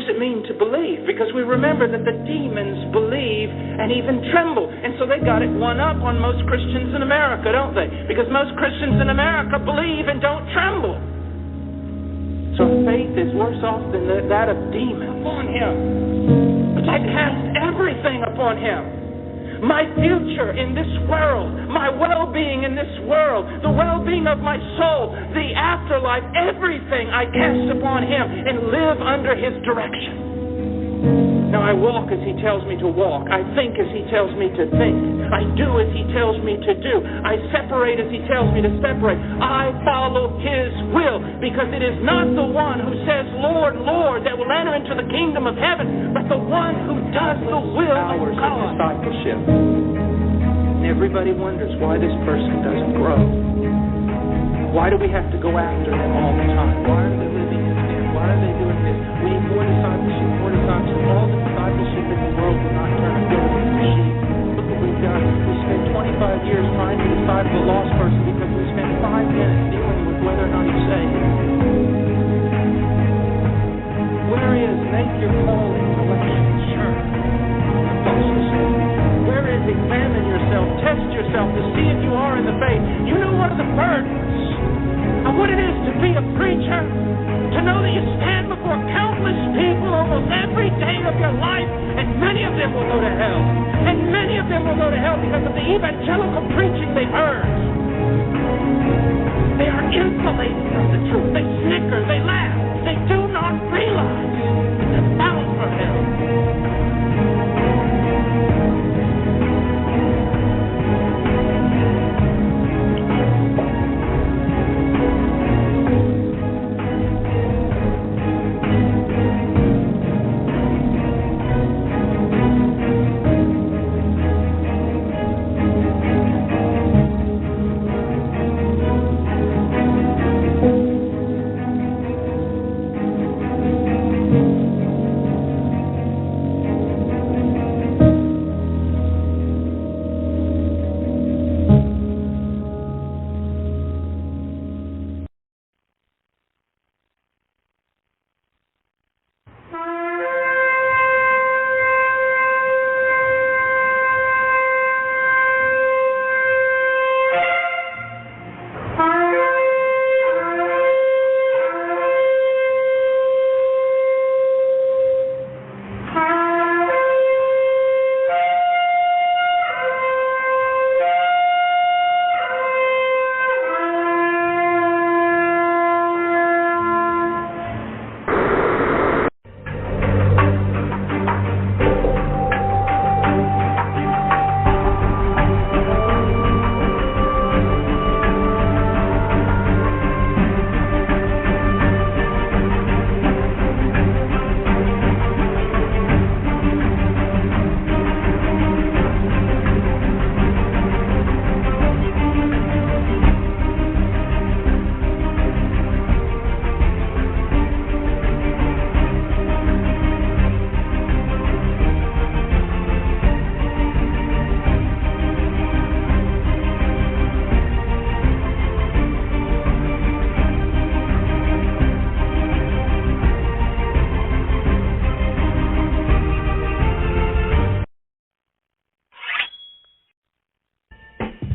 does it mean to believe? Because we remember that the demons believe and even tremble. And so they got it one up on most Christians in America, don't they? Because most Christians in America believe and don't tremble. So faith is worse off than that of demons. Upon him. But I cast everything upon him. My future in this world, my well-being in this world, the well-being of my soul, the afterlife, everything I cast upon him and live under his direction. Now I walk as he tells me to walk. I think as he tells me to think. I do as he tells me to do. I separate as he tells me to separate. I follow his will, because it is not the one who says, Lord, Lord, that will enter into the kingdom of heaven, but the one who does the will of God. Discipleship. And everybody wonders why this person doesn't grow. Why do we have to go after them all the time? Why are they living in sin? Why are they doing this? We need more discipleship, more discipleship. All the discipleship in the world will not turn a goat into sheep. Look what we've done. We spent 25 years trying to disciple a lost person because we spent 5 minutes dealing with whether or not he's saved. Where is make your calling election sure? Where is examine yourself, test yourself to see if you are in the faith? You know one of the burdens of what it is to be a preacher, to know that you stand before countless people almost every day of your life, and many of them will go to hell. And many of them will go to hell because of the evangelical preaching they've heard. They are insulated from the truth. They snicker, they laugh. They do not realize that they're bound for hell.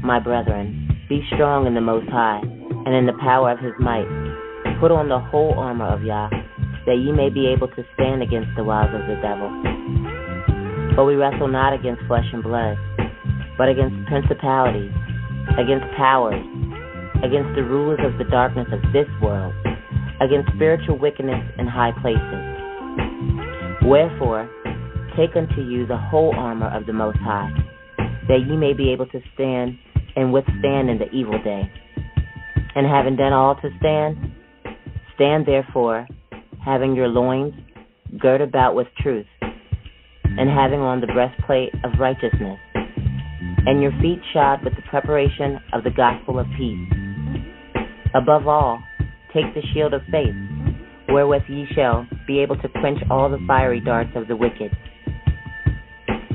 My brethren, be strong in the Most High, and in the power of his might. Put on the whole armor of Yah, that ye may be able to stand against the wiles of the devil. For we wrestle not against flesh and blood, but against principalities, against powers, against the rulers of the darkness of this world, against spiritual wickedness in high places. Wherefore, take unto you the whole armor of the Most High, that ye may be able to stand and withstand in the evil day. And having done all to stand, stand therefore, having your loins girt about with truth, and having on the breastplate of righteousness, and your feet shod with the preparation of the gospel of peace. Above all, take the shield of faith, wherewith ye shall be able to quench all the fiery darts of the wicked,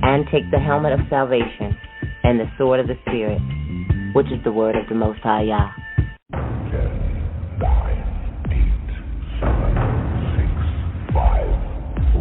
and take the helmet of salvation and the sword of the Spirit, which is the word of the Most High Yah. 10, 9, 8, 7, 6, 5,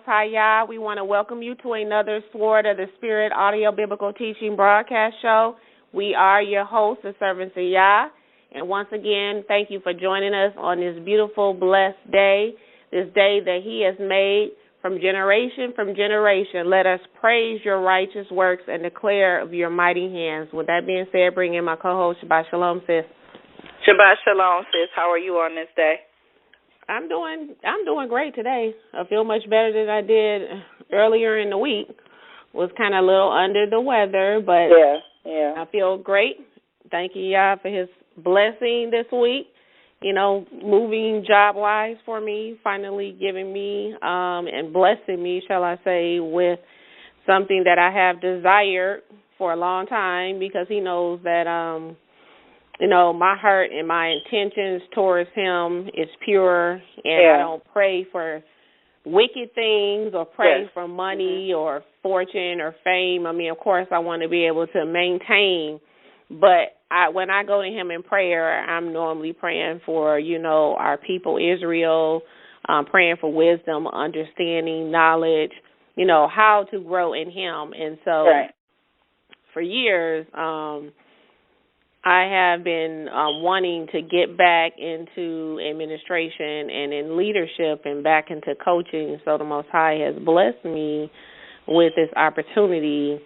High Yah. We want to welcome you to another Sword of the Spirit audio biblical teaching broadcast show. We are your hosts, the servants of Yah. And once again, thank you for joining us on this beautiful, blessed day, this day that He has made from generation. Let us praise your righteous works and declare of your mighty hands. With that being said, bring in my co-host, Shabbat Shalom, sis. Shabbat Shalom, sis. How are you on this day? I'm doing great today. I feel much better than I did earlier in the week. Was kind of a little under the weather, but yeah. I feel great. Thank you, Yah, for His blessing this week. You know, moving job-wise for me, finally giving me and blessing me, shall I say, with something that I have desired for a long time, because He knows that you know, my heart and my intentions towards Him is pure, and I don't pray for wicked things or pray for money or fortune or fame. I mean, of course, I want to be able to maintain, but when I go to Him in prayer, I'm normally praying for, you know, our people, Israel, praying for wisdom, understanding, knowledge, you know, how to grow in Him. And so for years, I have been wanting to get back into administration and in leadership and back into coaching. So the Most High has blessed me with this opportunity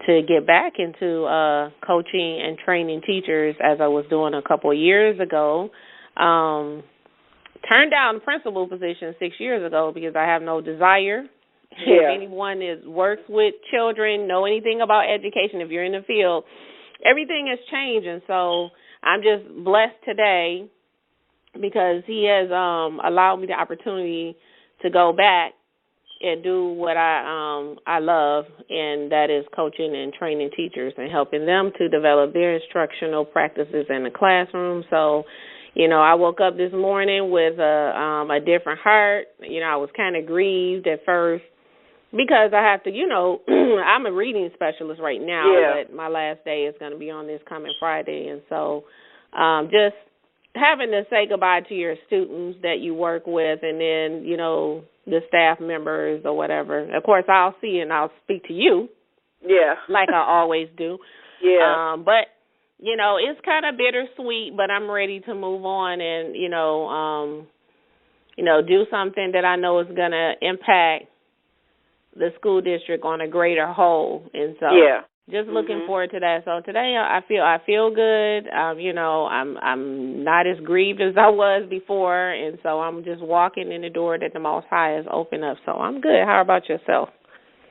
to get back into coaching and training teachers, as I was doing a couple of years ago. Turned down the principal position 6 years ago because I have no desire. If anyone works with children, know anything about education, if you're in the field, everything has changed, and so I'm just blessed today because He has allowed me the opportunity to go back and do what I love, and that is coaching and training teachers and helping them to develop their instructional practices in the classroom. So, you know, I woke up this morning with a different heart. You know, I was kind of grieved at first, because I have to, you know, I'm a reading specialist right now, but my last day is going to be on this coming Friday. And so just having to say goodbye to your students that you work with, and then, you know, the staff members or whatever. Of course, I'll see and I'll speak to you. Like I always do. But, you know, it's kind of bittersweet, but I'm ready to move on and, you know, do something that I know is going to impact the school district on a greater whole, and so just looking forward to that. So today I feel good. You know, I'm not as grieved as I was before, and so I'm just walking in the door that the Most High has opened up. So I'm good. How about yourself?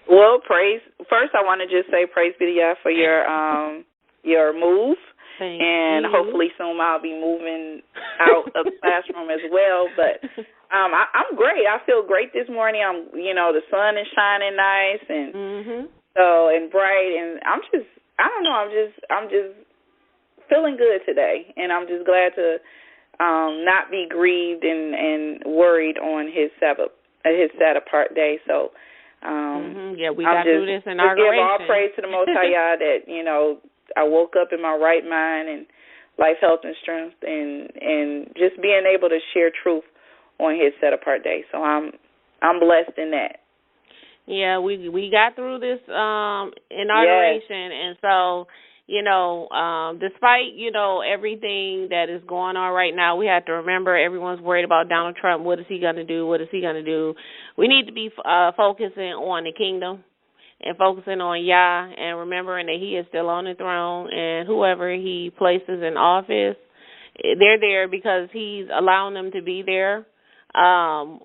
Well, first I want to just say praise be to Yah for your move. Thank and you. Hopefully soon I'll be moving out of the classroom as well. But I'm great. I feel great this morning. The sun is shining nice and and bright, and I'm just feeling good today, and I'm just glad to not be grieved and worried on his Sabbath apart day. So we got through this inauguration. Give all praise to the Most High Yah that, you know, I woke up in my right mind and life, health, and strength, and just being able to share truth on his set apart day. So I'm blessed in that. Yeah, we got through this inauguration, and so, you know, despite, you know, everything that is going on right now, we have to remember everyone's worried about Donald Trump. What is he going to do? What is he going to do? We need to be focusing on the kingdom and focusing on Yah, and remembering that He is still on the throne, and whoever He places in office, they're there because He's allowing them to be there.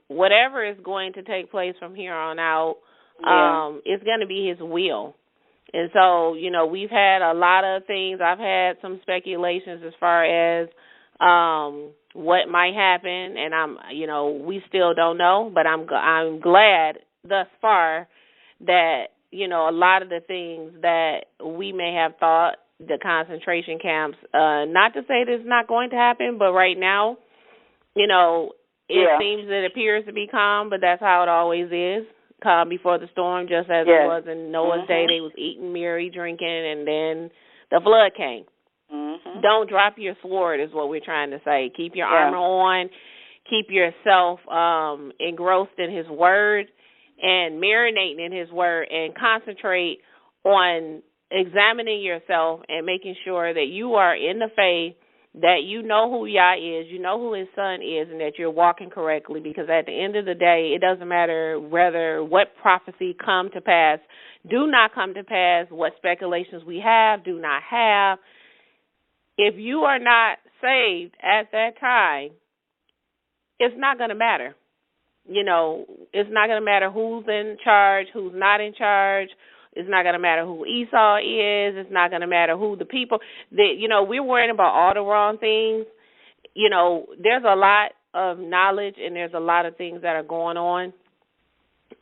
Whatever is going to take place from here on out, it's going to be His will. And so, you know, we've had a lot of things. I've had some speculations as far as what might happen, and we still don't know, but I'm glad thus far that, you know, a lot of the things that we may have thought, the concentration camps, not to say this is not going to happen, but right now, you know, it seems it appears to be calm, but that's how it always is. Calm before the storm, just as it was in Noah's day. They was eating, merry, drinking, and then the flood came. Don't drop your sword is what we're trying to say. Keep your armor on. Keep yourself engrossed in His word. and marinating in his word and concentrate on examining yourself and making sure that you are in the faith, that you know who Yah is, you know who his son is, and that you're walking correctly, because at the end of the day, it doesn't matter whether what prophecy come to pass, do not come to pass, what speculations we have, do not have. If you are not saved at that time, it's not going to matter. You know, it's not going to matter who's in charge, who's not in charge. It's not going to matter who Esau is. It's not going to matter who the people that, you know, we're worrying about all the wrong things. You know, there's a lot of knowledge and there's a lot of things that are going on,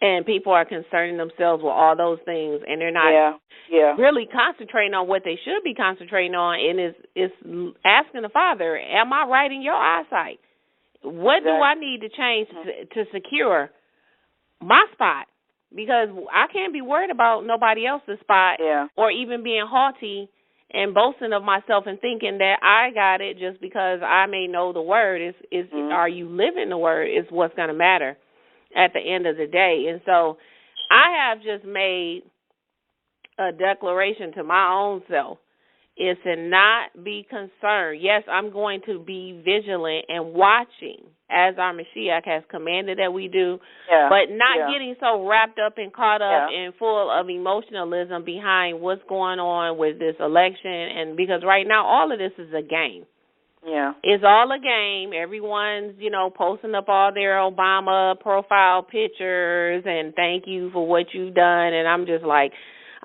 and people are concerning themselves with all those things, and they're not really concentrating on what they should be concentrating on, and is asking the Father, am I right in your eyesight? What do I need to change to secure my spot? Because I can't be worried about nobody else's spot or even being haughty and boasting of myself and thinking that I got it just because I may know the word. Are you living the word is what's going to matter at the end of the day. And so I have just made a declaration to my own self is to not be concerned. Yes, I'm going to be vigilant and watching as our Mashiach has commanded that we do, but not getting so wrapped up and caught up and full of emotionalism behind what's going on with this election. And because right now all of this is a game. Yeah. It's all a game. Everyone's, you know, posting up all their Obama profile pictures and thank you for what you've done. And I'm just like,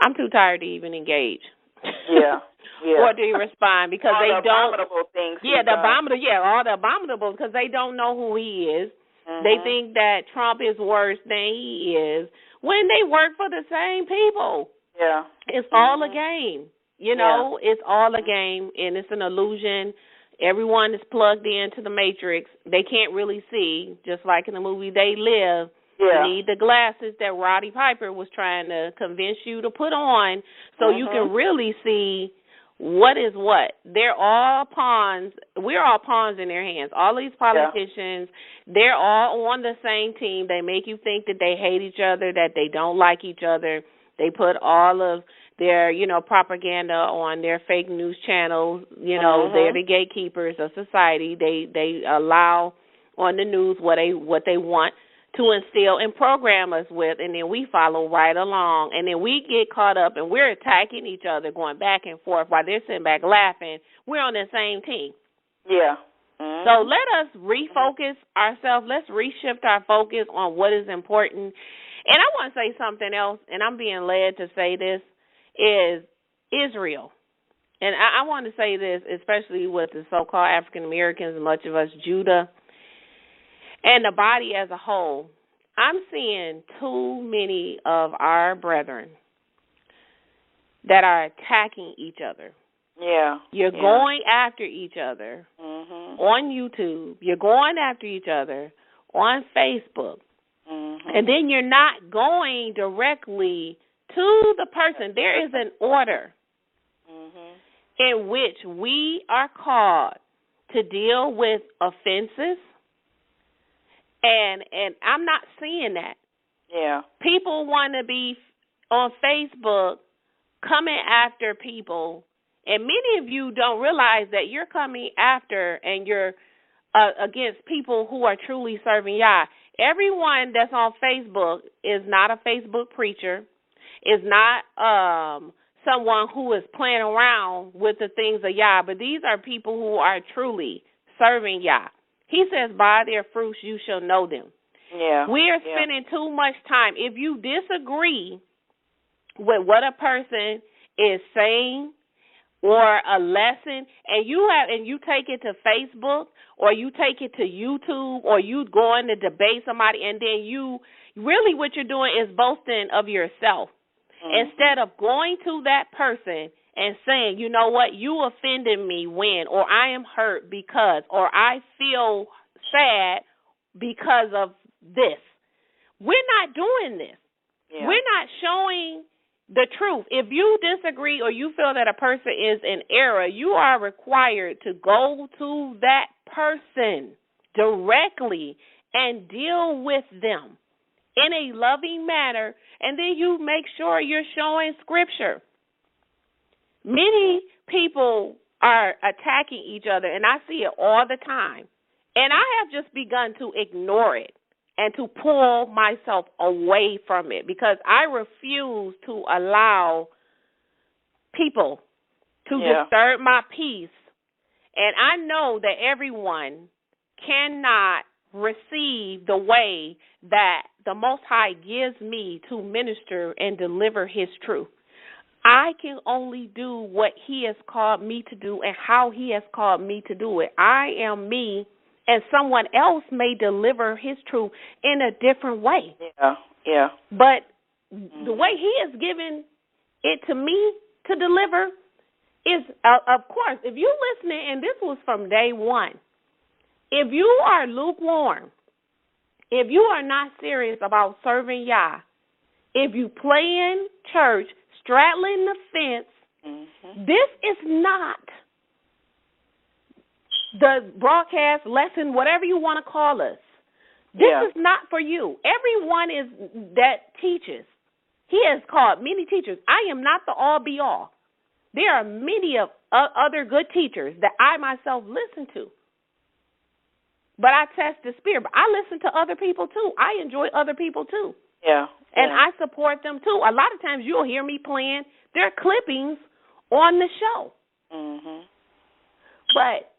I'm too tired to even engage. Yeah. Or do you respond because all they the don't? Abominable things. All the abominable because they don't know who he is. Mm-hmm. They think that Trump is worse than he is when they work for the same people. Yeah, it's all a game. You know, it's all a game, and it's an illusion. Everyone is plugged into the matrix. They can't really see, just like in the movie They Live. You need the glasses that Roddy Piper was trying to convince you to put on so you can really see what is what. They're all pawns. We're all pawns in their hands. All these politicians, they're all on the same team. They make you think that they hate each other, that they don't like each other. They put all of their, you know, propaganda on their fake news channels. You know, they're the gatekeepers of society. They allow on the news what they want to instill and program us with, and then we follow right along. And then we get caught up, and we're attacking each other, going back and forth while they're sitting back laughing. We're on the same team. Yeah. Mm-hmm. So let us refocus ourselves. Let's reshift our focus on what is important. And I want to say something else, and I'm being led to say this, is Israel. And I want to say this, especially with the so-called African Americans, much of us Judah, and the body as a whole. I'm seeing too many of our brethren that are attacking each other. Yeah. You're going after each other on YouTube. You're going after each other on Facebook. And then you're not going directly to the person. There is an order in which we are called to deal with offenses. And I'm not seeing that. Yeah. People want to be on Facebook coming after people, and many of you don't realize that you're coming after and you're against people who are truly serving Yah. Everyone that's on Facebook is not a Facebook preacher, is not someone who is playing around with the things of Yah, but these are people who are truly serving Yah. He says, by their fruits you shall know them. Yeah. We are spending too much time. If you disagree with what a person is saying or a lesson, and you take it to Facebook or you take it to YouTube or you go in to debate somebody, and then you really what you're doing is boasting of yourself. Instead of going to that person and saying, you know what, you offended me when, or I am hurt because, or I feel sad because of this. We're not doing this. Yeah. We're not showing the truth. If you disagree or you feel that a person is in error, you are required to go to that person directly and deal with them in a loving manner, and then you make sure you're showing scripture. Many people are attacking each other, and I see it all the time. And I have just begun to ignore it and to pull myself away from it because I refuse to allow people to disturb my peace. And I know that everyone cannot receive the way that the Most High gives me to minister and deliver his truth. I can only do what he has called me to do and how he has called me to do it. I am me, and someone else may deliver his truth in a different way. Yeah. But the way he has given it to me to deliver is, of course, if you're listening, and this was from day one, if you are lukewarm, if you are not serious about serving Yah, if you play in church, straddling the fence, this is not the broadcast lesson, whatever you want to call us. This is not for you. Everyone that teaches. He has called many teachers. I am not the all-be-all. There are many of other good teachers that I myself listen to. But I test the spirit. But I listen to other people, too. I enjoy other people, too. Yeah. And I support them, too. A lot of times you'll hear me playing their clippings on the show. But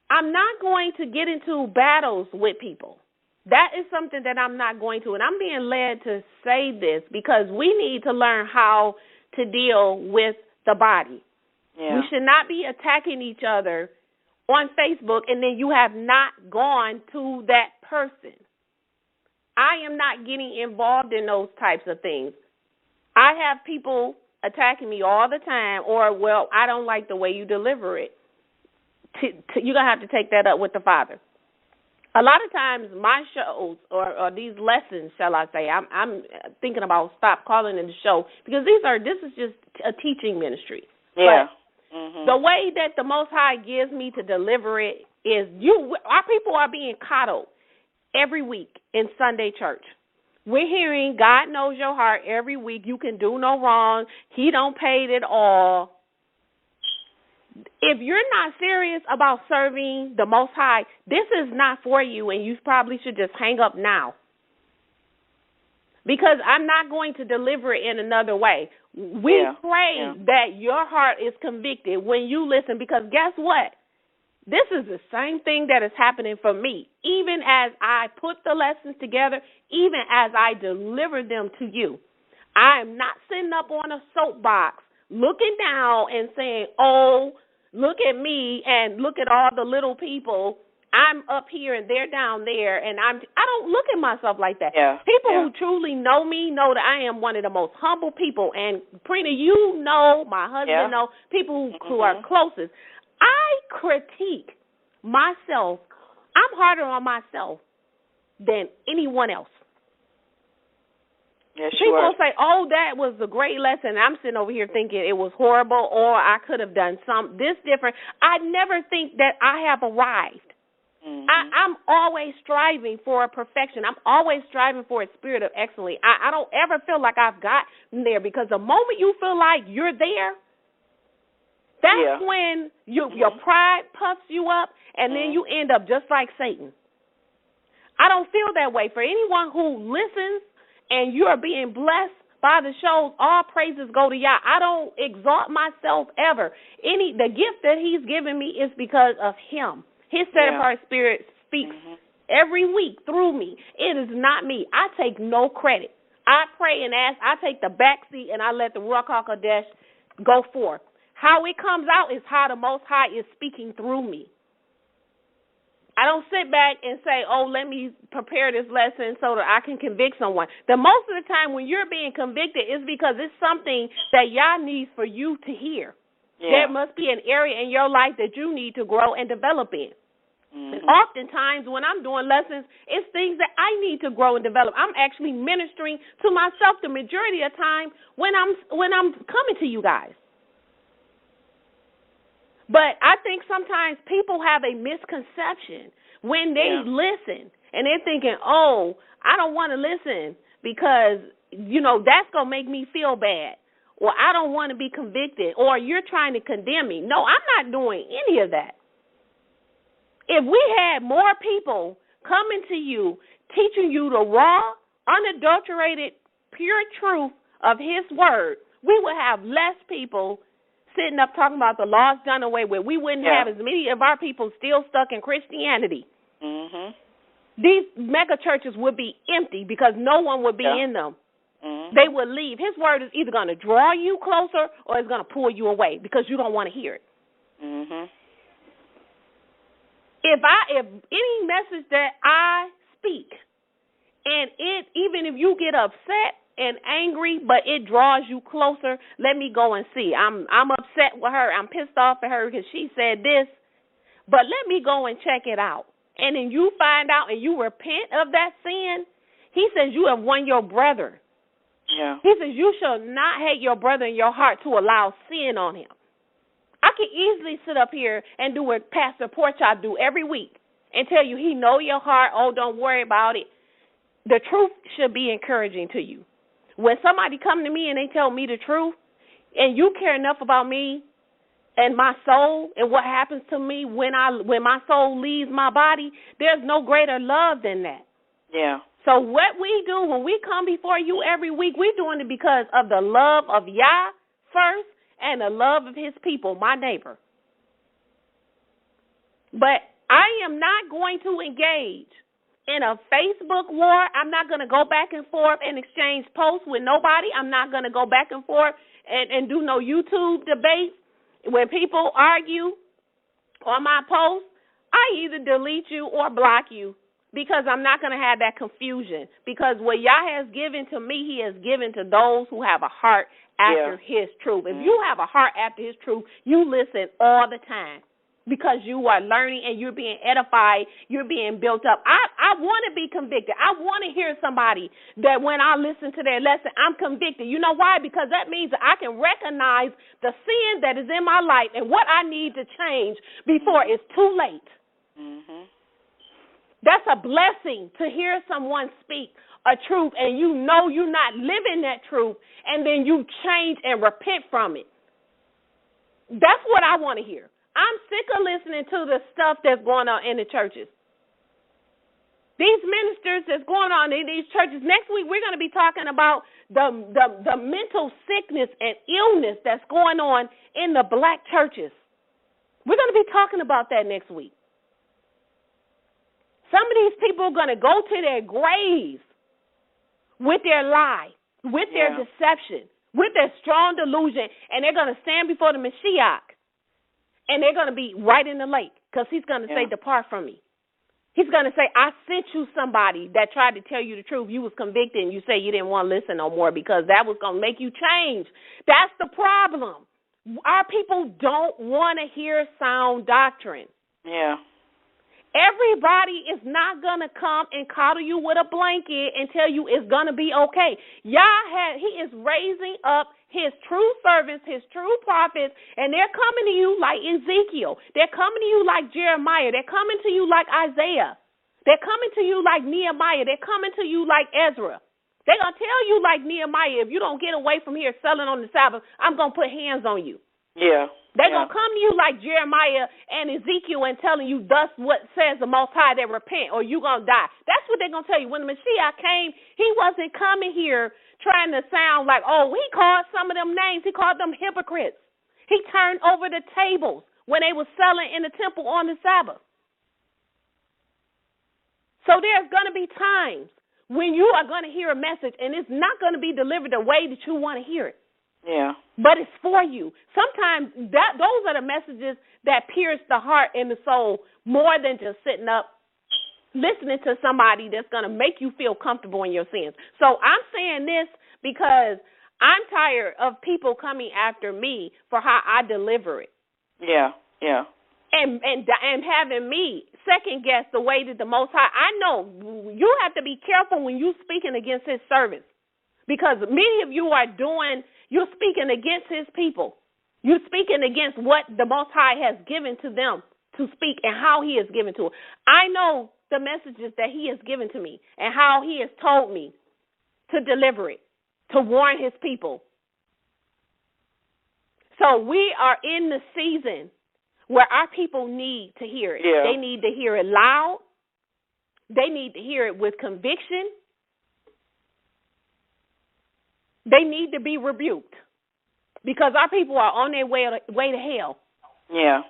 I'm not going to get into battles with people. That is something that I'm not going to. And I'm being led to say this because we need to learn how to deal with the body. We should not be attacking each other on Facebook and then you have not gone to that person. I am not getting involved in those types of things. I have people attacking me all the time or, well, I don't like the way you deliver it. You're going to have to take that up with the Father. A lot of times my shows or these lessons, shall I say, I'm thinking about stop calling it a show because this is just a teaching ministry. Yeah. But the way that the Most High gives me to deliver it is our people are being coddled every week in Sunday church. We're hearing God knows your heart every week. You can do no wrong. He don't pay it all. If you're not serious about serving the Most High, this is not for you, and you probably should just hang up now. Because I'm not going to deliver it in another way. We pray that your heart is convicted when you listen, because guess what? This is the same thing that is happening for me. Even as I put the lessons together, even as I deliver them to you, I am not sitting up on a soapbox looking down and saying, oh, look at me and look at all the little people. I'm up here and they're down there, and I don't look at myself like that. People who truly know me know that I am one of the most humble people. And Prina, you know, my husband know, people who are closest. I critique myself. I'm harder on myself than anyone else. People say, oh, that was a great lesson. I'm sitting over here thinking it was horrible or I could have done this different. I never think that I have arrived. I'm always striving for perfection. I'm always striving for a spirit of excellence. I don't ever feel like I've gotten there, because the moment you feel like you're there, that's when your pride puffs you up, and then you end up just like Satan. I don't feel that way. For anyone who listens and you are being blessed by the shows, all praises go to Yah. I don't exalt myself ever. The gift that he's given me is because of him. His set-apart spirit speaks every week through me. It is not me. I take no credit. I pray and ask. I take the back seat and I let the Ruach HaKodesh go forth. How it comes out is how the Most High is speaking through me. I don't sit back and say, oh, let me prepare this lesson so that I can convict someone. The most of the time when you're being convicted is because it's something that Yah needs for you to hear. There must be an area in your life that you need to grow and develop in. And oftentimes when I'm doing lessons, it's things that I need to grow and develop. I'm actually ministering to myself the majority of the time when I'm coming to you guys. But I think sometimes people have a misconception when they listen, and they're thinking, oh, I don't want to listen because, that's going to make me feel bad. Or I don't want to be convicted. Or you're trying to condemn me. No, I'm not doing any of that. If we had more people coming to you, teaching you the raw, unadulterated, pure truth of his word, we would have less people sitting up talking about the law's done away with. We wouldn't have as many of our people still stuck in Christianity. Mm-hmm. These mega churches would be empty because no one would be in them. Mm-hmm. They would leave. His word is either going to draw you closer or it's going to pull you away because you don't want to hear it. Mm-hmm. If any message that I speak, and even if you get upset and angry, but it draws you closer, let me go and see. I'm upset with her. I'm pissed off at her because she said this, but let me go and check it out. And then you find out and you repent of that sin, he says you have won your brother. Yeah. He says you shall not hate your brother in your heart to allow sin on him. I can easily sit up here and do what Pastor Porchop do every week and tell you he know your heart. Oh, don't worry about it. The truth should be encouraging to you. When somebody come to me and they tell me the truth and you care enough about me and my soul and what happens to me when my soul leaves my body, there's no greater love than that. Yeah. So what we do when we come before you every week, we're doing it because of the love of Yah first and the love of his people, my neighbor. But I am not going to engage in a Facebook war. I'm not going to go back and forth and exchange posts with nobody. I'm not going to go back and forth and do no YouTube debate. When people argue on my posts, I either delete you or block you because I'm not going to have that confusion. Because what Yah has given to me, he has given to those who have a heart after his truth. If you have a heart after his truth, you listen all the time because you are learning and you're being edified, you're being built up. I want to be convicted. I want to hear somebody that when I listen to their lesson, I'm convicted. You know why? Because that means that I can recognize the sin that is in my life and what I need to change before it's too late. Mm-hmm. That's a blessing to hear someone speak a truth and you know you're not living that truth and then you change and repent from it. That's what I want to hear. I'm sick of listening to the stuff that's going on in the churches. These ministers that's going on in these churches. Next week we're going to be talking about the mental sickness and illness that's going on in the black churches. We're going to be talking about that next week. Some of these people are going to go to their graves with their lie, with their deception, with their strong delusion, and they're going to stand before the Mashiach, and they're going to be right in the lake because he's going to say, depart from me. He's going to say, I sent you somebody that tried to tell you the truth. You was convicted, and you say you didn't want to listen no more because that was going to make you change. That's the problem. Our people don't want to hear sound doctrine. Yeah. Everybody is not going to come and coddle you with a blanket and tell you it's going to be okay. He is raising up his true servants, his true prophets, and they're coming to you like Ezekiel. They're coming to you like Jeremiah. They're coming to you like Isaiah. They're coming to you like Nehemiah. They're coming to you like Ezra. They're going to tell you like Nehemiah, if you don't get away from here selling on the Sabbath, I'm going to put hands on you. Yeah. They're going to come to you like Jeremiah and Ezekiel and telling you, thus what says the Most High, that repent or you're going to die. That's what they're going to tell you. When the Mashiach came, he wasn't coming here trying to sound like, oh, he called some of them names. He called them hypocrites. He turned over the tables when they were selling in the temple on the Sabbath. So there's going to be times when you are going to hear a message and it's not going to be delivered the way that you want to hear it. Yeah. But it's for you. Sometimes those are the messages that pierce the heart and the soul more than just sitting up listening to somebody that's going to make you feel comfortable in your sins. So I'm saying this because I'm tired of people coming after me for how I deliver it. Yeah, yeah. And having me second guess the way that the Most High. I know you have to be careful when you're speaking against his servants because many of you you're speaking against his people. You're speaking against what the Most High has given to them to speak and how he has given to it. I know the messages that he has given to me and how he has told me to deliver it, to warn his people. So we are in the season where our people need to hear it. Yeah. They need to hear it loud. They need to hear it with conviction. They need to be rebuked because our people are on their way to hell. Yeah.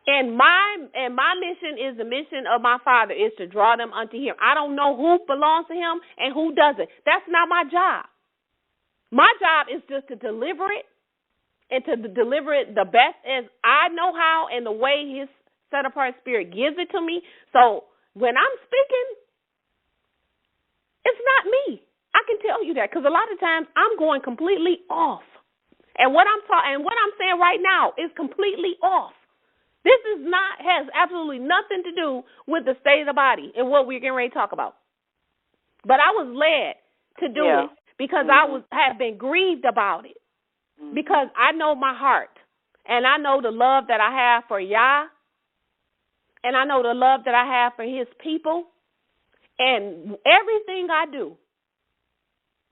And my mission is the mission of my Father is to draw them unto him. I don't know who belongs to him and who doesn't. That's not my job. My job is just to deliver it and to deliver it the best as I know how and the way his set-apart spirit gives it to me. So when I'm speaking, it's not me. I can tell you that because a lot of times I'm going completely off. And what I'm saying right now is completely off. This has absolutely nothing to do with the state of the body and what we're getting ready to talk about. But I was led to do it because I have been grieved about it. Because I know my heart and I know the love that I have for Yah and I know the love that I have for his people. And everything I do,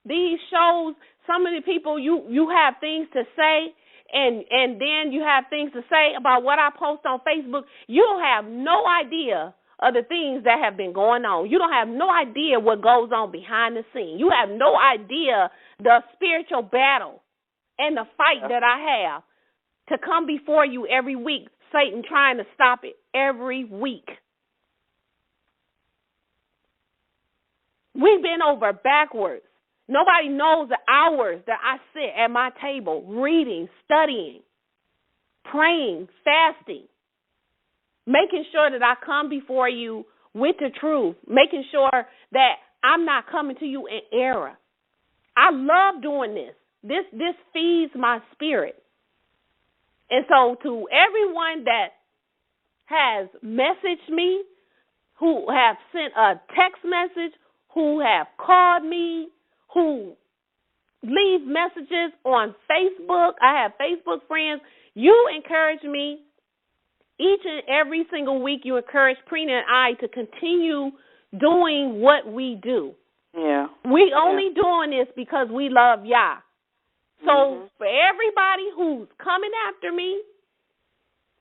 these shows, some of the people, you have things to say, and then you have things to say about what I post on Facebook. You don't have no idea of the things that have been going on. You don't have no idea what goes on behind the scene. You have no idea the spiritual battle and the fight that I have to come before you every week, Satan trying to stop it every week. We've been over backwards. Nobody knows the hours that I sit at my table reading, studying, praying, fasting, making sure that I come before you with the truth, making sure that I'm not coming to you in error. I love doing this. This feeds my spirit. And so to everyone that has messaged me, who have sent a text message, who have called me, who leave messages on Facebook. I have Facebook friends. You encourage me each and every single week. You encourage Prina and I to continue doing what we do. Yeah. We only doing this because we love Yah. So for everybody who's coming after me,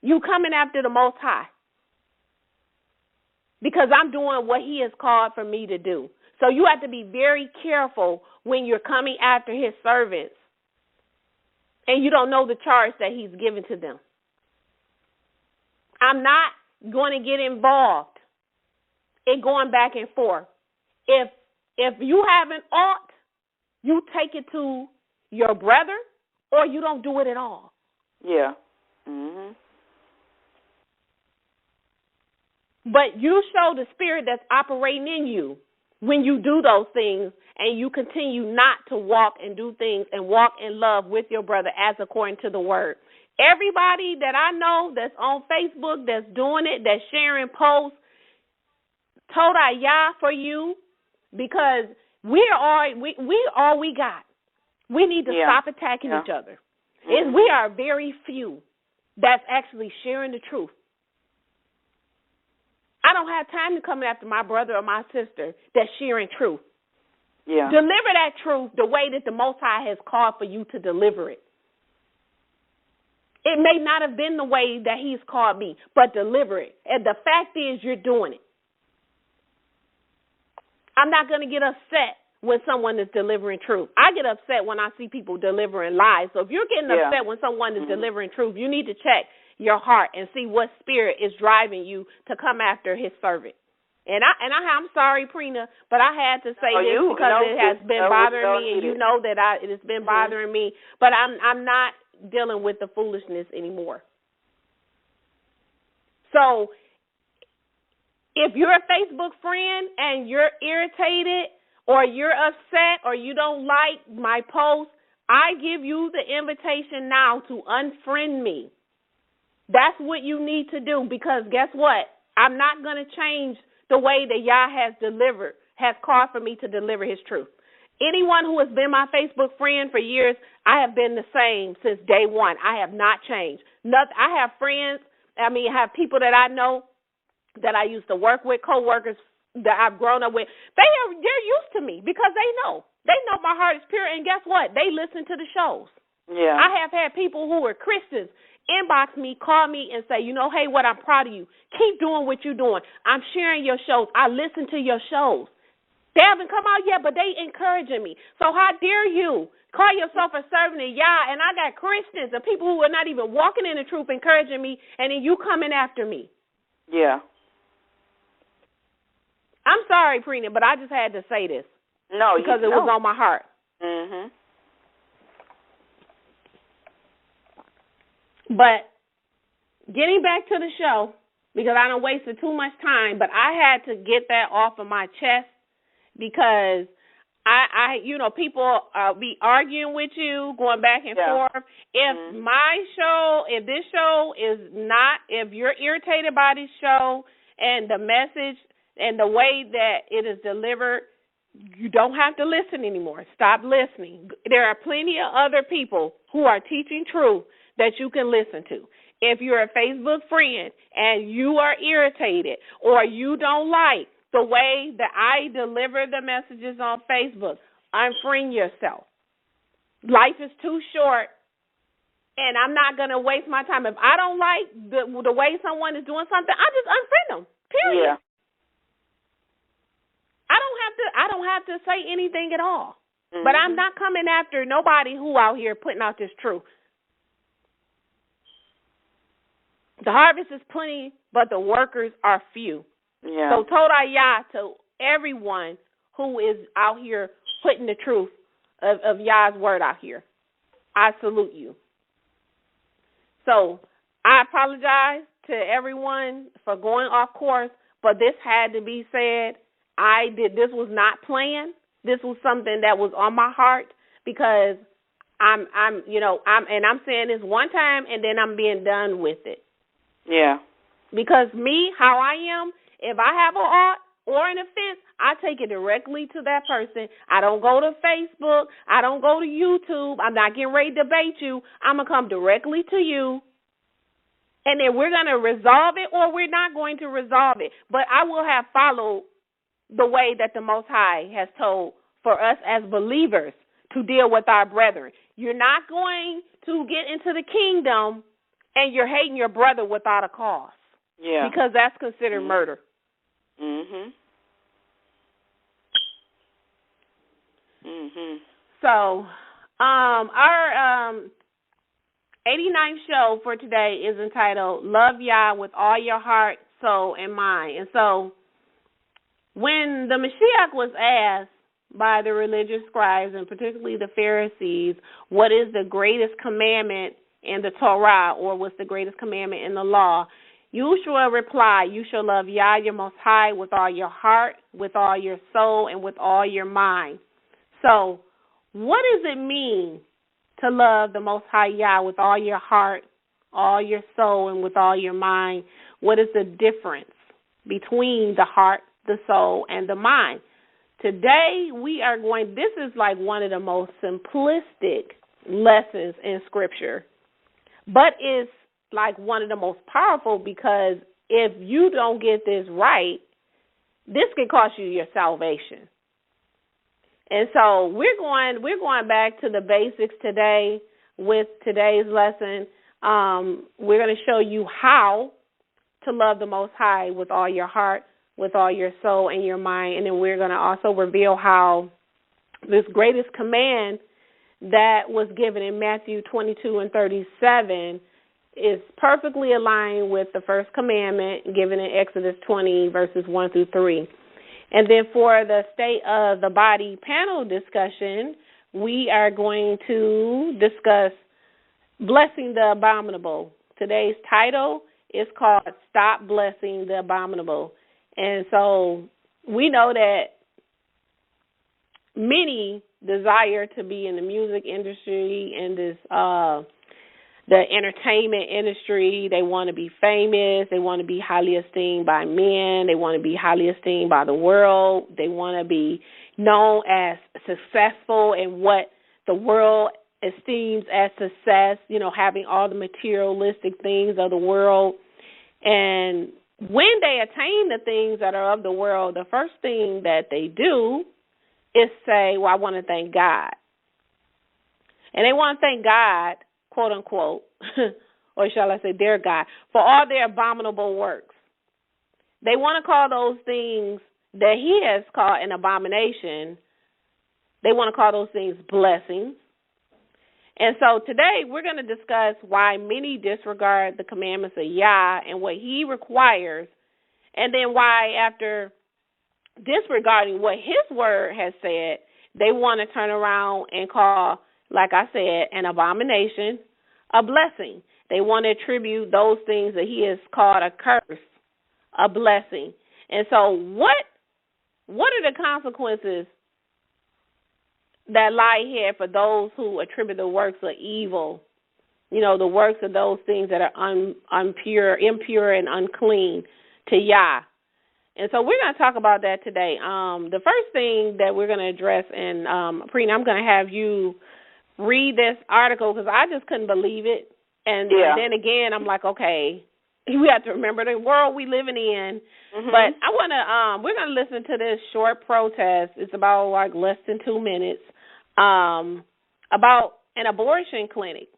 you coming after the Most High. Because I'm doing what he has called for me to do. So you have to be very careful when you're coming after his servants and you don't know the charge that he's given to them. I'm not going to get involved in going back and forth. If you have an ought, you take it to your brother or you don't do it at all. Yeah. But you show the spirit that's operating in you when you do those things and you continue not to walk and do things and walk in love with your brother as according to the word. Everybody that I know that's on Facebook, that's doing it, that's sharing posts, Torah Yah for you, because we all we got. We need to stop attacking each other. We are very few that's actually sharing the truth. I don't have time to come after my brother or my sister that's sharing truth. Yeah. Deliver that truth the way that the Most High has called for you to deliver it. It may not have been the way that he's called me, but deliver it. And the fact is you're doing it. I'm not going to get upset when someone is delivering truth. I get upset when I see people delivering lies. So if you're getting upset when someone is delivering truth, you need to check your heart and see what spirit is driving you to come after his servant. And I'm sorry, Prina, but I had to say this because it has been bothering me, and you know that it has been bothering me. But I'm not dealing with the foolishness anymore. So if you're a Facebook friend and you're irritated or you're upset or you don't like my post, I give you the invitation now to unfriend me. That's what you need to do, because guess what? I'm not going to change the way that Yah has called for me to deliver his truth. Anyone who has been my Facebook friend for years, I have been the same since day one. I have not changed. I have friends, I have people that I know that I used to work with, coworkers that I've grown up with, they're used to me because they know my heart is pure. And guess what? They listen to the shows. Yeah. I have had people who are Christians inbox me, call me, and say, hey, what, I'm proud of you. Keep doing what you're doing. I'm sharing your shows. I listen to your shows. They haven't come out yet, but they encouraging me. So how dare you call yourself a servant of Yah, and I got Christians and people who are not even walking in the truth encouraging me, and then you coming after me. Yeah. I'm sorry, Preena, but I just had to say this. No, because it was on my heart. Mhm. But getting back to the show, because I done wasted too much time, but I had to get that off of my chest because I people be arguing with you, going back and forth. If if this show is not, if you're irritated by this show and the message and the way that it is delivered, you don't have to listen anymore. Stop listening. There are plenty of other people who are teaching truth that you can listen to. If you're a Facebook friend and you are irritated or you don't like the way that I deliver the messages on Facebook, unfriend yourself. Life is too short, and I'm not going to waste my time. If I don't like the way someone is doing something, I just unfriend them, period. Yeah. I don't have to say anything at all. Mm-hmm. But I'm not coming after nobody who out here putting out this truth. The harvest is plenty, but the workers are few. Yeah. So Torah Yah to everyone who is out here putting the truth of Yah's word out here. I salute you. So I apologize to everyone for going off course, but this had to be said. This was not planned. This was something that was on my heart because I'm saying this one time and then I'm being done with it. Yeah. Because me, how I am, if I have an ought or an offense, I take it directly to that person. I don't go to Facebook. I don't go to YouTube. I'm not getting ready to debate you. I'm going to come directly to you. And then we're going to resolve it or we're not going to resolve it. But I will have followed the way that the Most High has told for us as believers to deal with our brethren. You're not going to get into the kingdom and you're hating your brother without a cause. Yeah. Because that's considered murder. Mhm. Mhm. So, our 89th show for today is entitled Love Yah with All Your Heart, Soul, and Mind. And so, when the Mashiach was asked by the religious scribes, and particularly the Pharisees, what is the greatest commandment in the Torah, or what's the greatest commandment in the law, Yeshua replied, you shall love Yah, your Most High, with all your heart, with all your soul, and with all your mind. So, what does it mean to love the Most High Yah with all your heart, all your soul, and with all your mind? What is the difference between the heart, the soul, and the mind? Today, this is like one of the most simplistic lessons in Scripture, but it's like one of the most powerful because if you don't get this right, this could cost you your salvation. And so we're going back to the basics today with today's lesson. We're going to show you how to love the Most High with all your heart, with all your soul and your mind, and then we're going to also reveal how this greatest command that was given in Matthew 22 and 37 is perfectly aligned with the first commandment given in Exodus 20, verses 1 through 3. And then for the State of the Body panel discussion, we are going to discuss Blessing the Abominable. Today's title is called Stop Blessing the Abominable. And so we know that many desire to be in the music industry and the entertainment industry. They want to be famous. They want to be highly esteemed by men. They want to be highly esteemed by the world. They want to be known as successful in what the world esteems as success, having all the materialistic things of the world. And when they attain the things that are of the world, the first thing that they do is say, well, I want to thank God. And they want to thank God, quote unquote, or shall I say their God, for all their abominable works. They want to call those things that he has called an abomination, they want to call those things blessings. And so today we're going to discuss why many disregard the commandments of Yah and what he requires, and then why after disregarding what his word has said, they want to turn around and call, like I said, an abomination a blessing. They want to attribute those things that he has called a curse a blessing. And so what are the consequences that lie here for those who attribute the works of evil, the works of those things that are impure and unclean to Yah? And so we're going to talk about that today. The first thing that we're going to address, and Prina, I'm going to have you read this article because I just couldn't believe it. And then again, I'm like, okay, we have to remember the world we living in. Mm-hmm. But I want to, we're going to listen to this short protest. It's about less than 2 minutes, about an abortion clinic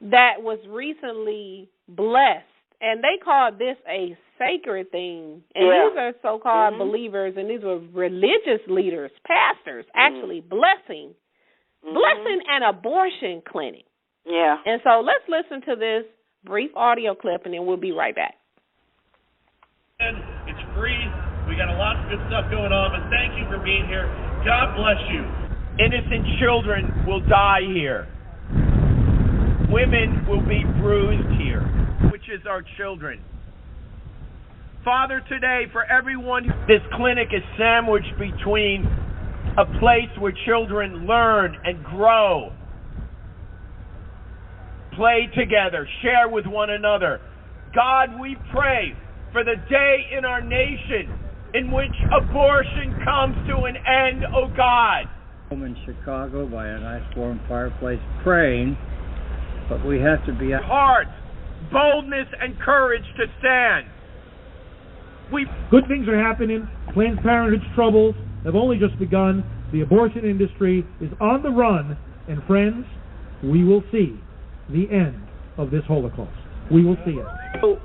that was recently blessed. And they called this a sacred thing. And these are so-called believers, and these were religious leaders, pastors, actually blessing an abortion clinic. Yeah. And so let's listen to this brief audio clip, and then we'll be right back. It's free. We got a lot of good stuff going on, but thank you for being here. God bless you. Innocent children will die here. Women will be bruised here, which is our children. Father, today, for everyone, this clinic is sandwiched between a place where children learn and grow, play together, share with one another. God, we pray for the day in our nation in which abortion comes to an end, oh God. I'm in Chicago by a nice warm fireplace praying, but we have to be hearts, boldness, and courage to stand. Good things are happening. Planned Parenthood's troubles have only just begun. The abortion industry is on the run, and friends, we will see the end of this Holocaust. We will see it. So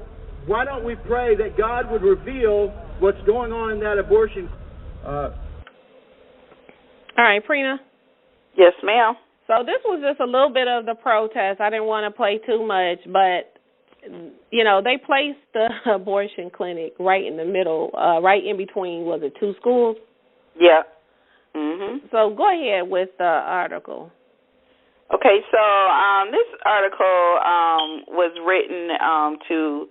why don't we pray that God would reveal what's going on in that abortion? All right, Prina. Yes, ma'am. So this was just a little bit of the protest. I didn't want to play too much, but, they placed the abortion clinic right in the middle, right in between, was it 2 schools? Yeah. Mm-hmm. So go ahead with the article. Okay, so this article was written to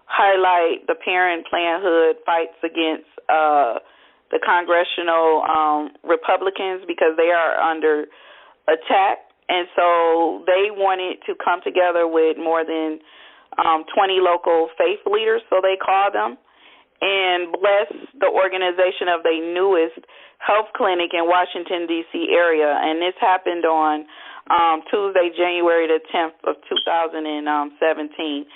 highlight the Parent Parenthood fights against the congressional Republicans because they are under attack. And so they wanted to come together with more than 20 local faith leaders, so they called them, and bless the organization of the newest health clinic in Washington, D.C. area. And this happened on Tuesday, January the 10th of 2017.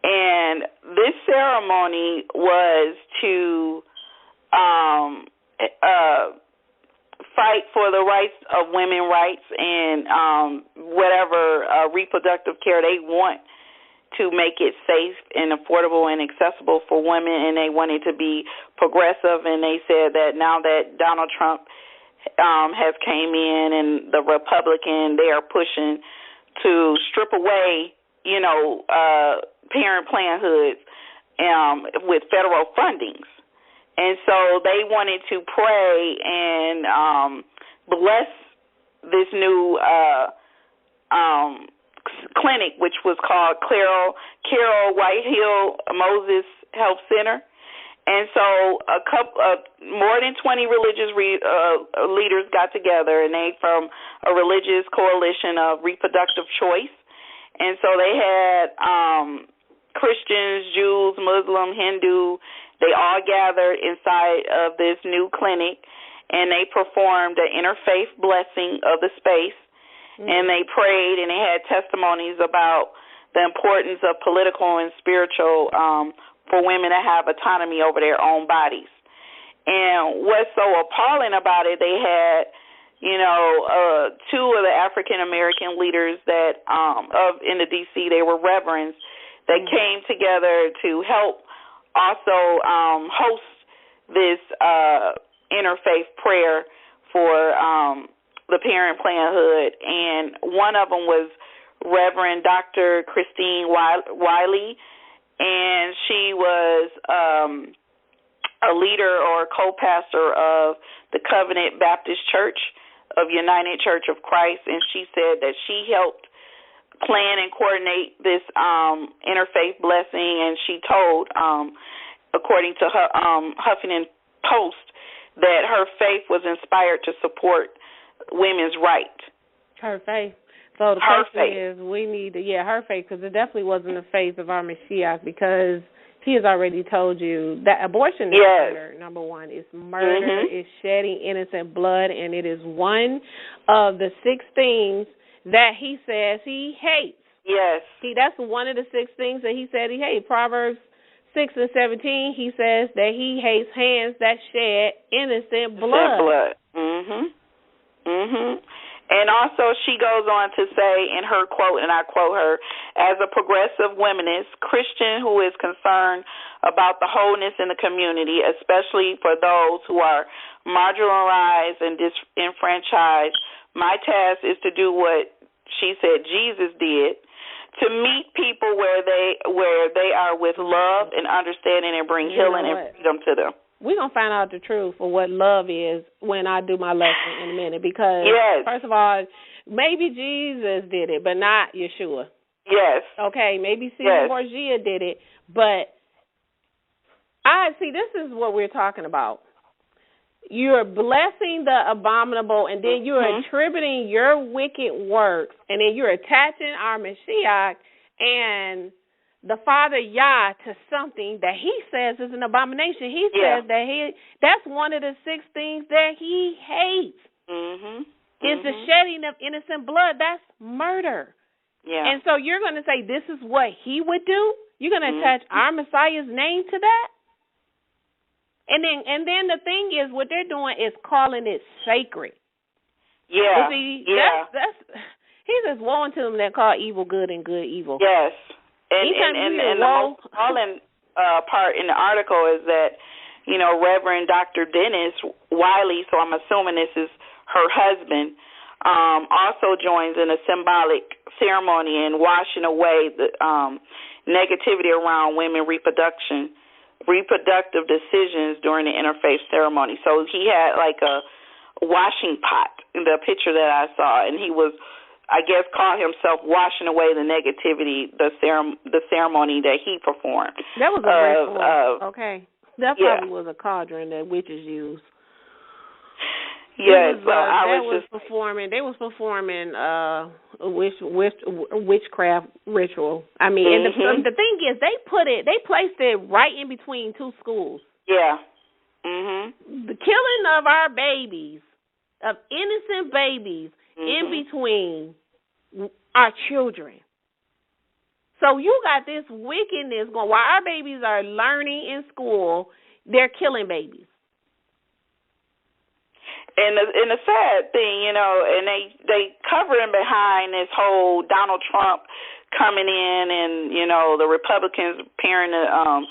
And this ceremony was to fight for the rights of women's rights and whatever reproductive care they want to make it safe and affordable and accessible for women. And they wanted to be progressive, and they said that now that Donald Trump has came in and the Republican, they are pushing to strip away, Parent Parenthood with federal fundings. And so they wanted to pray and bless this new clinic, which was called Carol Whitehill Moses Health Center. And so more than 20 religious leaders got together, and they from a religious coalition of reproductive choice. And so they had Christians, Jews, Muslim, Hindu. They all gathered inside of this new clinic, and they performed an interfaith blessing of the space. And they prayed, and they had testimonies about the importance of political and spiritual for women to have autonomy over their own bodies. And what's so appalling about it, they had, two of the African American leaders that in the D.C., they were reverends that came together to help also host this interfaith prayer for the parent parenthood. And one of them was Reverend Dr. Christine Wiley, and she was a leader or co-pastor of the Covenant Baptist Church of United Church of Christ, and she said that she helped plan and coordinate this interfaith blessing, and she told, according to her Huffington Post, that her faith was inspired to support women's rights. Her faith. So the question is, we need to, her faith, because it definitely wasn't the faith of our Mashiach, because he has already told you that abortion is murder, number one. It's murder, it's shedding innocent blood, and it is one of the 6 things that he says he hates. Yes. See, that's one of the 6 things that he said he hates. Proverbs 6 and 17, he says that he hates hands that shed innocent blood. And also she goes on to say in her quote, and I quote her, as a progressive womanist, Christian who is concerned about the wholeness in the community, especially for those who are marginalized and disenfranchised, my task is to do what she said Jesus did, to meet people where they are with love and understanding and bring healing and freedom to them. We're going to find out the truth of what love is when I do my lesson in a minute, because, first of all, maybe Jesus did it, but not Yeshua. Yes. Okay, maybe Caesar Borgia did it, but this is what we're talking about. You're blessing the abominable, and then you're attributing your wicked works, and then you're attaching our Mashiach and the Father Yah to something that he says is an abomination. He says that that's one of the 6 things that he hates. It's the shedding of innocent blood. That's murder. Yeah. And so you're going to say this is what he would do? You're going to attach our Messiah's name to that? And then the thing is, what they're doing is calling it sacred. Yeah. See, that's he says, woe unto them that call evil good and good evil. Yes. And the most appalling part in the article is that, Reverend Dr. Dennis Wiley, so I'm assuming this is her husband, also joins in a symbolic ceremony in washing away the negativity around women reproductive decisions during the interfaith ceremony. So he had like a washing pot in the picture that I saw, and he was, I guess, called himself washing away the negativity, the ceremony that he performed. That was a ritual. Okay. That probably was a cauldron that witches use. Yes, They was performing witchcraft ritual. I mean, and the thing is, they placed it right in between 2 schools. Yeah. The killing of our babies, of innocent babies, in between our children. So you got this wickedness going. While our babies are learning in school, they're killing babies. And the sad thing, and they covering behind this whole Donald Trump coming in and, the Republicans appearing to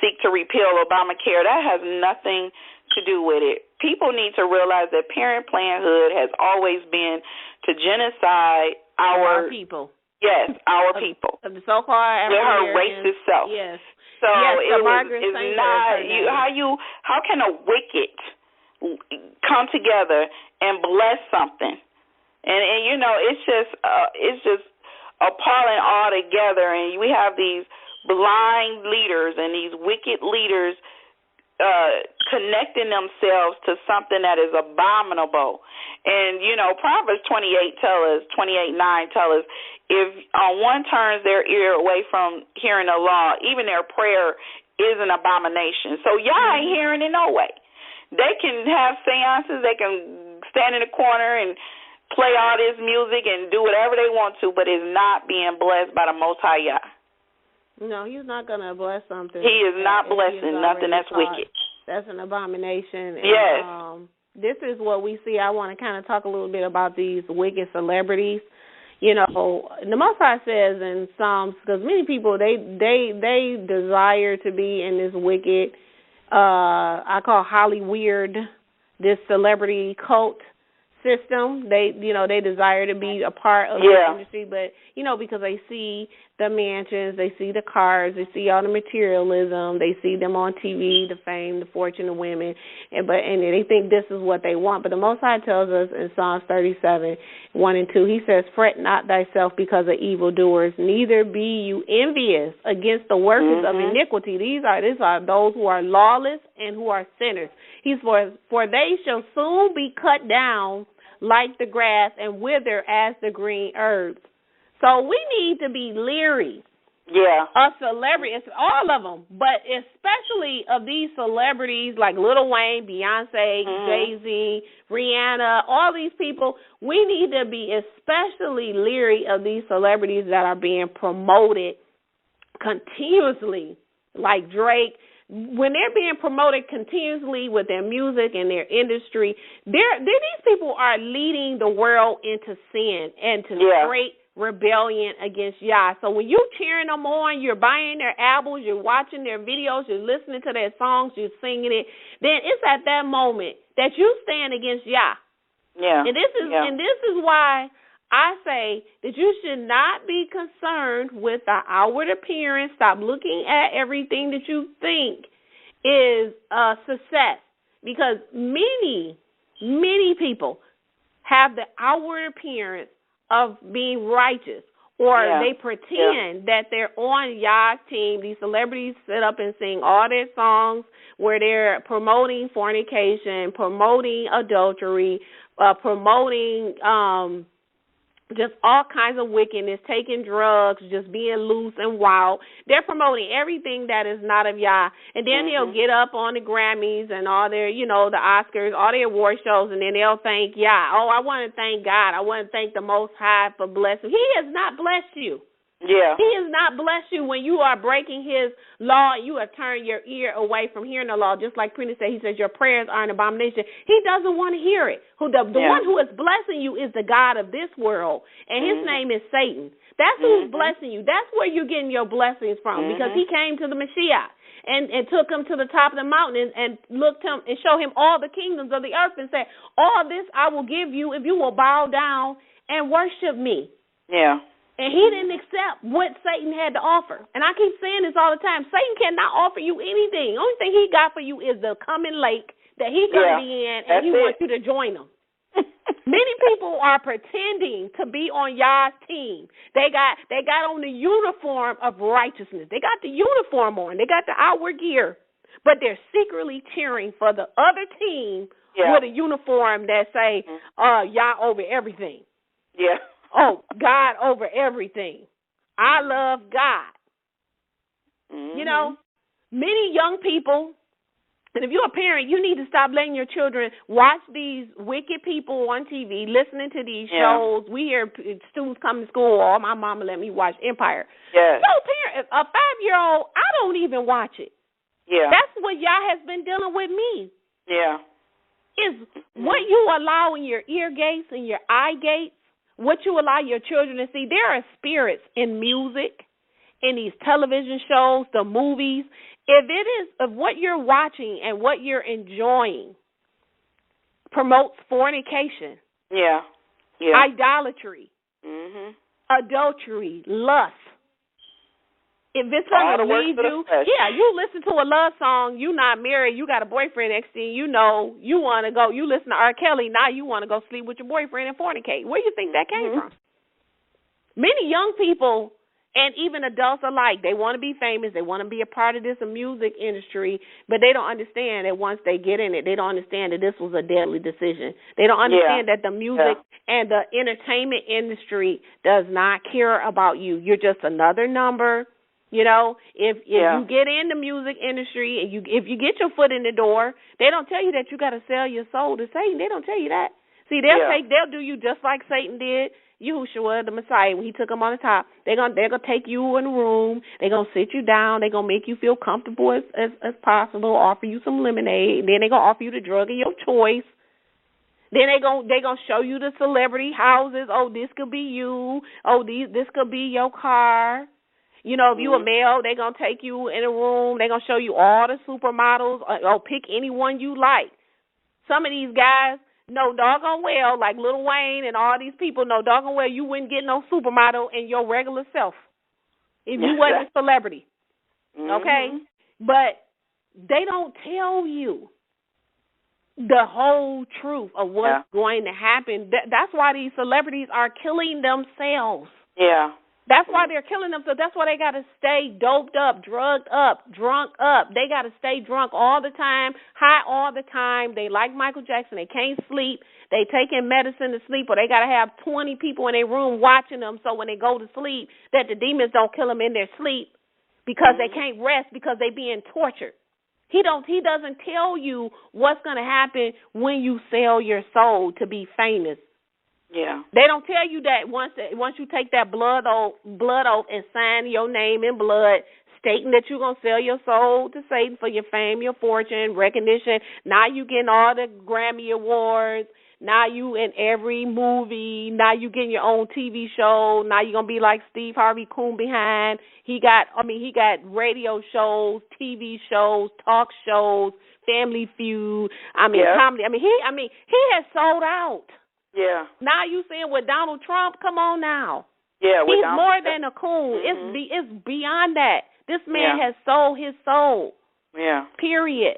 seek to repeal Obamacare. That has nothing to do with it. People need to realize that parent parenthood has always been to genocide our people. Yes, our people. Of the so-called African Americans. Her racist self. Yes. So it's not how can a wicked come together and bless something, and it's just appalling altogether. And we have these blind leaders and these wicked leaders connecting themselves to something that is abominable. And Proverbs 28:9 tell us if one turns their ear away from hearing the law, even their prayer is an abomination. So y'all ain't hearing it no way. They can have seances, they can stand in the corner and play all this music and do whatever they want to, but it's not being blessed by the Most High Yah. No, he's not going to bless something. He is not blessing nothing that's wicked. That's an abomination. Yes. And, this is what we see. I want to kind of talk a little bit about these wicked celebrities. You know, the Most High says in Psalms, because many people, they desire to be in this wicked, I call Hollyweird, this celebrity cult system. They desire to be a part of this industry, but, because they see the mansions, they see the cars, they see all the materialism, they see them on TV, the fame, the fortune, the women, and they think this is what they want. But the Most High tells us in Psalms 37, 1 and 2, he says, "Fret not thyself because of evildoers, neither be you envious against the workers of iniquity." These are those who are lawless and who are sinners. For they shall soon be cut down like the grass and wither as the green herbs. So we need to be leery of celebrities, all of them, but especially of these celebrities like Lil Wayne, Beyonce, Jay-Z, Rihanna, all these people. We need to be especially leery of these celebrities that are being promoted continuously, like Drake. When they're being promoted continuously with their music and their industry, these people are leading the world into sin and to straight rebellion against Yah. So when you're cheering them on, you're buying their albums, you're watching their videos, you're listening to their songs, you're singing it, then it's at that moment that you stand against Yah. Yeah. And this is why I say that you should not be concerned with the outward appearance. Stop looking at everything that you think is a success, because many people have the outward appearance of being righteous, or they pretend that they're on Yah's team. These celebrities sit up and sing all their songs where they're promoting fornication, promoting adultery, promoting just all kinds of wickedness, taking drugs, just being loose and wild. They're promoting everything that is not of Yah. And then they'll get up on the Grammys and all their, the Oscars, all their award shows, and then they'll thank Yah. Oh, I want to thank God. I want to thank the Most High for blessing. He has not blessed you. Yeah. He has not blessed you when you are breaking his law and you have turned your ear away from hearing the law. Just like Prince said, he says your prayers are an abomination. He doesn't want to hear it. The one who is blessing you is the God of this world, and his name is Satan. That's who's blessing you. That's where you're getting your blessings from, because he came to the Mashiach and took him to the top of the mountain and looked him and showed him all the kingdoms of the earth and said, all this I will give you if you will bow down and worship me. Yeah. And he didn't accept what Satan had to offer. And I keep saying this all the time. Satan cannot offer you anything. The only thing he got for you is the coming lake that he's going to be in, and he wants you to join him. Many people are pretending to be on Yah's team. They got on the uniform of righteousness. They got the uniform on. They got the outward gear. But they're secretly cheering for the other team with a uniform that say, Yah over everything. Yeah. Oh, God over everything. I love God. Many young people, and if you're a parent, you need to stop letting your children watch these wicked people on TV, listening to these shows. We hear students come to school, oh, my mama let me watch Empire. Yeah. No, parent, a 5-year-old, I don't even watch it. Yeah. That's what Yah has been dealing with me. Yeah. Is what you allow in your ear gates and your eye gates, what you allow your children to see. There are spirits in music, in these television shows, the movies. If what you're watching and what you're enjoying promotes fornication, idolatry, adultery, lust, if it's going to lead you, you listen to a love song, you're not married, you got a boyfriend next to you, you want to go, you listen to R. Kelly, now you want to go sleep with your boyfriend and fornicate. Where do you think that came from? Many young people, and even adults alike, they want to be famous, they want to be a part of this music industry, but they don't understand that once they get in it, they don't understand that this was a deadly decision. They don't understand that the music and the entertainment industry does not care about you. You're just another number. If you get in the music industry and if you get your foot in the door, they don't tell you that you got to sell your soul to Satan. They don't tell you that. See, they'll do you just like Satan did Yahushua, the Messiah, when he took him on the top. They're gonna take you in a room. They're gonna sit you down. They're gonna make you feel comfortable as possible. Offer you some lemonade. Then they're gonna offer you the drug of your choice. Then they gonna show you the celebrity houses. Oh, this could be you. Oh, this could be your car. You know, if you a male, they're gonna take you in a room. They're gonna show you all the supermodels. Or pick anyone you like. Some of these guys know doggone well, like Lil Wayne and all these people know doggone well you wouldn't get no supermodel in your regular self if you wasn't a celebrity. Okay? But they don't tell you the whole truth of what's going to happen. That's why these celebrities are killing themselves. Yeah. That's why they're killing themselves. That's why they got to stay doped up, drugged up, drunk up. They got to stay drunk all the time, high all the time. They like Michael Jackson. They can't sleep. They taking medicine to sleep, or they got to have 20 people in their room watching them so when they go to sleep that the demons don't kill them in their sleep because they can't rest because they being tortured. He doesn't tell you what's going to happen when you sell your soul to be famous. Yeah. They don't tell you that once you take that blood oath and sign your name in blood, stating that you're going to sell your soul to Satan for your fame, your fortune, recognition. Now you getting all the Grammy Awards. Now you in every movie. Now you getting your own TV show. Now you're going to be like Steve Harvey Coon behind. He got radio shows, TV shows, talk shows, Family Feud. Comedy. He has sold out. Yeah. Now you saying with Donald Trump? Come on now. Yeah. He's more than a coon. It's beyond that. This man has sold his soul. Yeah. Period.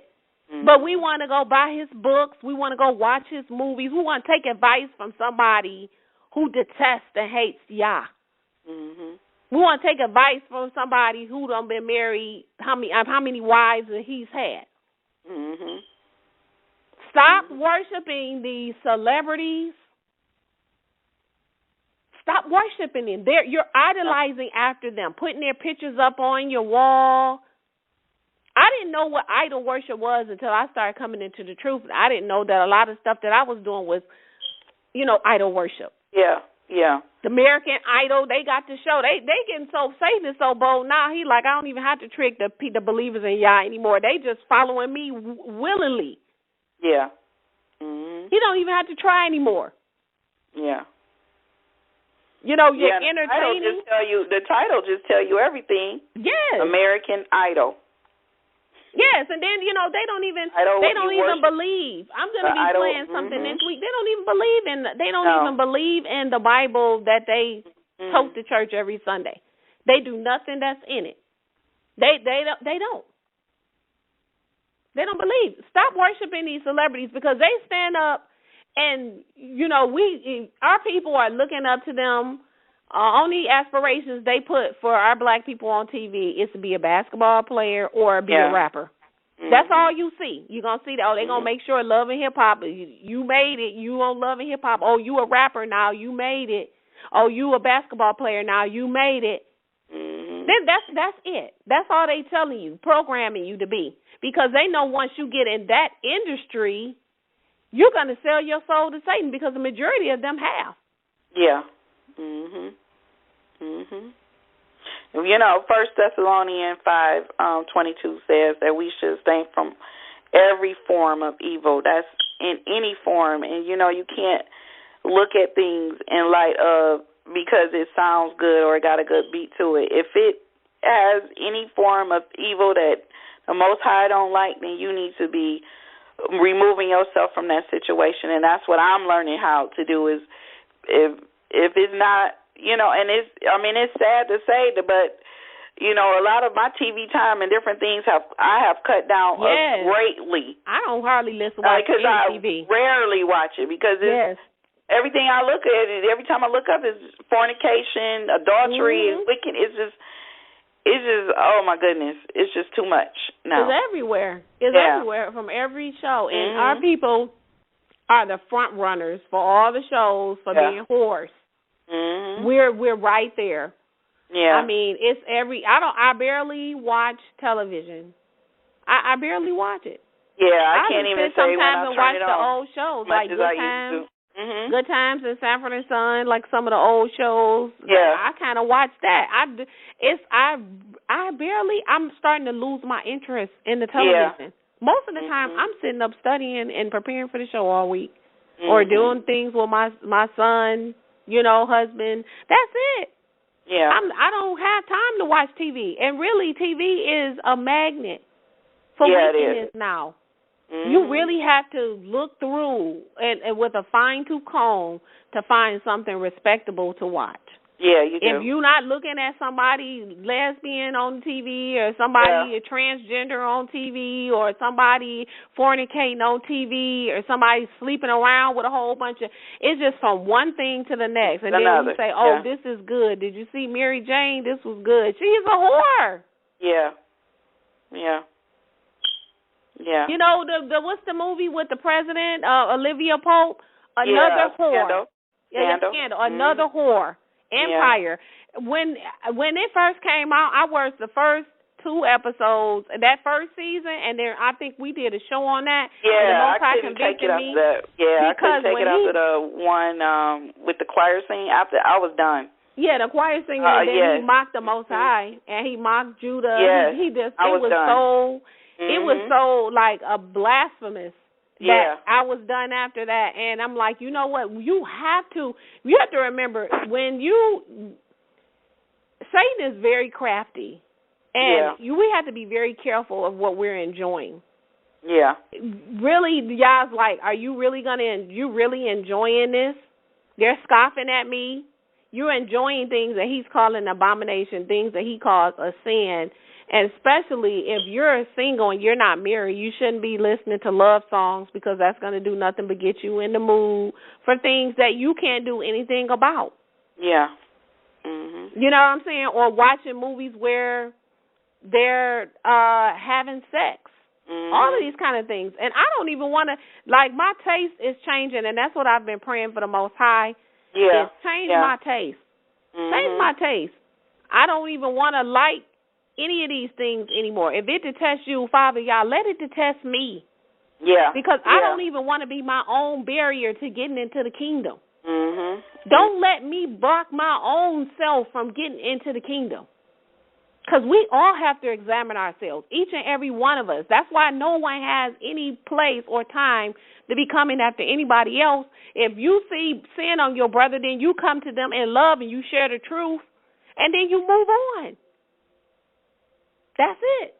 But we want to go buy his books. We want to go watch his movies. We want to take advice from somebody who detests and hates Yah. We want to take advice from somebody who done been married, how many wives that he's had. Stop worshiping these celebrities. Stop worshiping them. You're idolizing after them, putting their pictures up on your wall. I didn't know what idol worship was until I started coming into the truth. I didn't know that a lot of stuff that I was doing was, idol worship. Yeah, yeah. The American Idol, they got the show. They getting so, Satan is so bold now. He like, I don't even have to trick the believers in Yah anymore. They just following me willingly. Yeah. He don't even have to try anymore. Yeah. You're entertaining. The title just tell you everything. Yes. American Idol. Yes, and then they don't even believe. I'm going to be playing something next week. They don't even believe even believe in the Bible that they tote to church every Sunday. They do nothing that's in it. They don't. They don't believe. Stop worshiping these celebrities because they stand up and our people are looking up to them. Only aspirations they put for our black people on TV is to be a basketball player or be a rapper. That's all you see. You're going to see that. Oh, they're going to make sure Love and Hip Hop, you made it. You on Love and Hip Hop. Oh, you a rapper now. You made it. Oh, you a basketball player now. You made it. Then that's it. That's all they telling you, programming you to be. Because they know once you get in that industry, you're going to sell your soul to Satan because the majority of them have. Yeah. 1 Thessalonians 5:22 says that we should abstain from every form of evil. That's in any form, and you can't look at things in light of because it sounds good or it got a good beat to it. If it has any form of evil that the Most High don't like, then you need to be removing yourself from that situation, and that's what I'm learning how to do. Is if it's not. And it's sad to say, but, a lot of my TV time and different things I have cut down greatly. I don't hardly listen to any TV. Because I rarely watch it because everything I look at, every time I look up is fornication, adultery, and wicked. It's just, oh my goodness, it's just too much. No. It's everywhere. It's everywhere from every show. And our people are the front runners for all the shows for being whores. We're right there. Yeah. It's I barely watch television. I barely watch it. Yeah, I can't even say when I sometimes and watch it the old shows like Good Times. Good Times and Sanford and Son, like some of the old shows. Yeah. I kind of watch that. I'm starting to lose my interest in the television. Most of the time, I'm sitting up studying and preparing for the show all week, or doing things with my son, husband. That's it. Yeah. I don't have time to watch TV, and really, TV is a magnet for wickedness now. You really have to look through and with a fine-tooth comb to find something respectable to watch. Yeah, you do. If you're not looking at somebody lesbian on TV, or somebody transgender on TV, or somebody fornicating on TV, or somebody sleeping around with a whole bunch of, it's just from one thing to the next. And then you say, this is good. Did you see Mary Jane? This was good. She's a whore. Yeah. Yeah. Yeah. The what's the movie with the president, Olivia Pope? Another whore. Scandal. Another whore. Empire. Yeah. When it first came out, I watched the first 2 episodes, that first season, and then I think we did a show on that. Yeah, I couldn't take it after that. Yeah, I couldn't take it after the one with the choir singing. After I was done. Yeah, the choir singing, and then he mocked the Most High, and he mocked Judah. Yeah, it was so like a blasphemous that I was done after that. And I'm like, you know what? You have to remember, Satan is very crafty, and we have to be very careful of what we're enjoying. Yeah. Really, Yah's like, are you really enjoying this? They're scoffing at me. You're enjoying things that he's calling abomination, things that he calls a sin. And especially if you're single and you're not married, you shouldn't be listening to love songs, because that's going to do nothing but get you in the mood for things that you can't do anything about. Yeah. Mm-hmm. You know what I'm saying? Or watching movies where they're having sex. Mm-hmm. All of these kind of things. And I don't even want to, like, my taste is changing, and that's what I've been praying for the Most High. Yeah. Is change my taste. Mm-hmm. Change my taste. I don't even want to like any of these things anymore. If it detests you, Father Yah, let it detest me. Yeah. Because I don't even want to be my own barrier to getting into the kingdom. Mm-hmm. Don't let me block my own self from getting into the kingdom. Because we all have to examine ourselves, each and every one of us. That's why no one has any place or time to be coming after anybody else. If you see sin on your brother, then you come to them in love and you share the truth, and then you move on. That's it.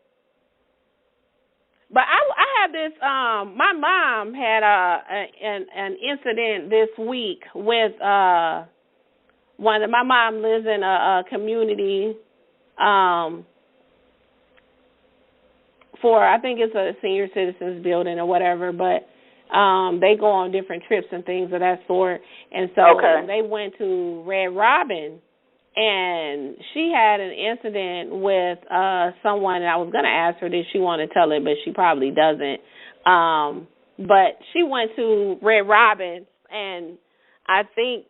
But I have this, my mom had an incident this week with my mom lives in a community for, I think it's a senior citizens building or whatever, but they go on different trips and things of that sort. And so they went to Red Robin, and she had an incident with someone, and I was going to ask her did she want to tell it, but she probably doesn't. But she went to Red Robin, and I think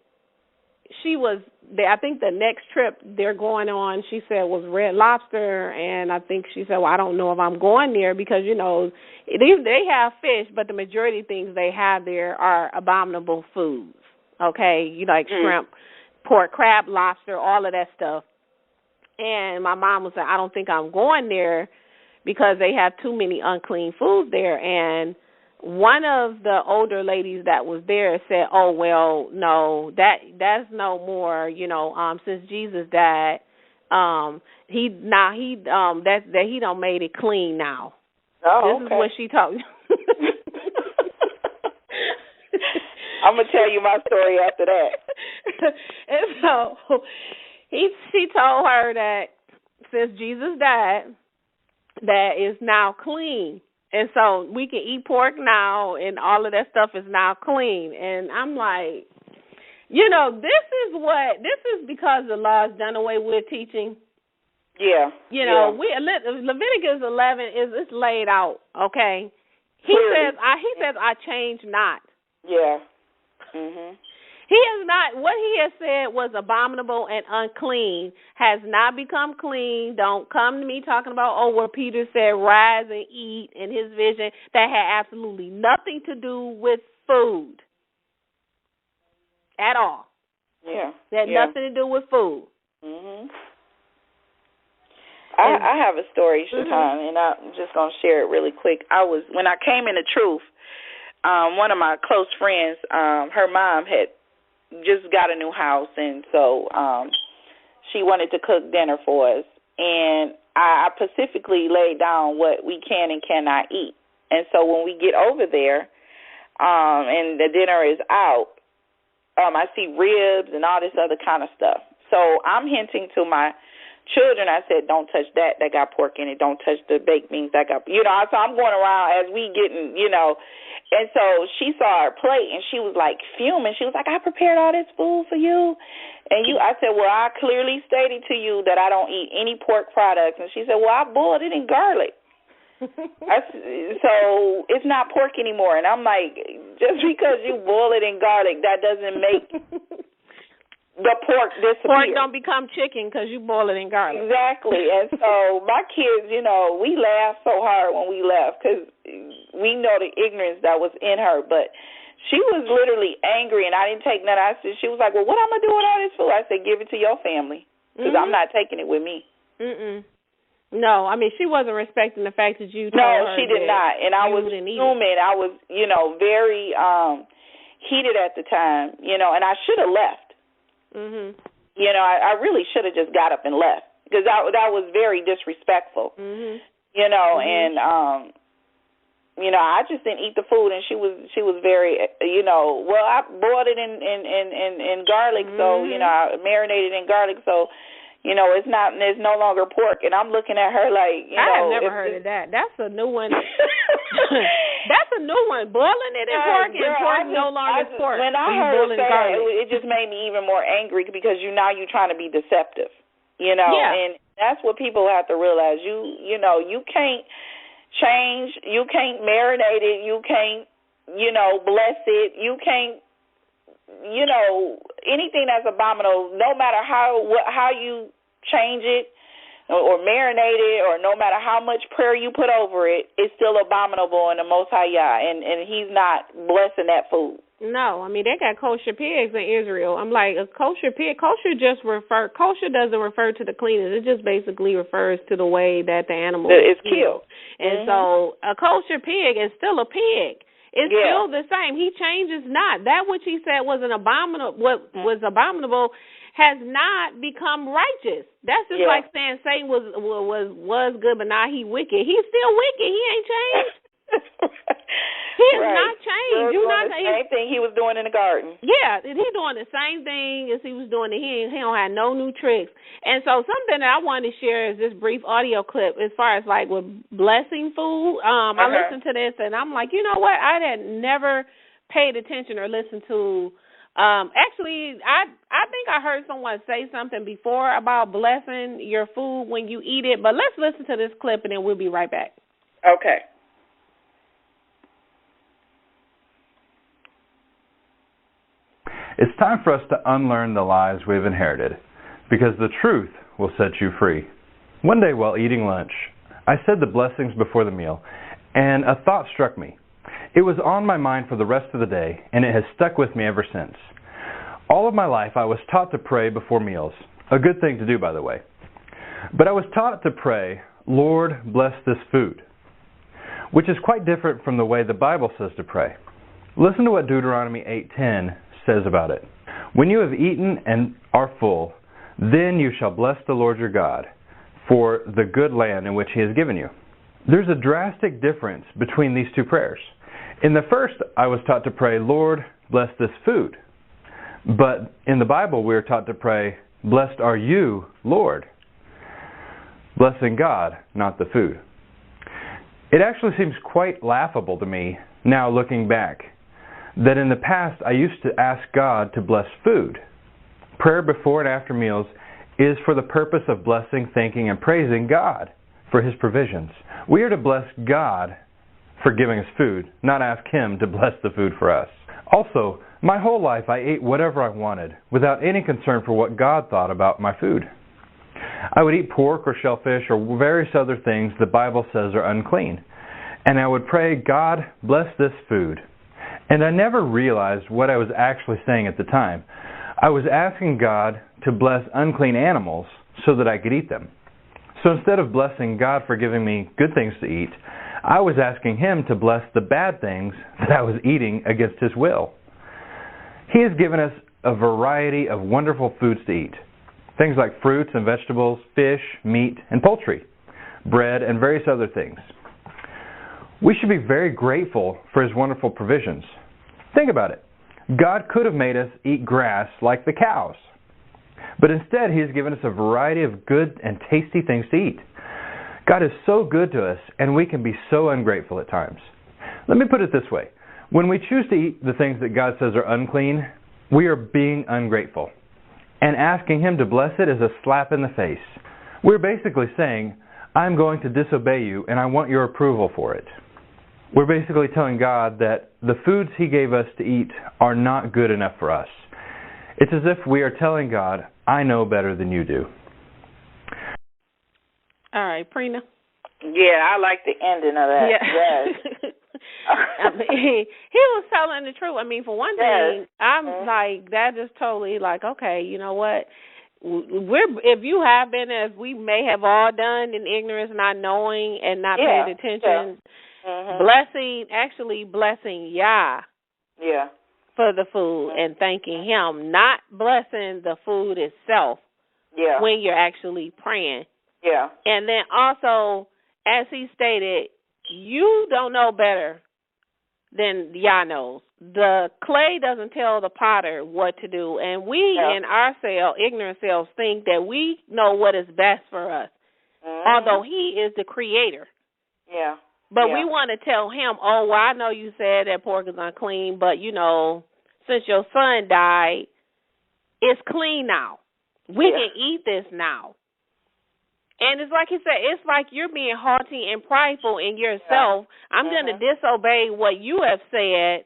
the next trip they're going on, she said, was Red Lobster, and I think she said, well, I don't know if I'm going there because, they have fish, but the majority of things they have there are abominable foods, okay? Like shrimp, pork, crab, lobster, all of that stuff. And my mom was like, I don't think I'm going there because they have too many unclean foods there. And one of the older ladies that was there said, oh, well, no, that's no more, since Jesus died, he don't made it clean now. Oh, this is what she told me. I'm going to tell you my story after that. And so she told her that since Jesus died, that is now clean. And so we can eat pork now, and all of that stuff is now clean. And I'm like, this is because the law is done away with teaching. Yeah. Leviticus 11 is laid out, okay? He says I change not. Yeah. Mhm. He has not, what he has said was abominable and unclean has not become clean. Don't come to me talking about, where Peter said rise and eat in his vision. That had absolutely nothing to do with food. at all. Yeah. It had nothing to do with food. Mhm. I have a story, Shatan, and I'm just gonna share it really quick. When I came into truth, one of my close friends, her mom had just got a new house, and so she wanted to cook dinner for us, and I specifically laid down what we can and cannot eat. And so when we get over there, and the dinner is out, I see ribs and all this other kind of stuff. So I'm hinting to my children, I said, don't touch that got pork in it. Don't touch the baked beans that got, so I'm going around as we getting, and so she saw her plate and she was like fuming. She was like, I prepared all this food for you. And I said, well, I clearly stated to you that I don't eat any pork products. And she said, well, I boiled it in garlic. So it's not pork anymore. And I'm like, just because you boil it in garlic, that doesn't make the pork disappear. Pork don't become chicken because you boil it in garlic. Exactly. And so my kids, we laughed so hard when we left because we know the ignorance that was in her. But she was literally angry, and I didn't take none. She was like, well, what am I going to do with all this food? I said, give it to your family because I'm not taking it with me. No, I mean, she wasn't respecting the fact that you told her. No, she did not. And I was fuming. I was, very heated at the time, and I should have left. I really should have just got up and left because that was very disrespectful. And I just didn't eat the food, and she was very, well, I boiled it in garlic, so I marinated in garlic, so it's no longer pork. And I'm looking at her like, I have never heard of that. That's a new one. That's a new one. Boiling it in pork and pork no longer is pork. When I heard that, it just made me even more angry because now you're trying to be deceptive, and that's what people have to realize. You can't change, you can't marinate it, you can't, bless it, you can't, anything that's abominable, no matter how you change it or marinate it, or no matter how much prayer you put over it, it's still abominable in the Most High Yah, and He's not blessing that food. No, I mean, they got kosher pigs in Israel. I'm like, a kosher pig, kosher doesn't refer to the cleanliness. It just basically refers to the way that the animal is killed. And so a kosher pig is still a pig. It's still the same. He changes not. That which he said was an abominable, what was abominable, has not become righteous. That's just like saying Satan was good, but now he wicked. He's still wicked. He ain't changed. He has not changed. Same thing he was doing in the garden. Yeah, he's doing the same thing as he was doing. He don't have no new tricks. And so something that I wanted to share is this brief audio clip as far as like with blessing food. I listened to this and I'm like, you know what? I had never paid attention or listened to. Actually, I think I heard someone say something before about blessing your food when you eat it. But let's listen to this clip and then we'll be right back. Okay. It's time for us to unlearn the lies we've inherited, because the truth will set you free. One day while eating lunch, I said the blessings before the meal, and a thought struck me. It was on my mind for the rest of the day, and it has stuck with me ever since. All of my life, I was taught to pray before meals. A good thing to do, by the way. But I was taught to pray, Lord, bless this food, which is quite different from the way the Bible says to pray. Listen to what Deuteronomy 8:10 says about it. When you have eaten and are full, then you shall bless the Lord your God for the good land in which He has given you. There's a drastic difference between these two prayers. In the first, I was taught to pray, Lord, bless this food. But in the Bible, we are taught to pray, blessed are you, Lord. Blessing God, not the food. It actually seems quite laughable to me now looking back that in the past I used to ask God to bless food. Prayer before and after meals is for the purpose of blessing, thanking, and praising God for His provisions. We are to bless God for giving us food, not ask Him to bless the food for us. Also, my whole life I ate whatever I wanted without any concern for what God thought about my food. I would eat pork or shellfish or various other things the Bible says are unclean. And I would pray, God, bless this food. And I never realized what I was actually saying at the time. I was asking God to bless unclean animals so that I could eat them. So instead of blessing God for giving me good things to eat, I was asking Him to bless the bad things that I was eating against His will. He has given us a variety of wonderful foods to eat. Things like fruits and vegetables, fish, meat, and poultry, bread, and various other things. We should be very grateful for His wonderful provisions. Think about it. God could have made us eat grass like the cows. But instead, He has given us a variety of good and tasty things to eat. God is so good to us, and we can be so ungrateful at times. Let me put it this way. When we choose to eat the things that God says are unclean, we are being ungrateful. And asking Him to bless it is a slap in the face. We're basically saying, I'm going to disobey you, and I want your approval for it. We're basically telling God that the foods He gave us to eat are not good enough for us. It's as if we are telling God, I know better than you do. All right, Prina. Yeah, I like the ending of that. Yeah. Yes. he was telling the truth. I mean, for one thing, I'm like, that is totally like, okay, you know what? If you have been, as we may have all done in ignorance, not knowing and not paying attention, blessing Yah for the food and thanking Him, not blessing the food itself when you're actually praying. Yeah. And then also, as he stated, you don't know better than Yah knows. The clay doesn't tell the potter what to do, and we in our ignorant selves think that we know what is best for us, although He is the creator. Yeah. But we want to tell Him, oh, well, I know you said that pork is unclean, but, you know, since your son died, it's clean now. We can eat this now. And it's like he said, it's like you're being haughty and prideful in yourself. I'm going to disobey what you have said,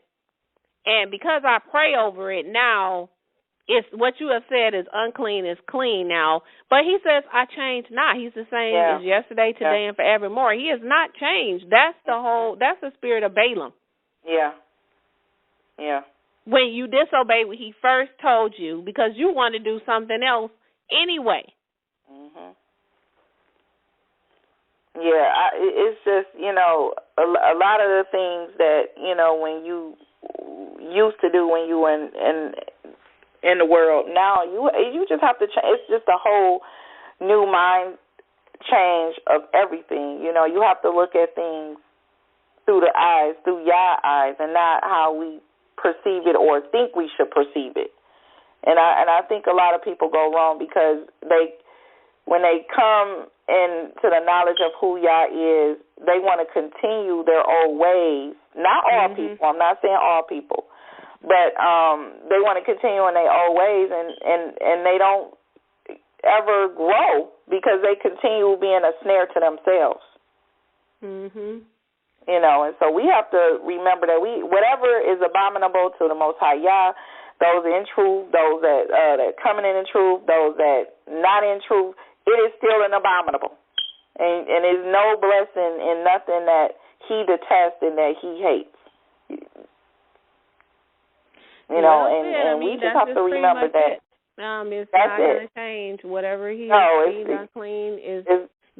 and because I pray over it now, it's what you have said is unclean is clean now. But He says, I change not. He's the same as yesterday, today, and forevermore. He has not changed. That's the spirit of Balaam. Yeah. Yeah. When you disobey what He first told you because you want to do something else anyway. Yeah, it's just, you know, a lot of the things that, you know, when you used to do when you were in the world, now you just have to change. It's just a whole new mind change of everything. You know, you have to look at things through Yah eyes, and not how we perceive it or think we should perceive it. And I think a lot of people go wrong because when they come into the knowledge of who Yah is, they want to continue their old ways. Not all people. I'm not saying all people. But they want to continue in their old ways, and they don't ever grow because they continue being a snare to themselves. You know, and so we have to remember that whatever is abominable to the Most High Yah, those in truth, those that coming in truth, those that not in truth, it is still an abominable. And there's no blessing in nothing that He detests and that He hates. You know, and we just have to remember that. It's not going to change. Whatever He deems unclean is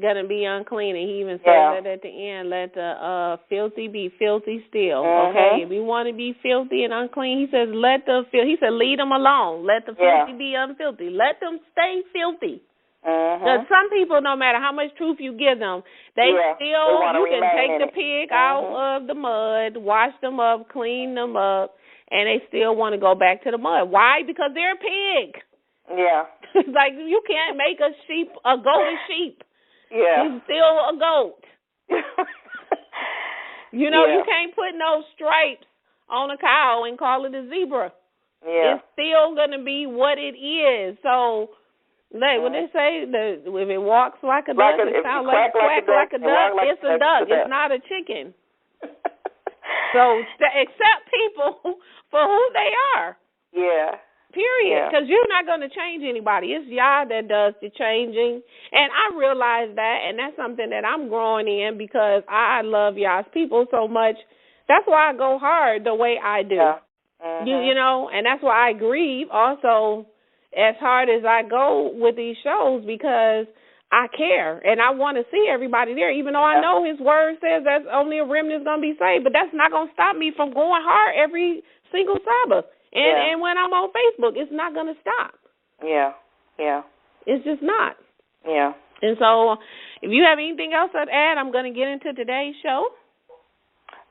going to be unclean. And He even says that at the end, let the filthy be filthy still. Okay? If we want to be filthy and unclean, He says, He said, lead them alone. Let the filthy be unfilthy. Let them stay filthy. Because some people, no matter how much truth you give them, you can take the pig out of the mud, wash them up, clean them up, and they still want to go back to the mud. Why? Because they're a pig. Yeah. Like you can't make a goat a sheep. Yeah. He's still a goat. You know, you can't put no stripes on a cow and call it a zebra. Yeah. It's still going to be what it is. So, when they say that if it walks like a duck, it sounds like a duck, it's a duck. It's not a chicken. So accept people for who they are. Yeah. Period. Because you're not going to change anybody. It's Yah that does the changing. And I realize that, and that's something that I'm growing in because I love Yah's people so much that's why I go hard the way I do. Yeah. Mm-hmm. You know, and that's why I grieve also as hard as I go with these shows, because I care and I want to see everybody there, even though I know His Word says that only a remnant is going to be saved. But that's not going to stop me from going hard every single Sabbath. And when I'm on Facebook, it's not going to stop. Yeah, yeah. It's just not. Yeah. And so if you have anything else to add, I'm going to get into today's show.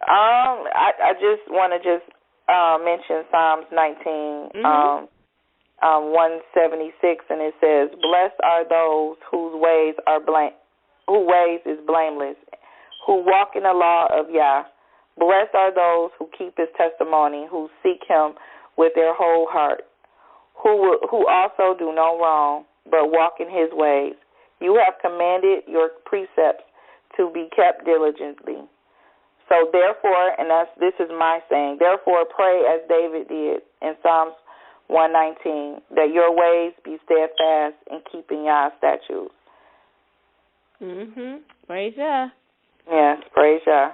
I just want to mention Psalms 19, 176, and it says, "Blessed are those whose ways is blameless, who walk in the law of Yah. Blessed are those who keep His testimony, who seek Him with their whole heart, who also do no wrong, but walk in His ways. You have commanded your precepts to be kept diligently. So therefore," and this is my saying, "therefore pray as David did in Psalms 119, that your ways be steadfast in keeping Yah's statutes." Praise Yah. Yes, praise Yah.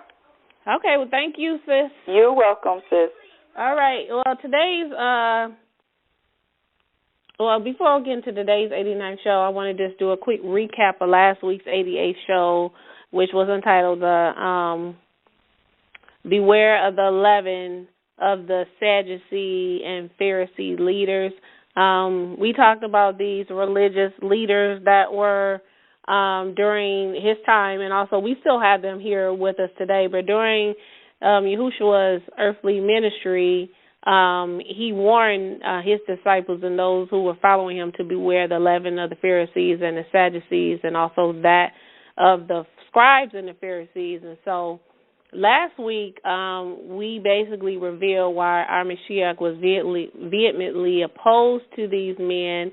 Okay, well, thank you, sis. You're welcome, sis. All right. Well, today's before I get into today's 89th show, I want to just do a quick recap of last week's 88th show, which was entitled "Beware of the Leaven of the Sadducee and Pharisee Leaders." We talked about these religious leaders that were during his time, and also we still have them here with us today. But during Yahushua's earthly ministry, he warned his disciples and those who were following him to beware the leaven of the Pharisees and the Sadducees, and also that of the scribes and the Pharisees. And so last week, we basically revealed why our Mashiach was vehemently opposed to these men.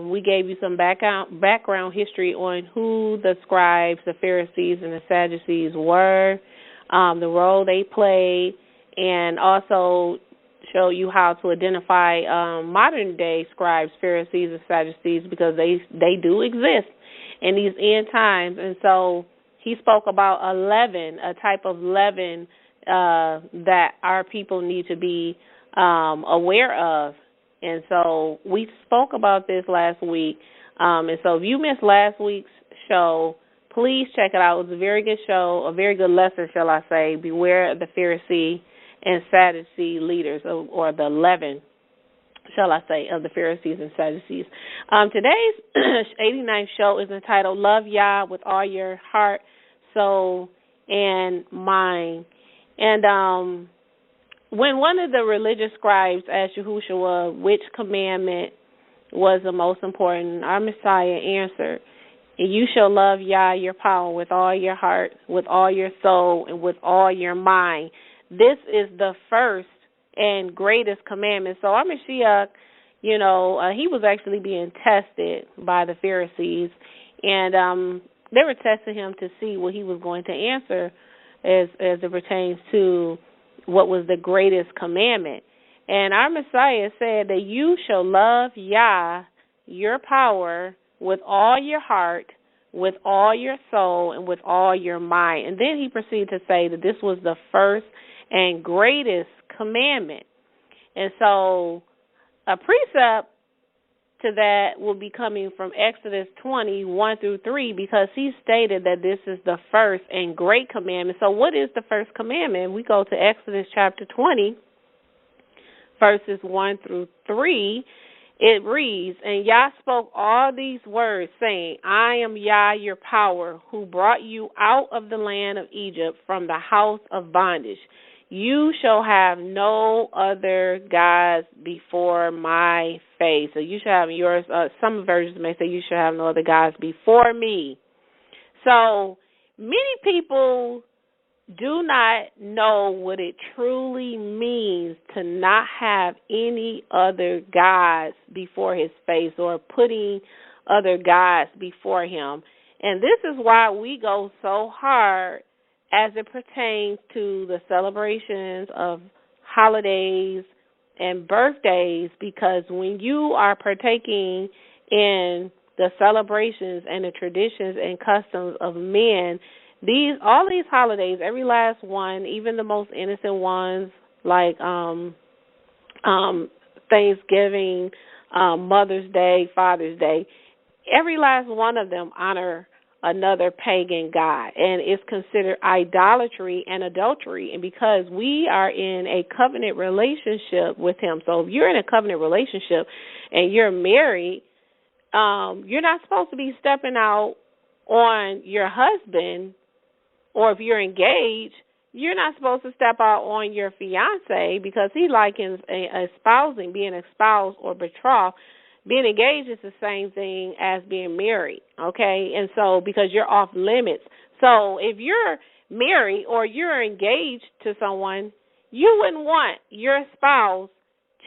We gave you some background history on who the scribes, the Pharisees, and the Sadducees were, the role they played, and also show you how to identify modern-day scribes, Pharisees, and Sadducees, because they do exist in these end times. And so he spoke about a leaven, a type of leaven that our people need to be aware of. And so we spoke about this last week. And so if you missed last week's show, please check it out. It was a very good show, a very good lesson, shall I say. Beware of the Pharisee and Sadducee leaders, or the leaven, shall I say, of the Pharisees and Sadducees. Today's 89th show is entitled "Love Yah with All Your Heart, Soul, and Mind." And when one of the religious scribes asked Yahushua which commandment was the most important, our Messiah answered, "You shall love Yah, your power, with all your heart, with all your soul, and with all your mind." This is the first and greatest commandment. So our Mashiach, he was actually being tested by the Pharisees, and they were testing him to see what he was going to answer as it pertains to what was the greatest commandment. And our Messiah said that you shall love Yah, your power, with all your heart, with all your soul, and with all your mind. And then he proceeded to say that this was the first and greatest commandment. And so a precept to that will be coming from Exodus 20, 1 through 3, because he stated that this is the first and great commandment. So what is the first commandment? We go to Exodus chapter 20, verses 1 through 3. It reads, "And Yah spoke all these words, saying, I am Yah, your power, who brought you out of the land of Egypt from the house of bondage. You shall have no other gods before my face." So you shall have yours. Some versions may say you shall have no other gods before me. So many people do not know what it truly means to not have any other gods before his face, or putting other gods before him. And this is why we go so hard as it pertains to the celebrations of holidays and birthdays, because when you are partaking in the celebrations and the traditions and customs of men, all these holidays, every last one, even the most innocent ones like Thanksgiving, Mother's Day, Father's Day, every last one of them honor another pagan god, and it's considered idolatry and adultery. And because we are in a covenant relationship with him, so if you're in a covenant relationship and you're married, you're not supposed to be stepping out on your husband, or if you're engaged, you're not supposed to step out on your fiance, because he likens espousing, being espoused or betrothed. Being engaged is the same thing as being married, okay? And so because you're off limits. So if you're married or you're engaged to someone, you wouldn't want your spouse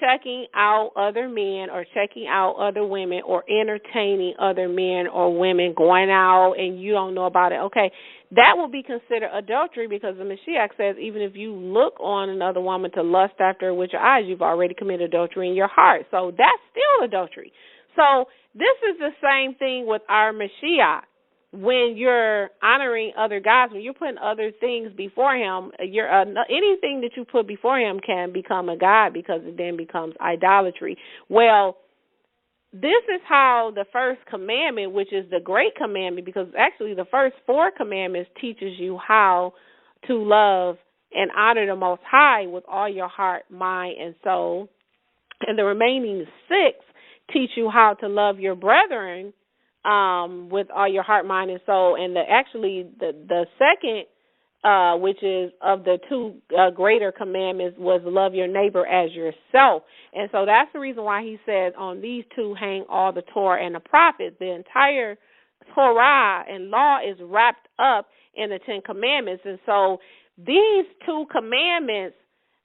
checking out other men or checking out other women or entertaining other men or women, going out and you don't know about it. Okay, that will be considered adultery, because the Mashiach says even if you look on another woman to lust after her with your eyes, you've already committed adultery in your heart. So that's still adultery. So this is the same thing with our Mashiach. When you're honoring other gods, when you're putting other things before him, anything that you put before him can become a god, because it then becomes idolatry. Well, this is how the first commandment, which is the great commandment, because actually the first 4 commandments teaches you how to love and honor the Most High with all your heart, mind, and soul. And the remaining 6 teach you how to love your brethren with all your heart, mind, and soul. And the second, which is of the 2 greater commandments, was love your neighbor as yourself. And so that's the reason why he says on these 2 hang all the Torah and the prophets. The entire Torah and law is wrapped up in the 10 commandments. And so these 2 commandments,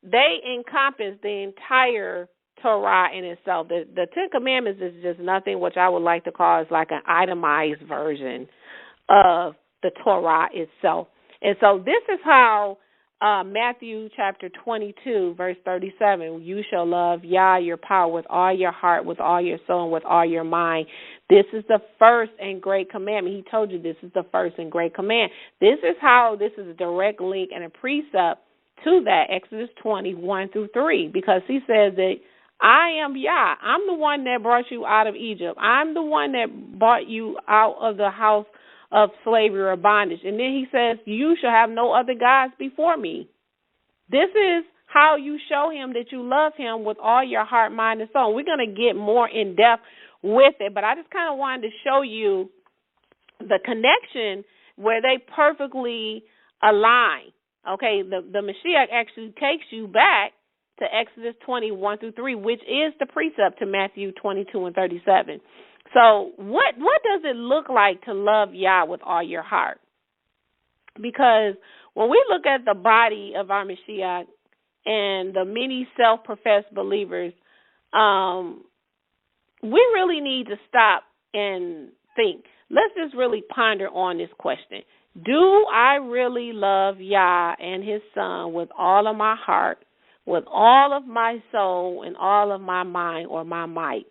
they encompass the entire Torah in itself. The 10 Commandments is just nothing, which I would like to call is like an itemized version of the Torah itself. And so this is how Matthew chapter 22, verse 37, you shall love Yah, your power, with all your heart, with all your soul, and with all your mind. This is the first and great commandment. He told you this is the first and great command. This is a direct link and a precept to that, Exodus 20:1-3, because he says that I am Yah. I'm the one that brought you out of Egypt. I'm the one that brought you out of the house of slavery or bondage. And then he says, you shall have no other gods before me. This is how you show him that you love him with all your heart, mind, and soul. We're going to get more in depth with it, but I just kind of wanted to show you the connection where they perfectly align. Okay, the Mashiach actually takes you back to Exodus 20:1-3, which is the precept to Matthew 22:37. So what does it look like to love Yah with all your heart? Because when we look at the body of our Mashiach and the many self-professed believers, we really need to stop and think. Let's just really ponder on this question. Do I really love Yah and his son with all of my heart, with all of my soul, and all of my mind or my might?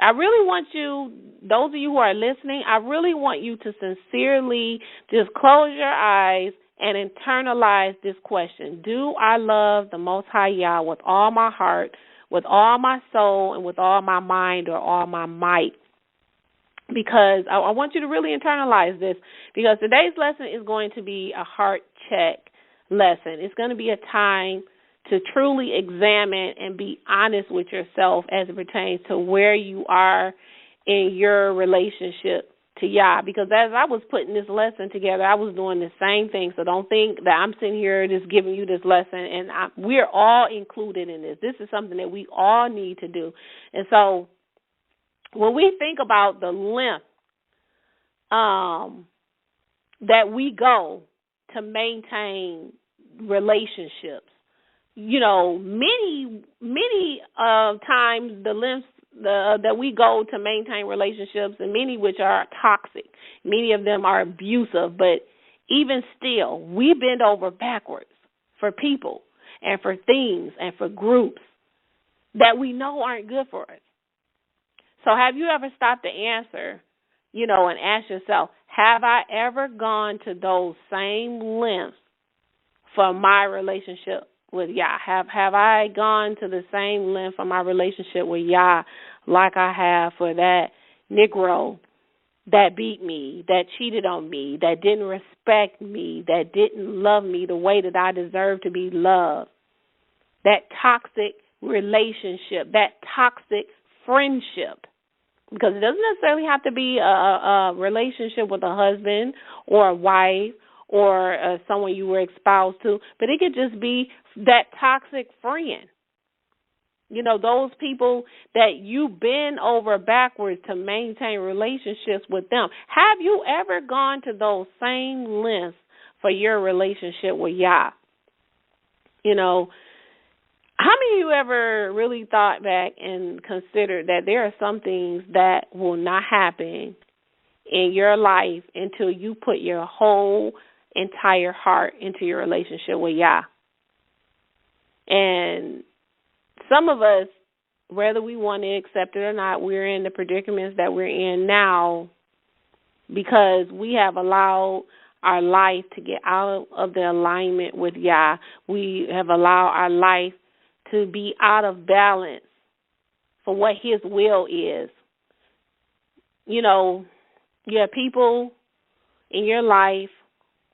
I really want you, those of you who are listening, I really want you to sincerely just close your eyes and internalize this question. Do I love the Most High Yah with all my heart, with all my soul, and with all my mind or all my might? Because I want you to really internalize this, because today's lesson is going to be a heart check lesson. It's going to be a time to truly examine and be honest with yourself as it pertains to where you are in your relationship to Yah. Because as I was putting this lesson together, I was doing the same thing. So don't think that I'm sitting here just giving you this lesson, and we're all included in this. This is something that we all need to do. And so when we think about the length that we go to maintain relationships, you know, many times the lengths that we go to maintain relationships, and many which are toxic, many of them are abusive, but even still, we bend over backwards for people and for things and for groups that we know aren't good for us. So have you ever stopped to answer and ask yourself, have I ever gone to those same lengths for my relationship with Yah? Have I gone to the same length for my relationship with Yah like I have for that Negro that beat me, that cheated on me, that didn't respect me, that didn't love me the way that I deserve to be loved? That toxic relationship, that toxic friendship. Because it doesn't necessarily have to be a relationship with a husband or a wife or someone you were espoused to, but it could just be that toxic friend. Those people that you bend over backwards to maintain relationships with them. Have you ever gone to those same lengths for your relationship with Yah? How many of you ever really thought back and considered that there are some things that will not happen in your life until you put your whole entire heart into your relationship with Yah? And some of us, whether we want to accept it or not, we're in the predicaments that we're in now because we have allowed our life to get out of the alignment with Yah. We have allowed our life to be out of balance for what His will is. You have people in your life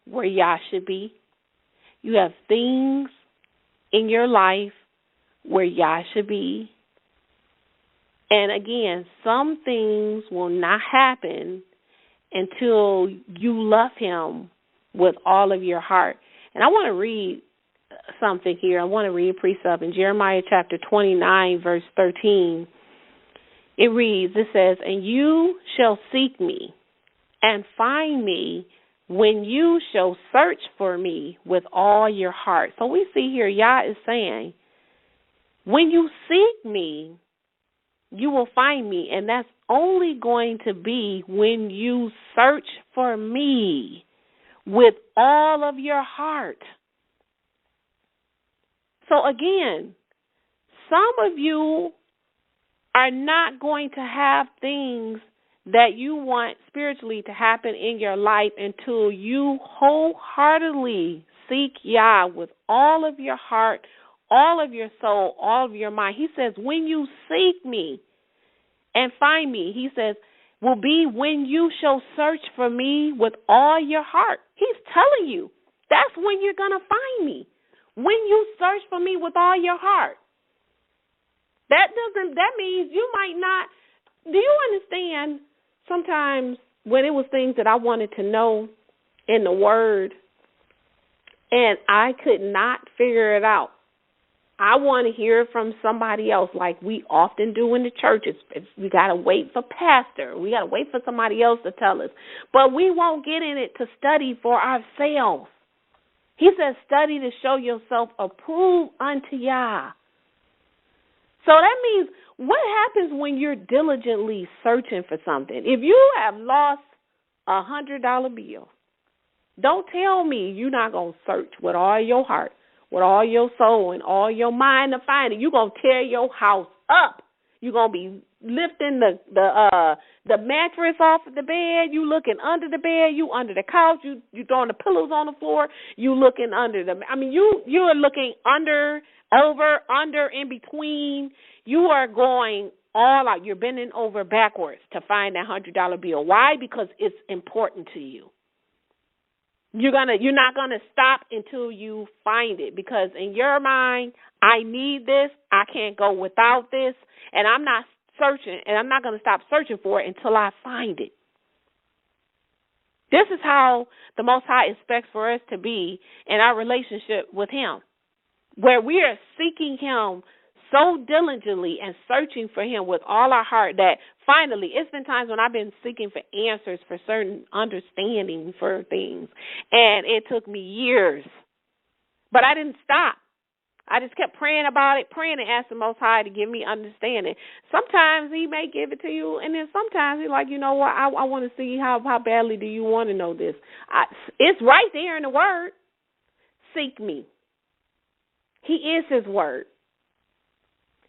where Yah should be. You have things in your life where Yah should be. And again, some things will not happen until you love Him with all of your heart. And I want to read something here. I want to read a precept in Jeremiah chapter 29, verse 13. It reads, it says, "And you shall seek me and find me when you shall search for me with all your heart." So we see here, Yah is saying, when you seek me, you will find me. And that's only going to be when you search for me with all of your heart. So again, some of you are not going to have things that you want spiritually to happen in your life until you wholeheartedly seek Yah with all of your heart, all of your soul, all of your mind. He says, when you seek me and find me, He says, will be when you shall search for me with all your heart. He's telling you that's when you're going to find me. When you search for me with all your heart. That means you might not. Do you understand? Sometimes when it was things that I wanted to know in the Word and I could not figure it out, I want to hear from somebody else, like we often do in the churches. We got to wait for pastor. We got to wait for somebody else to tell us. But we won't get in it to study for ourselves. He says, study to show yourself approved unto Yah. So that means, what happens when you're diligently searching for something? If you have lost a $100 bill, don't tell me you're not going to search with all your heart, with all your soul and all your mind to find it. You're going to tear your house up. You're going to be lifting the mattress off of the bed. You looking under the bed. You under the couch. You throwing the pillows on the floor. You looking under you are looking under, over, under, in between. You are going all out. You're bending over backwards to find that $100 bill. Why? Because it's important to you. You're not gonna stop until you find it, because in your mind, I need this. I can't go without this, and I'm not searching, and I'm not gonna stop searching for it until I find it. This is how the Most High expects for us to be in our relationship with Him, where we are seeking Him so diligently and searching for Him with all our heart that finally, it's been times when I've been seeking for answers, for certain understanding for things, and it took me years. But I didn't stop. I just kept praying about it, praying and asking the Most High to give me understanding. Sometimes He may give it to you, and then sometimes He's like, you know what, I want to see how badly do you want to know this. It's right there in the Word. Seek me. He is His Word.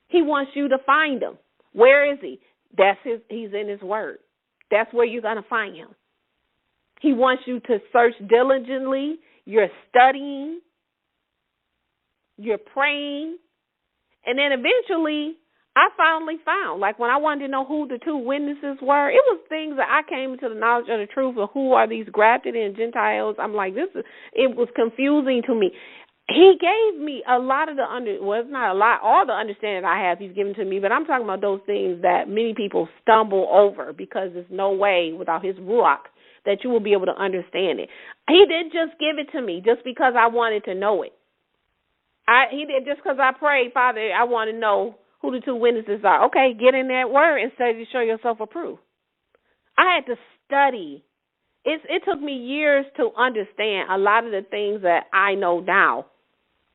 He wants you to find Him. Where is He? He's in His Word. That's where you're going to find him. He wants you to search diligently. You're studying. You're praying. And then eventually, I finally found, like when I wanted to know who the two witnesses were, it was things that I came to the knowledge of the truth of who are these grafted in Gentiles. I'm like, it was confusing to me. He gave me a lot of it's not a lot, all the understanding I have he's given to me, but I'm talking about those things that many people stumble over because there's no way without his ruach that you will be able to understand it. He didn't just give it to me just because I wanted to know it. He did just because I prayed, Father, I want to know who the two witnesses are. Okay, get in that word and study to show yourself approved. I had to study. It took me years to understand a lot of the things that I know now.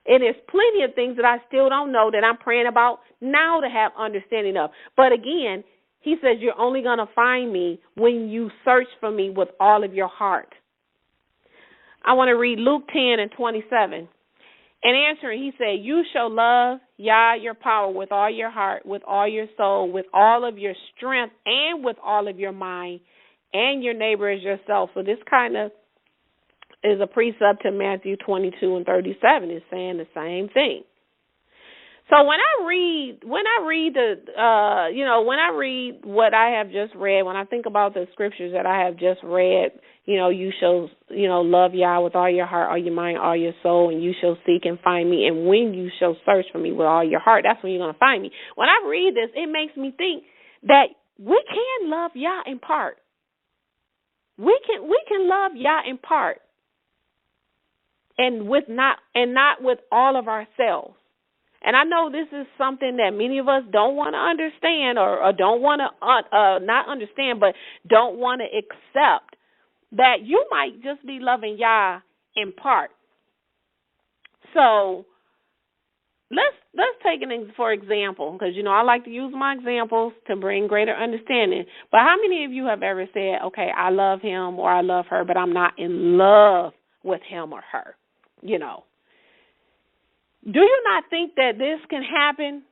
And there's plenty of things that I still don't know that I'm praying about now to have understanding of. But again, he says you're only going to find me when you search for me with all of your heart. I want to read Luke 10:27. And answering, he said, you shall love Yah, your power, with all your heart, with all your soul, with all of your strength, and with all of your mind, and your neighbor as yourself. So this kind of is a precept to Matthew 22:37. It's saying the same thing. So when I read what I have just read, when I think about the scriptures that I have just read, you shall, love Yah with all your heart, all your mind, all your soul, and you shall seek and find me. And when you shall search for me with all your heart, that's when you're going to find me. When I read this, it makes me think that we can love Yah in part. We can love Yah in part, and not with all of ourselves. And I know this is something that many of us don't want to understand or don't want to not understand, but don't want to accept that you might just be loving Yah in part. So let's take for example, because, I like to use my examples to bring greater understanding. But how many of you have ever said, okay, I love him or I love her, but I'm not in love with him or her, Do you not think that this can happen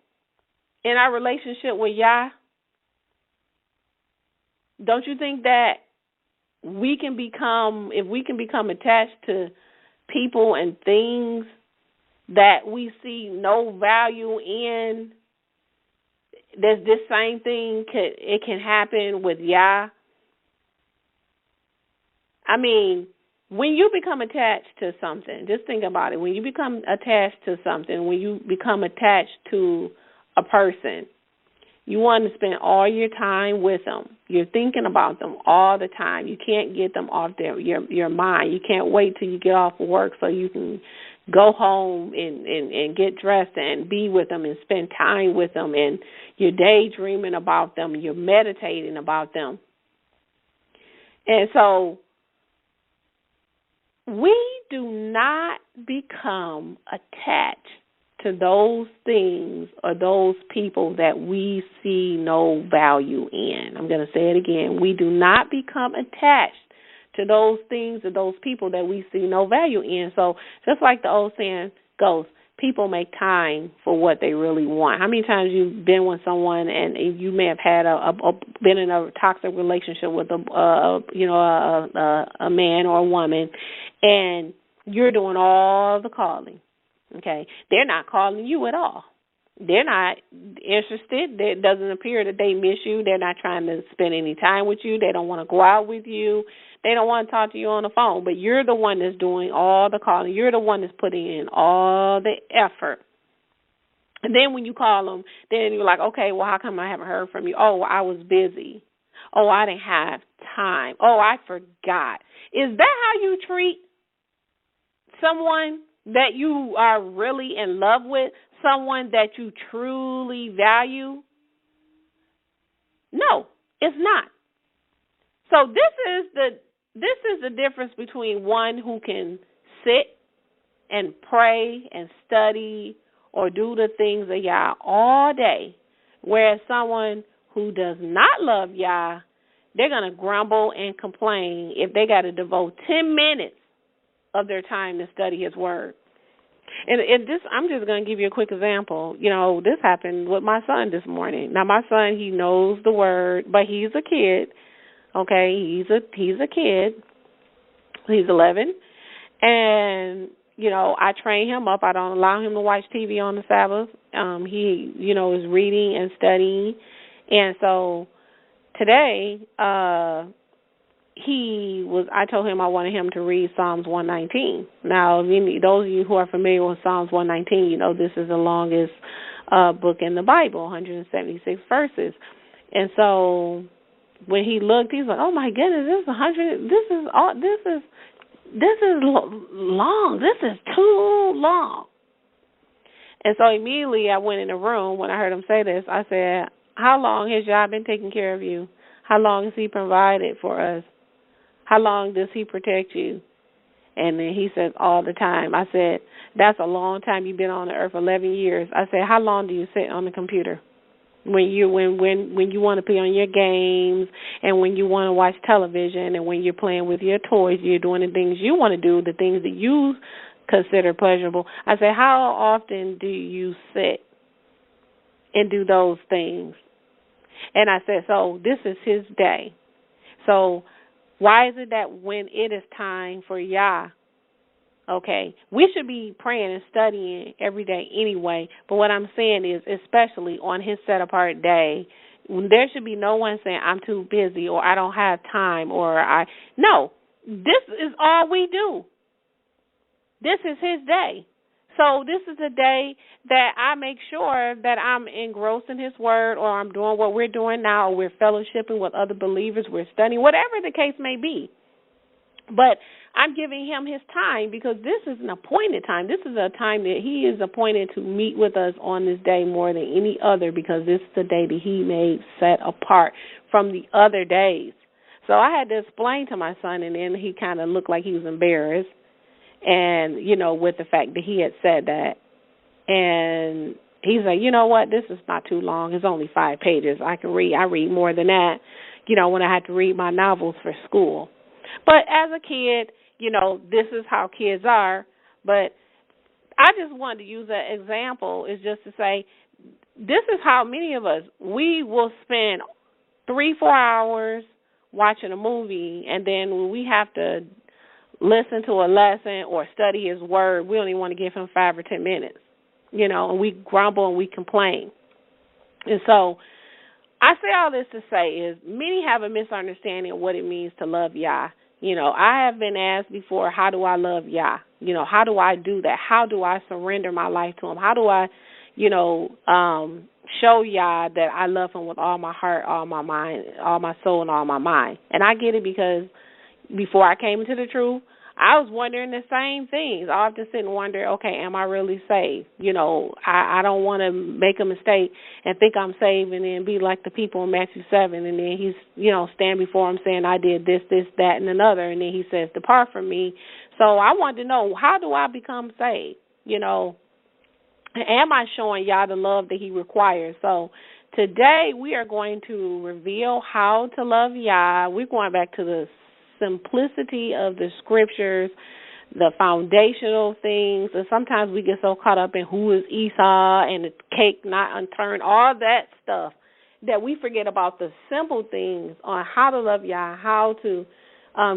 in our relationship with Yah? Don't you think that if we can become attached to people and things that we see no value in, that this same thing can happen with Yah? I mean, when you become attached to something, just think about it. When you become attached to something, when you become attached to a person, you want to spend all your time with them. You're thinking about them all the time. You can't get them off your mind. You can't wait till you get off of work so you can go home and get dressed and be with them and spend time with them. And you're daydreaming about them. You're meditating about them. And so we do not become attached to those things or those people that we see no value in. I'm going to say it again. We do not become attached to those things or those people that we see no value in. So just like the old saying goes, people make time for what they really want. How many times you've been with someone and you may have had been in a toxic relationship with a man or a woman, and you're doing all the calling. Okay, they're not calling you at all. They're not interested. It doesn't appear that they miss you. They're not trying to spend any time with you. They don't want to go out with you. They don't want to talk to you on the phone. But you're the one that's doing all the calling. You're the one that's putting in all the effort. And then when you call them, then you're like, okay, well, how come I haven't heard from you? Oh, I was busy. Oh, I didn't have time. Oh, I forgot. Is that how you treat someone that you are really in love with, someone that you truly value? No, it's not. So this is the difference between one who can sit and pray and study or do the things of Yah all day, whereas someone who does not love Yah, they're going to grumble and complain if they got to devote 10 minutes of their time to study his word. And this, I'm just going to give you a quick example. This happened with my son this morning. Now, my son, he knows the word, but he's a kid. Okay, he's a kid. He's 11, and I train him up. I don't allow him to watch TV on the Sabbath. He is reading and studying, and so today I told him I wanted him to read Psalms 119. Now, those of you who are familiar with Psalms 119, this is the longest book in the Bible, 176 verses. And so when he looked, he's like, "Oh my goodness, this is long. This is too long." And so immediately I went in the room when I heard him say this. I said, "How long has Yah been taking care of you? How long has he provided for us? How long does he protect you?" And then he says, "All the time." I said, "That's a long time. You've been on the earth, 11 years. I said, "How long do you sit on the computer? When you want to play on your games, and when you want to watch television, and when you're playing with your toys, you're doing the things you want to do, the things that you consider pleasurable." I said, "How often do you sit and do those things?" And I said, so this is his day. So why is it that when it is time for Yah, okay, we should be praying and studying every day anyway, but what I'm saying is especially on his set-apart day, there should be no one saying, "I'm too busy," or "I don't have time," or No, this is all we do. This is his day. So this is a day that I make sure that I'm engrossed in his word, or I'm doing what we're doing now, or we're fellowshipping with other believers, we're studying, whatever the case may be. But I'm giving him his time because this is an appointed time. This is a time that he is appointed to meet with us on this day more than any other, because this is the day that he made set apart from the other days. So I had to explain to my son, and then he kind of looked like he was embarrassed. And, with the fact that he had said that. And he's like, "You know what, this is not too long. It's only 5 pages. I can read. I read more than that, when I had to read my novels for school." But as a kid, this is how kids are. But I just wanted to use that example is just to say, this is how many of us, we will spend 3-4 hours watching a movie, and then when we have to listen to a lesson or study his word, we only want to give him 5 or 10 minutes, and we grumble and we complain. And so I say all this to say is many have a misunderstanding of what it means to love Yah. I have been asked before, how do I love Yah? How do I do that? How do I surrender my life to him? How do I, show Yah that I love him with all my heart, all my mind, all my soul, and all my mind? And I get it because before I came into the truth, I was wondering the same things. I often sit and wonder, okay, am I really saved? I don't want to make a mistake and think I'm saved and then be like the people in Matthew 7, and then he's, stand before him saying, "I did this, this, that, and another," and then he says, "Depart from me." So I wanted to know, how do I become saved? Am I showing Yah the love that he requires? So today we are going to reveal how to love Yah. We're going back to the simplicity of the scriptures, the foundational things, and sometimes we get so caught up in who is Esau and the cake not unturned, all that stuff, that we forget about the simple things on how to love Yah, how to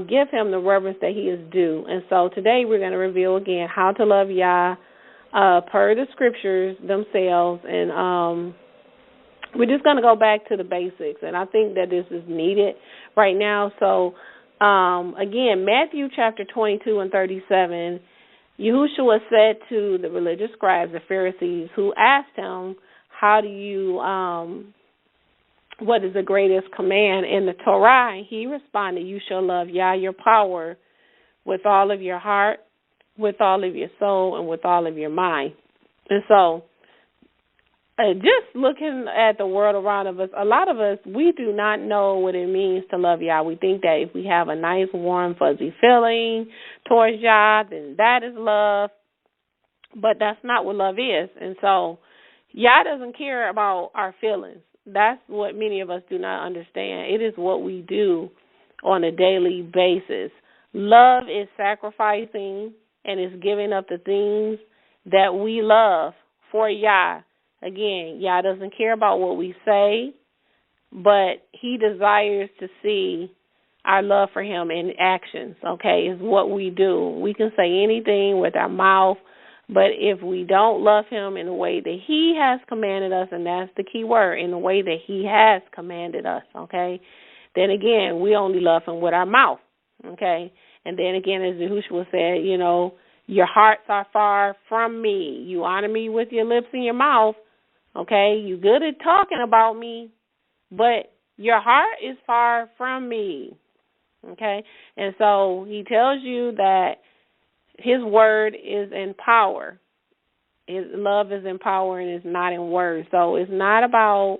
give him the reverence that he is due. And so today we're going to reveal again how to love Yah per the scriptures themselves, and we're just going to go back to the basics, and I think that this is needed right now. So again, Matthew chapter 22 and 37, Yahushua said to the religious scribes, the Pharisees, who asked him, "How do you, what is the greatest command in the Torah?" And he responded, "You shall love Yah, your power, with all of your heart, with all of your soul, and with all of your mind." And so, just looking at the world around us, a lot of us, we do not know what it means to love Yah. We think that if we have a nice, warm, fuzzy feeling towards Yah, then that is love. But that's not what love is. And so Yah doesn't care about our feelings. That's what many of us do not understand. It is what we do on a daily basis. Love is sacrificing and is giving up the things that we love for Yah. Again, Yah doesn't care about what we say, but he desires to see our love for him in actions, okay, is what we do. We can say anything with our mouth, but if we don't love him in the way that he has commanded us, and that's the key word, in the way that he has commanded us, okay, then again, we only love him with our mouth, okay? And then again, as Yahushua said, you know, your hearts are far from me. You honor me with your lips and your mouth, okay? You good at talking about me, but your heart is far from me, okay? And so he tells you that his word is in power. His love is in power and it's not in words. So it's not about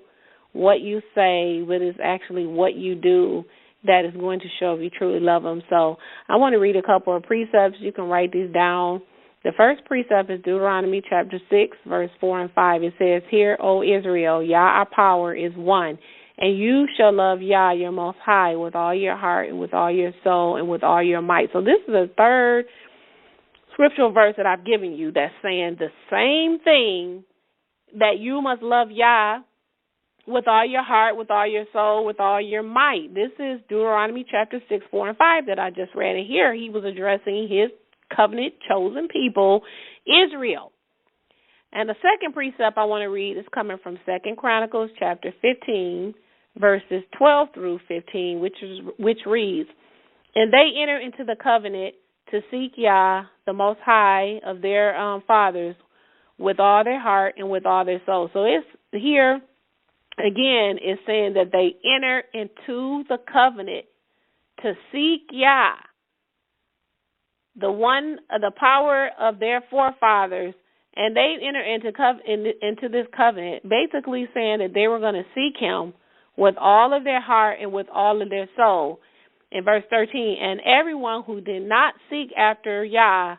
what you say, but it's actually what you do that is going to show if you truly love him. So I want to read a couple of precepts. You can write these down. The first precept is Deuteronomy chapter 6, verse 4 and 5. It says, "Hear, O Israel, Yah our power is one, and you shall love Yah your Most High with all your heart and with all your soul and with all your might." So this is the third scriptural verse that I've given you that's saying the same thing, that you must love Yah with all your heart, with all your soul, with all your might. This is Deuteronomy chapter 6, 4, and 5 that I just read. And here he was addressing his covenant chosen people, Israel. And the second precept I want to read is coming from 2 Chronicles chapter 15, verses 12 through 15, which reads, "And they enter into the covenant to seek Yah, the Most High of their fathers, with all their heart and with all their soul." So it's here, again, it's saying that they enter into the covenant to seek Yah, the power of their forefathers, and they enter into this covenant, basically saying that they were going to seek him with all of their heart and with all of their soul. In verse 13, "And everyone who did not seek after Yah,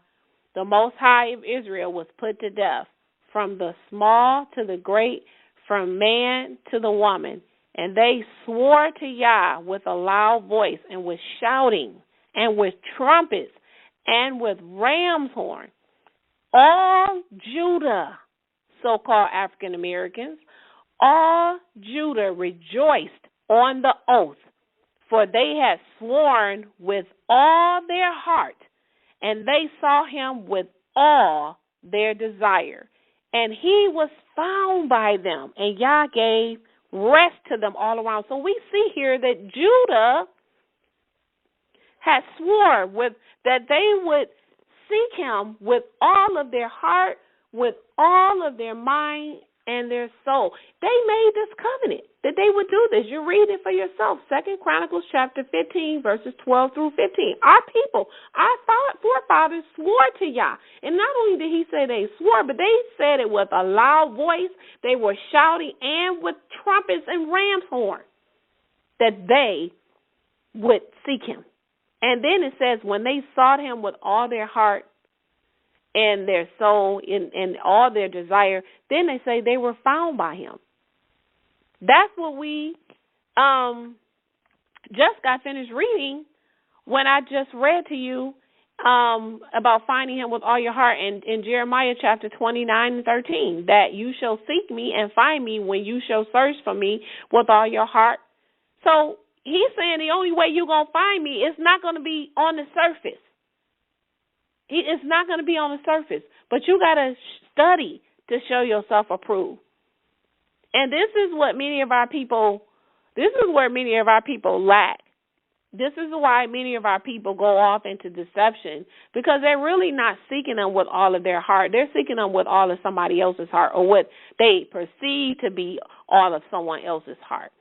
the Most High of Israel, was put to death, from the small to the great, from man to the woman. And they swore to Yah with a loud voice and with shouting and with trumpets and with ram's horn. All Judah," so-called African Americans, "all Judah rejoiced on the oath, for they had sworn with all their heart, and they saw him with all their desire. And he was found by them, and Yah gave rest to them all around." So we see here that Judah had sworn that they would seek him with all of their heart, with all of their mind and their soul. They made this covenant that they would do this. You read it for yourself. 2 Chronicles chapter 15, verses 12 through 15. Our people, our forefathers swore to Yah. And not only did he say they swore, but they said it with a loud voice. They were shouting and with trumpets and ram's horn that they would seek him. And then it says when they sought him with all their heart and their soul and all their desire, then they say they were found by him. That's what we just got finished reading when I just read to you about finding him with all your heart in Jeremiah chapter 29 and 13, that you shall seek me and find me when you shall search for me with all your heart. So he's saying the only way you're going to find me is not going to be on the surface. It's not going to be on the surface, but you got to study to show yourself approved. And this is what many of our people, this is where many of our people lack. This is why many of our people go off into deception, because they're really not seeking them with all of their heart. They're seeking them with all of somebody else's heart, or what they perceive to be all of someone else's heart.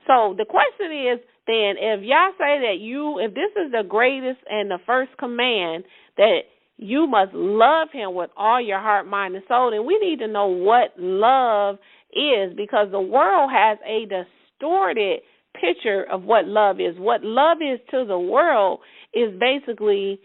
So the question is then, if Yah say that if this is the greatest and the first command, that you must love him with all your heart, mind, and soul, then we need to know what love is, because the world has a distorted picture of what love is. What love is to the world is basically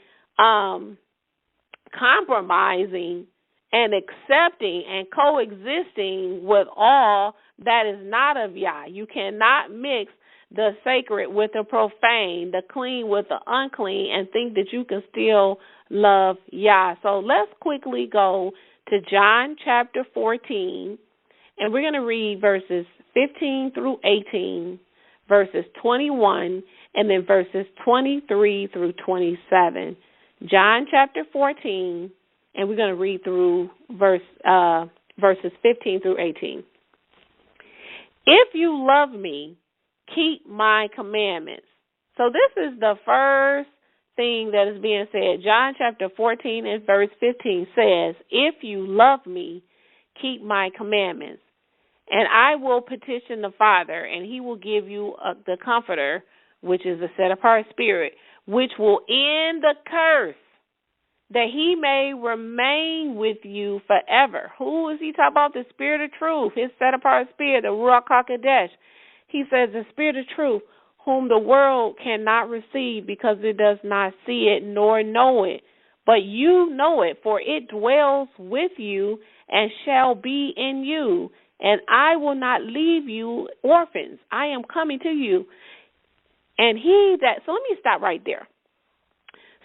compromising and accepting and coexisting with all that is not of Yah. You cannot mix the sacred with the profane, the clean with the unclean, and think that you can still love Yah. So let's quickly go to John chapter 14, and we're going to read verses 15 through 18, verses 21, and then verses 23 through 27. John chapter 14, and we're going to read through verses 15 through 18. If you love me, keep my commandments. So this is the first thing that is being said. John chapter 14 and verse 15 says, if you love me, keep my commandments. And I will petition the Father, and he will give you the Comforter, which is the set-apart Spirit, which will end the curse, that he may remain with you forever. Who is he talking about? The Spirit of truth, his set-apart Spirit, the Ruach HaKodesh. He says the Spirit of truth, whom the world cannot receive because it does not see it nor know it. But you know it, for it dwells with you and shall be in you. And I will not leave you orphans. I am coming to you. So let me stop right there.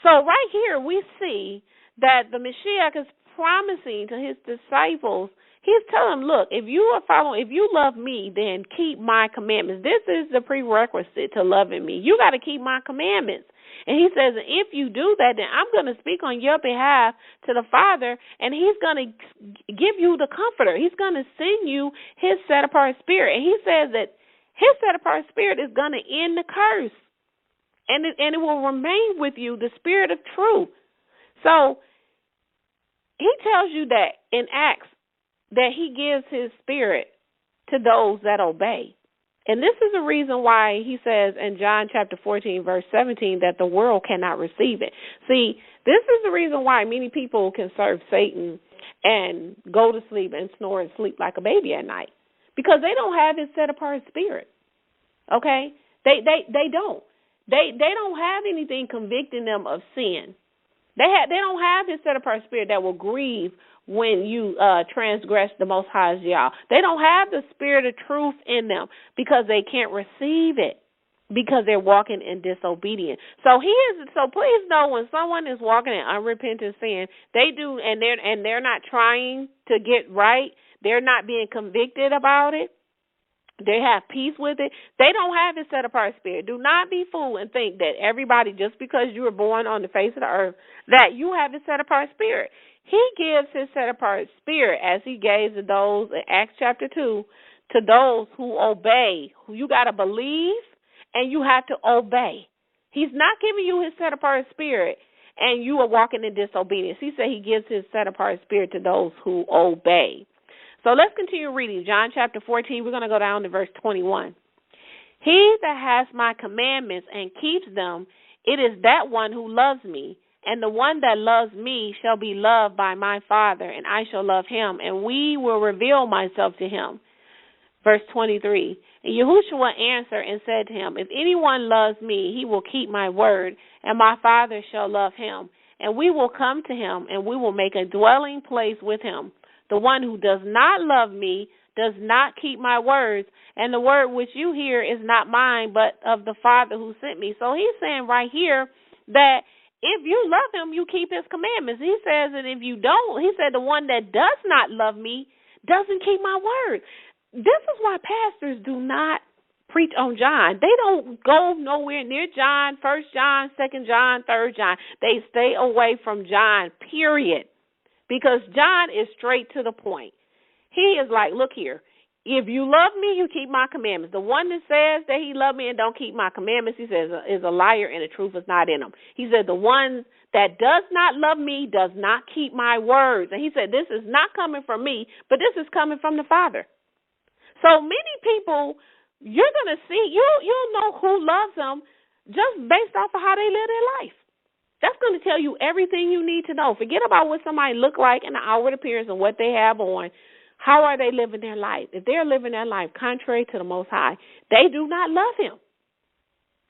So right here we see that the Mashiach is promising to his disciples. He's telling them, look, if you love me, then keep my commandments. This is the prerequisite to loving me. You got to keep my commandments. And he says, if you do that, then I'm going to speak on your behalf to the Father, and he's going to give you the Comforter. He's going to send you his set-apart Spirit. And he says that his set-apart Spirit is going to end the curse, and it will remain with you, the Spirit of truth. So he tells you that in Acts that he gives his Spirit to those that obey. And this is the reason why he says in John chapter 14, verse 17, that the world cannot receive it. See, this is the reason why many people can serve Satan and go to sleep and snore and sleep like a baby at night, because they don't have his set-apart Spirit. Okay? They don't. They don't have anything convicting them of sin. They don't have his set-apart Spirit that will grieve when you transgress the Most High Yah. They don't have the Spirit of truth in them because they can't receive it, because they're walking in disobedience. So please know, when someone is walking in unrepentant sin, they do, and they're not trying to get right. They're not being convicted about it. They have peace with it. They don't have his set-apart Spirit. Do not be fooled and think that everybody, just because you were born on the face of the earth, that you have his set-apart Spirit. He gives his set-apart Spirit, as he gave to those in Acts chapter 2, to those who obey. You got to believe, and you have to obey. He's not giving you his set-apart Spirit, and you are walking in disobedience. He said he gives his set-apart Spirit to those who obey. So let's continue reading. John chapter 14, we're going to go down to verse 21. He that has my commandments and keeps them, it is that one who loves me. And the one that loves me shall be loved by my Father, and I shall love him, and we will reveal myself to him. Verse 23, and Yahushua answered and said to him, if anyone loves me, he will keep my word, and my Father shall love him. And we will come to him, and we will make a dwelling place with him. The one who does not love me does not keep my words, and the word which you hear is not mine, but of the Father who sent me. So he's saying right here that if you love him, you keep his commandments. He says that if you don't, he said the one that does not love me doesn't keep my word. This is why pastors do not preach on John. They don't go nowhere near John, 1 John, 2 John, 3 John. They stay away from John, period. Because John is straight to the point. He is like, look here, if you love me, you keep my commandments. The one that says that he loved me and don't keep my commandments, he says, is a liar, and the truth is not in him. He said the one that does not love me does not keep my words. And he said this is not coming from me, but this is coming from the Father. So many people, you're going to see, you'll know who loves them just based off of how they live their life. That's going to tell you everything you need to know. Forget about what somebody look like in the outward appearance and what they have on. How are they living their life? If they're living their life contrary to the Most High, they do not love him.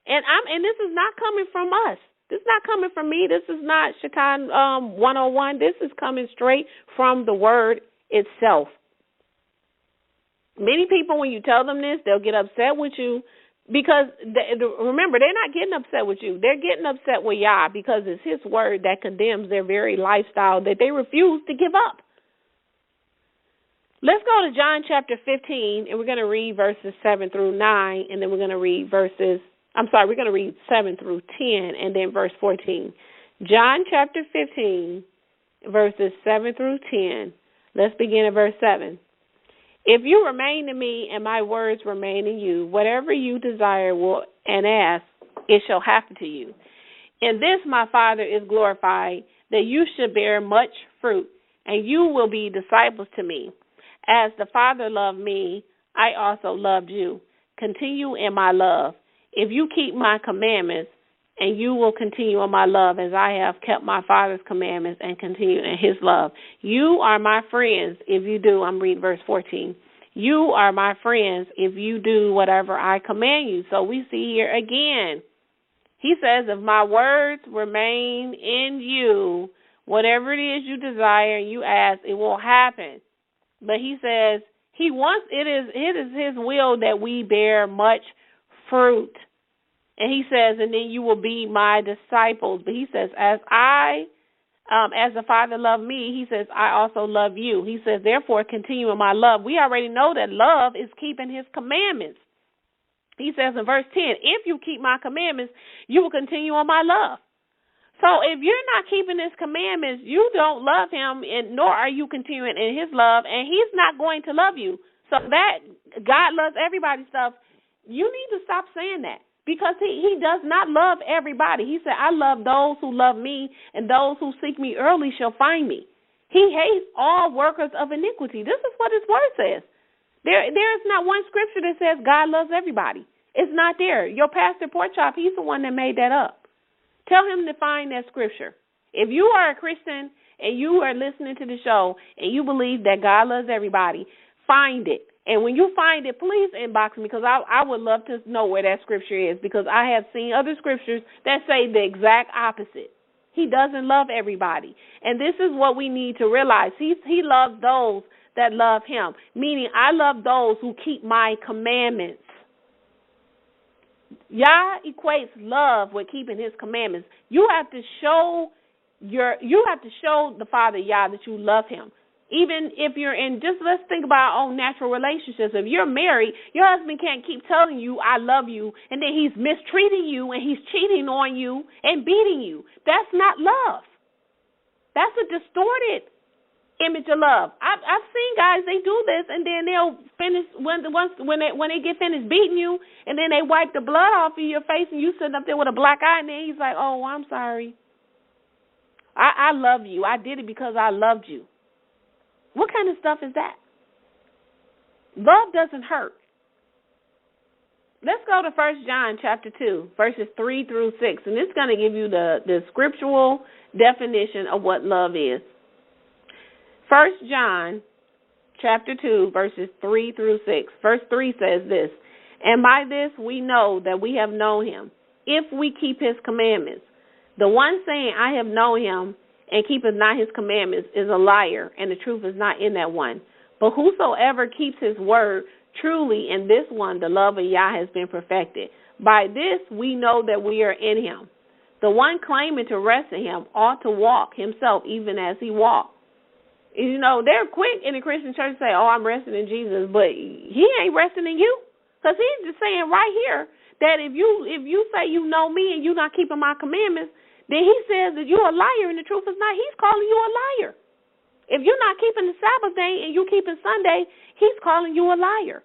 And this is not coming from us. This is not coming from me. This is not Shekinah 101. This is coming straight from the Word itself. Many people, when you tell them this, they'll get upset with you. Because, remember, they're not getting upset with you. They're getting upset with Yah because it's his word that condemns their very lifestyle that they refuse to give up. Let's go to John chapter 15, and we're going to read verses 7 through 9, and then we're going to read we're going to read 7 through 10, and then verse 14. John chapter 15, verses 7 through 10. Let's begin at verse 7. If you remain in me and my words remain in you, whatever you desire and ask, it shall happen to you. In this my Father is glorified, that you should bear much fruit, and you will be disciples to me. As the Father loved me, I also loved you. Continue in my love. If you keep my commandments, and you will continue in my love as I have kept my Father's commandments and continue in his love. You are my friends if you do. I'm reading verse 14. You are my friends if you do whatever I command you. So we see here again, he says, if my words remain in you, whatever it is you desire and you ask, it will happen. But he says it is his will that we bear much fruit. And he says, and then you will be my disciples. But he says, as the Father loved me, he says, I also love you. He says, therefore, continue in my love. We already know that love is keeping his commandments. He says in verse 10, if you keep my commandments, you will continue in my love. So if you're not keeping his commandments, you don't love him, and nor are you continuing in his love, and he's not going to love you. So that God loves everybody stuff, you need to stop saying that. Because he does not love everybody. He said, I love those who love me, and those who seek me early shall find me. He hates all workers of iniquity. This is what his word says. There is not one scripture that says God loves everybody. It's not there. Your pastor Porkchop, he's the one that made that up. Tell him to find that scripture. If you are a Christian and you are listening to the show and you believe that God loves everybody, find it. And when you find it, please inbox me, because I would love to know where that scripture is, because I have seen other scriptures that say the exact opposite. He doesn't love everybody. And this is what we need to realize. He loves those that love him, meaning I love those who keep my commandments. Yah equates love with keeping his commandments. You have to show the Father Yah that you love him. Even if you're let's think about our own natural relationships. If you're married, your husband can't keep telling you, I love you, and then he's mistreating you and he's cheating on you and beating you. That's not love. That's a distorted image of love. I've seen guys, they do this, and then they'll finish, when they get finished beating you, and then they wipe the blood off of your face, and you sitting up there with a black eye, and then he's like, oh, I'm sorry. I love you. I did it because I loved you. What kind of stuff is that? Love doesn't hurt. Let's go to 1 John chapter 2, verses 3 through 6, and it's going to give you the scriptural definition of what love is. 1 John chapter 2, verses 3 through 6. Verse 3 says this, and by this we know that we have known him, if we keep his commandments. The one saying, I have known him, and keepeth not his commandments, is a liar, and the truth is not in that one. But whosoever keeps his word, truly in this one the love of Yah has been perfected. By this we know that we are in him. The one claiming to rest in him ought to walk himself even as he walked. You know, they're quick in the Christian church to say, oh, I'm resting in Jesus, but he ain't resting in you. Because he's just saying right here that if you say you know me and you're not keeping my commandments, then he says that you're a liar and the truth is not. He's calling you a liar. If you're not keeping the Sabbath day and you're keeping Sunday, he's calling you a liar.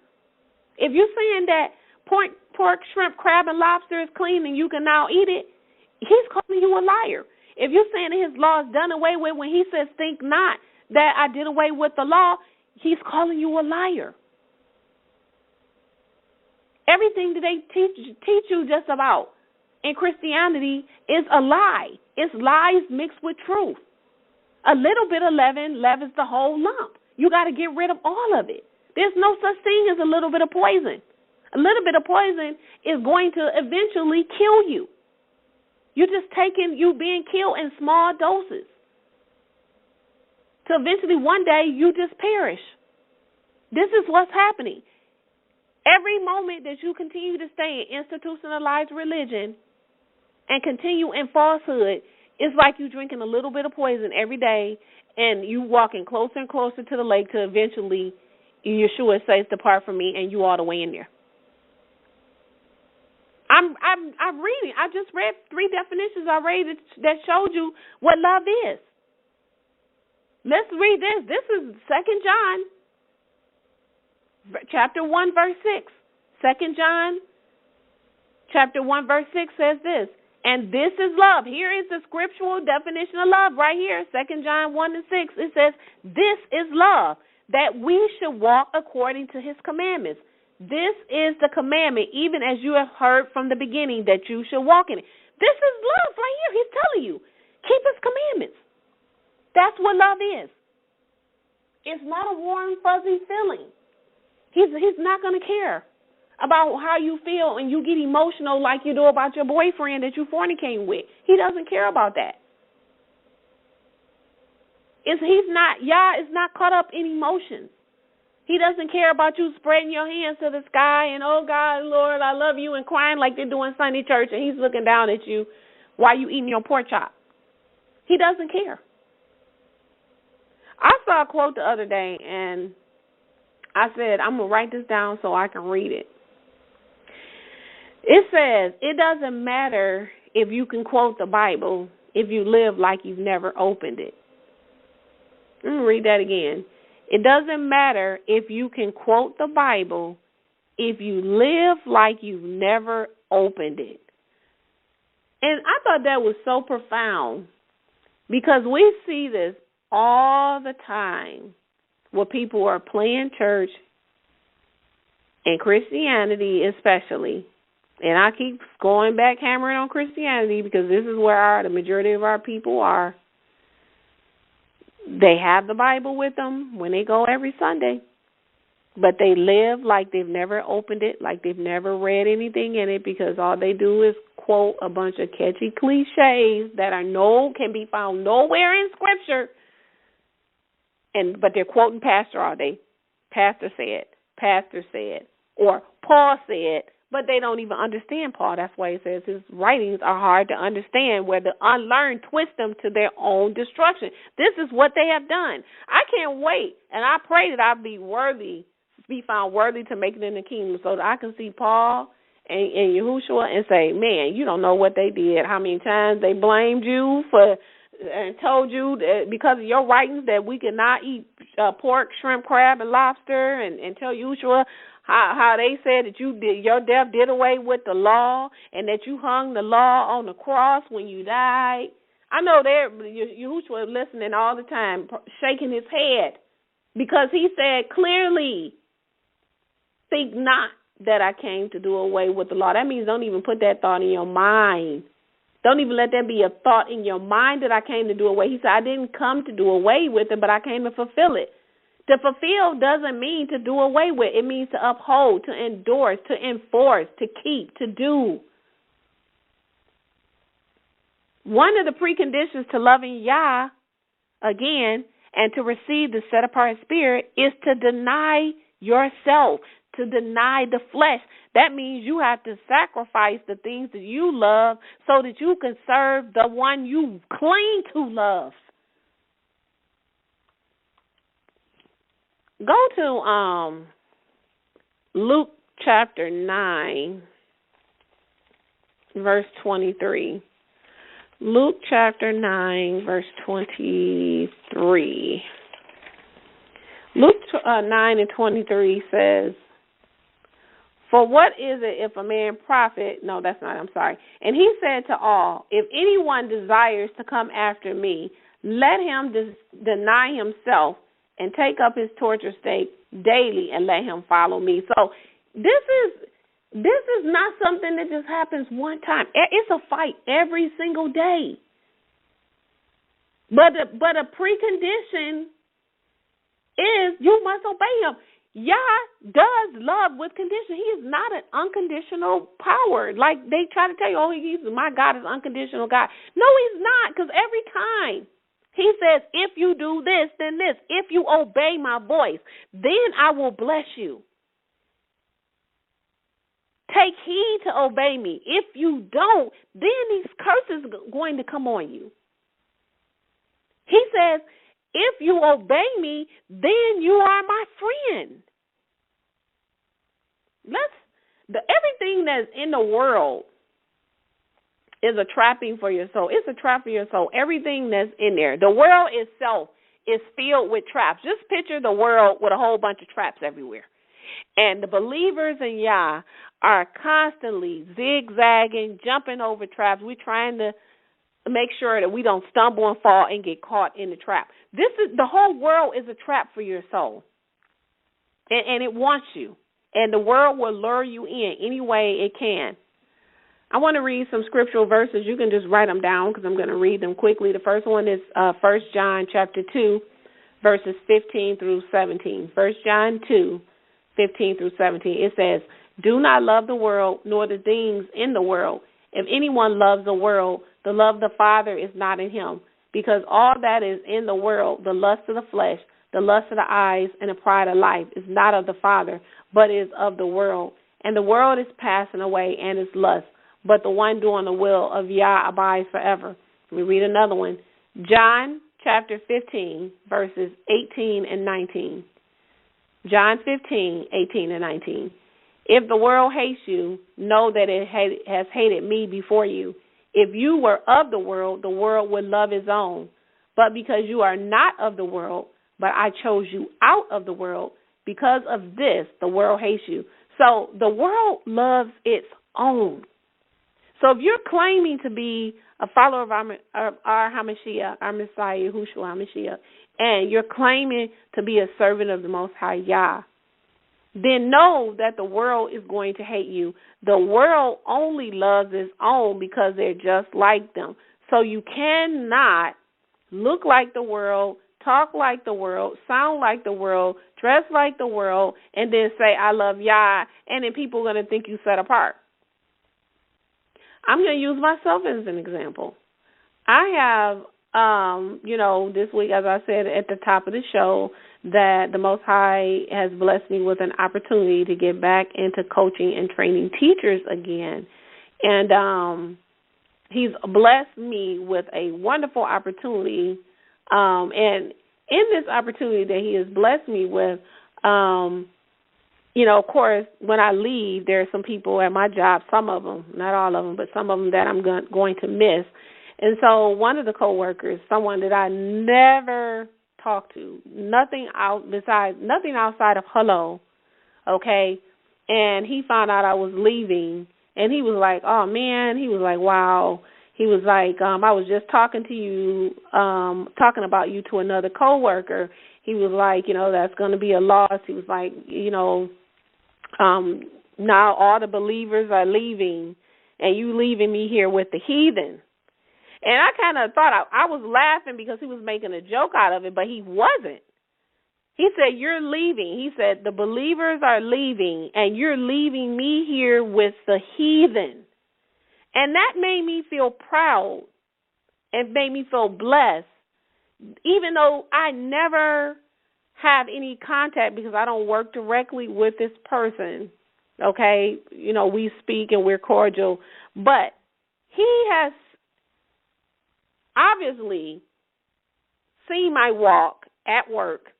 If you're saying that pork, shrimp, crab, and lobster is clean and you can now eat it, he's calling you a liar. If you're saying that his law is done away with when he says think not that I did away with the law, he's calling you a liar. Everything that they teach you just about in Christianity is a lie. It's lies mixed with truth. A little bit of leaven leavens the whole lump. You got to get rid of all of it. There's no such thing as a little bit of poison. A little bit of poison is going to eventually kill you. You're just you being killed in small doses. So eventually one day you just perish. This is what's happening. Every moment that you continue to stay in institutionalized religion and continue in falsehood, it's like you drinking a little bit of poison every day and you walking closer and closer to the lake to eventually Yeshua says, depart from me, and you all the way in there. I'm reading. I just read 3 definitions already that showed you what love is. Let's read this. This is 2 John, chapter 1, verse 6. 2 John, chapter 1, verse 6 says this. And this is love. Here is the scriptural definition of love right here. 2 John 1 and 6. It says, this is love, that we should walk according to his commandments. This is the commandment, even as you have heard from the beginning, that you should walk in it. This is love right here. He's telling you, keep his commandments. That's what love is. It's not a warm, fuzzy feeling. He's not going to care about how you feel and you get emotional like you do about your boyfriend that you fornicating with. He doesn't care about that. Yah is not caught up in emotions. He doesn't care about you spreading your hands to the sky and, oh, God, Lord, I love you, and crying like they're doing Sunday church, and he's looking down at you while you eating your pork chop. He doesn't care. I saw a quote the other day, and I said, I'm going to write this down so I can read it. It says, it doesn't matter if you can quote the Bible if you live like you've never opened it. Let me read that again. It doesn't matter if you can quote the Bible if you live like you've never opened it. And I thought that was so profound because we see this all the time where people are playing church and Christianity especially. And I keep going back hammering on Christianity because this is where the majority of our people are. They have the Bible with them when they go every Sunday, but they live like they've never opened it, like they've never read anything in it, because all they do is quote a bunch of catchy cliches that can be found nowhere in Scripture. But they're quoting pastor all day. Pastor said, or Paul said. But they don't even understand Paul. That's why he says his writings are hard to understand, where the unlearned twist them to their own destruction. This is what they have done. I can't wait, and I pray that I'll be found worthy to make it in the kingdom, so that I can see Paul and Yahushua and say, man, you don't know what they did, how many times they blamed you for and told you that because of your writings that we could not eat pork, shrimp, crab, and lobster, and tell Yahushua how they said that your death did away with the law and that you hung the law on the cross when you died. I know Yahushua is listening all the time, shaking his head, because he said clearly, think not that I came to do away with the law. That means don't even put that thought in your mind. Don't even let that be a thought in your mind that I came to do away. He said, I didn't come to do away with it, but I came to fulfill it. To fulfill doesn't mean to do away with. It means to uphold, to endorse, to enforce, to keep, to do. One of the preconditions to loving Yah, again, and to receive the set-apart spirit is to deny yourself, to deny the flesh. That means you have to sacrifice the things that you love so that you can serve the one you claim to love. Go to Luke chapter 9, verse 23. Luke chapter 9, verse 23. Luke 9 and 23 says, for what is it if a man profit? No, that's not, I'm sorry. And he said to all, if anyone desires to come after me, let him deny himself and take up his torture stake daily and let him follow me. So this is not something that just happens one time. It's a fight every single day. But a precondition is you must obey him. Yah does love with condition. He is not an unconditional power. Like they try to tell you, my God is unconditional God. No, he's not, because every time he says, if you do this, then this. If you obey my voice, then I will bless you. Take heed to obey me. If you don't, then these curses are going to come on you. He says, if you obey me, then you are my friend. Everything that's in the world is a trapping for your soul. It's a trap for your soul. Everything that's in there. The world itself is filled with traps. Just picture the world with a whole bunch of traps everywhere. And the believers in Yah are constantly zigzagging, jumping over traps. We're trying to make sure that we don't stumble and fall and get caught in the trap. The whole world is a trap for your soul. And it wants you. And the world will lure you in any way it can. I want to read some scriptural verses. You can just write them down because I'm going to read them quickly. The first one is 1 John chapter 2, verses 15 through 17. 1 John 2, 15 through 17. It says, "Do not love the world nor the things in the world. If anyone loves the world, the love of the Father is not in him. Because all that is in the world, the lust of the flesh, the lust of the eyes, and the pride of life, is not of the Father, but is of the world. And the world is passing away and its lust, but the one doing the will of Yah abides forever." Let me read another one. John chapter 15, verses 18 and 19. John 15, 18 and 19. "If the world hates you, know that it has hated me before you. If you were of the world would love its own. But because you are not of the world, but I chose you out of the world, because of this, the world hates you." So the world loves its own. So if you're claiming to be a follower of our Hamashiach, our Messiah, Yahushua HaMashiach, and you're claiming to be a servant of the Most High Yah, then know that the world is going to hate you. The world only loves its own because they're just like them. So you cannot look like the world, talk like the world, sound like the world, dress like the world, and then say, "I love Yah," and then people are going to think you set apart. I'm going to use myself as an example. I have, this week, as I said at the top of the show, that the Most High has blessed me with an opportunity to get back into coaching and training teachers again. And he's blessed me with a wonderful opportunity. And in this opportunity that he has blessed me with, of course, when I leave, there are some people at my job, some of them, not all of them, but some of them that I'm going to miss. And so one of the coworkers, someone that I never talked to, nothing outside of hello, okay, and he found out I was leaving, and he was like, "Oh, man," he was like, "Wow." He was like, "I was just talking talking about you to another coworker." He was like, "That's going to be a loss." He was like, "Now all the believers are leaving, and you leaving me here with the heathen." And I kind of thought I was laughing because he was making a joke out of it, but he wasn't. He said, "You're leaving." He said, "The believers are leaving, and you're leaving me here with the heathen." And that made me feel proud and made me feel blessed, even though I never have any contact because I don't work directly with this person, okay? We speak and we're cordial. But he has obviously seen my walk at work,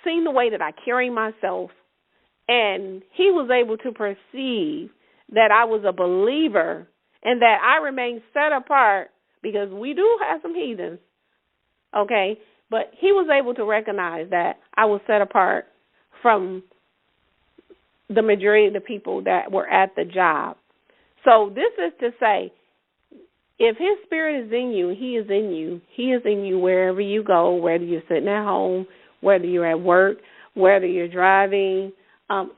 seen the way that I carry myself, and he was able to perceive that I was a believer and that I remained set apart because we do have some heathens, okay? But he was able to recognize that I was set apart from the majority of the people that were at the job. So this is to say, if his spirit is in you, he is in you. He is in you wherever you go, whether you're sitting at home, whether you're at work, whether you're driving,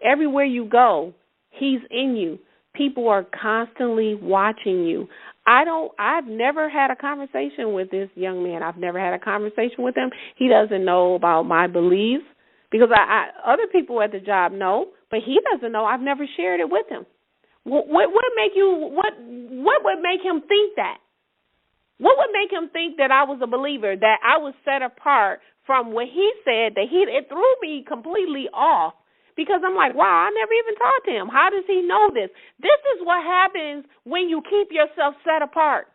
everywhere you go, he's in you. People are constantly watching you. I've never had a conversation with this young man. I've never had a conversation with him. He doesn't know about my beliefs because other people at the job know, but he doesn't know. I've never shared it with him. What would make him think that? What would make him think that I was a believer, that I was set apart from what he said, that it threw me completely off? Because I'm like, wow, I never even talked to him. How does he know this? This is what happens when you keep yourself set apart.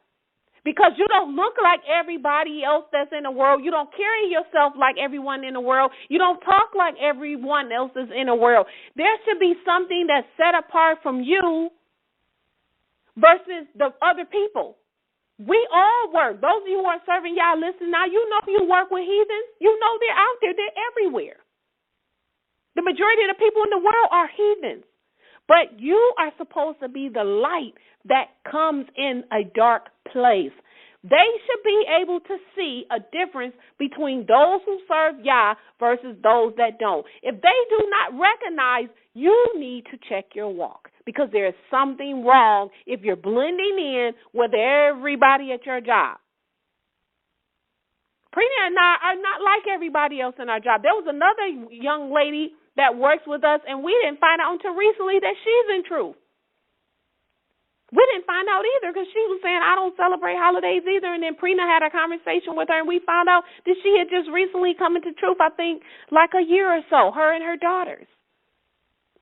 Because you don't look like everybody else that's in the world. You don't carry yourself like everyone in the world. You don't talk like everyone else is in the world. There should be something that's set apart from you versus the other people. We all work. Those of you who are serving Yah, listen now, you know you work with heathens. You know they're out there. They're everywhere. The majority of the people in the world are heathens. But you are supposed to be the light that comes in a dark place. They should be able to see a difference between those who serve Yah versus those that don't. If they do not recognize, you need to check your walk, because there is something wrong if you're blending in with everybody at your job. Prina and I are not like everybody else in our job. There was another young lady that works with us, and we didn't find out until recently that she's in truth. We didn't find out either, because she was saying, I don't celebrate holidays either. And then Prina had a conversation with her, and we found out that she had just recently come into truth, I think, like a year or so, her and her daughters.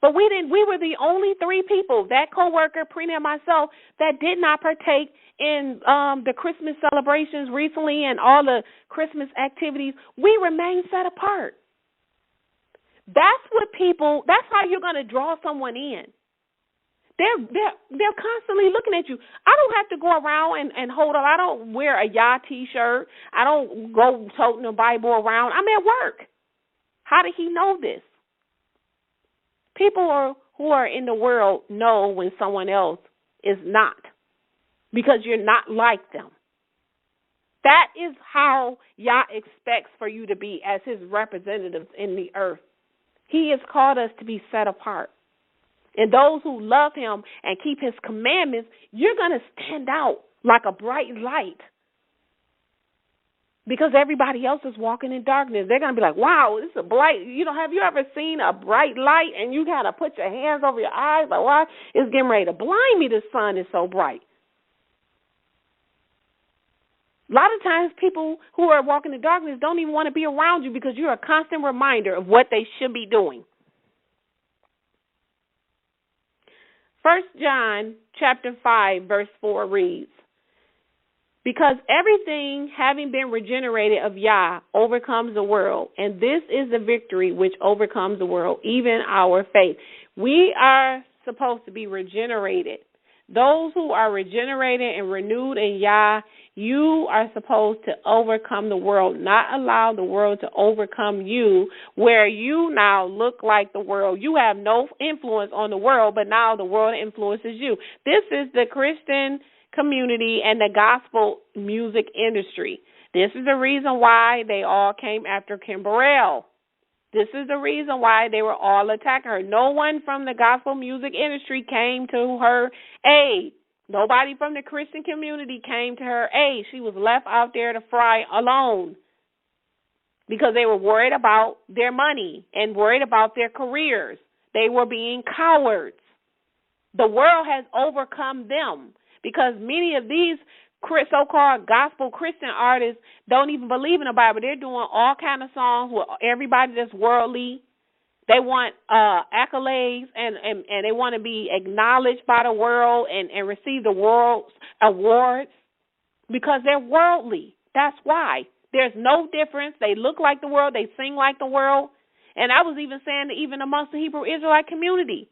But we were the only three people, that coworker, Prina, and myself, that did not partake in the Christmas celebrations recently and all the Christmas activities. We remain set apart. That's how you're going to draw someone in. They're constantly looking at you. I don't have to go around and hold up. I don't wear a Yah T-shirt. I don't go toting the Bible around. I'm at work. How did he know this? People who are in the world know when someone else is not, because you're not like them. That is how Yah expects for you to be as his representatives in the earth. He has called us to be set apart. And those who love him and keep his commandments, you're going to stand out like a bright light, because everybody else is walking in darkness. They're going to be like, wow, this is a bright, have you ever seen a bright light and you got to put your hands over your eyes? Like, wow, it's getting ready to blind me. The sun is so bright. A lot of times people who are walking in darkness don't even want to be around you, because you're a constant reminder of what they should be doing. 1 John chapter 5, verse 4 reads, because everything having been regenerated of Yah overcomes the world, and this is the victory which overcomes the world, even our faith. We are supposed to be regenerated. Those who are regenerated and renewed in Yah, you are supposed to overcome the world, not allow the world to overcome you, where you now look like the world. You have no influence on the world, but now the world influences you. This is the Christian community and the gospel music industry. This is the reason why they all came after Kim Burrell. This is the reason why they were all attacking her. No one from the gospel music industry came to her aid. Nobody from the Christian community came to her aid. She was left out there to fry alone, because they were worried about their money and worried about their careers. They were being cowards. The world has overcome them, because many of these so-called gospel Christian artists don't even believe in the Bible. They're doing all kind of songs with everybody that's worldly. They want accolades and they want to be acknowledged by the world and receive the world's awards, because they're worldly. That's why. There's no difference. They look like the world. They sing like the world. And I was even saying that even amongst the Hebrew Israelite community,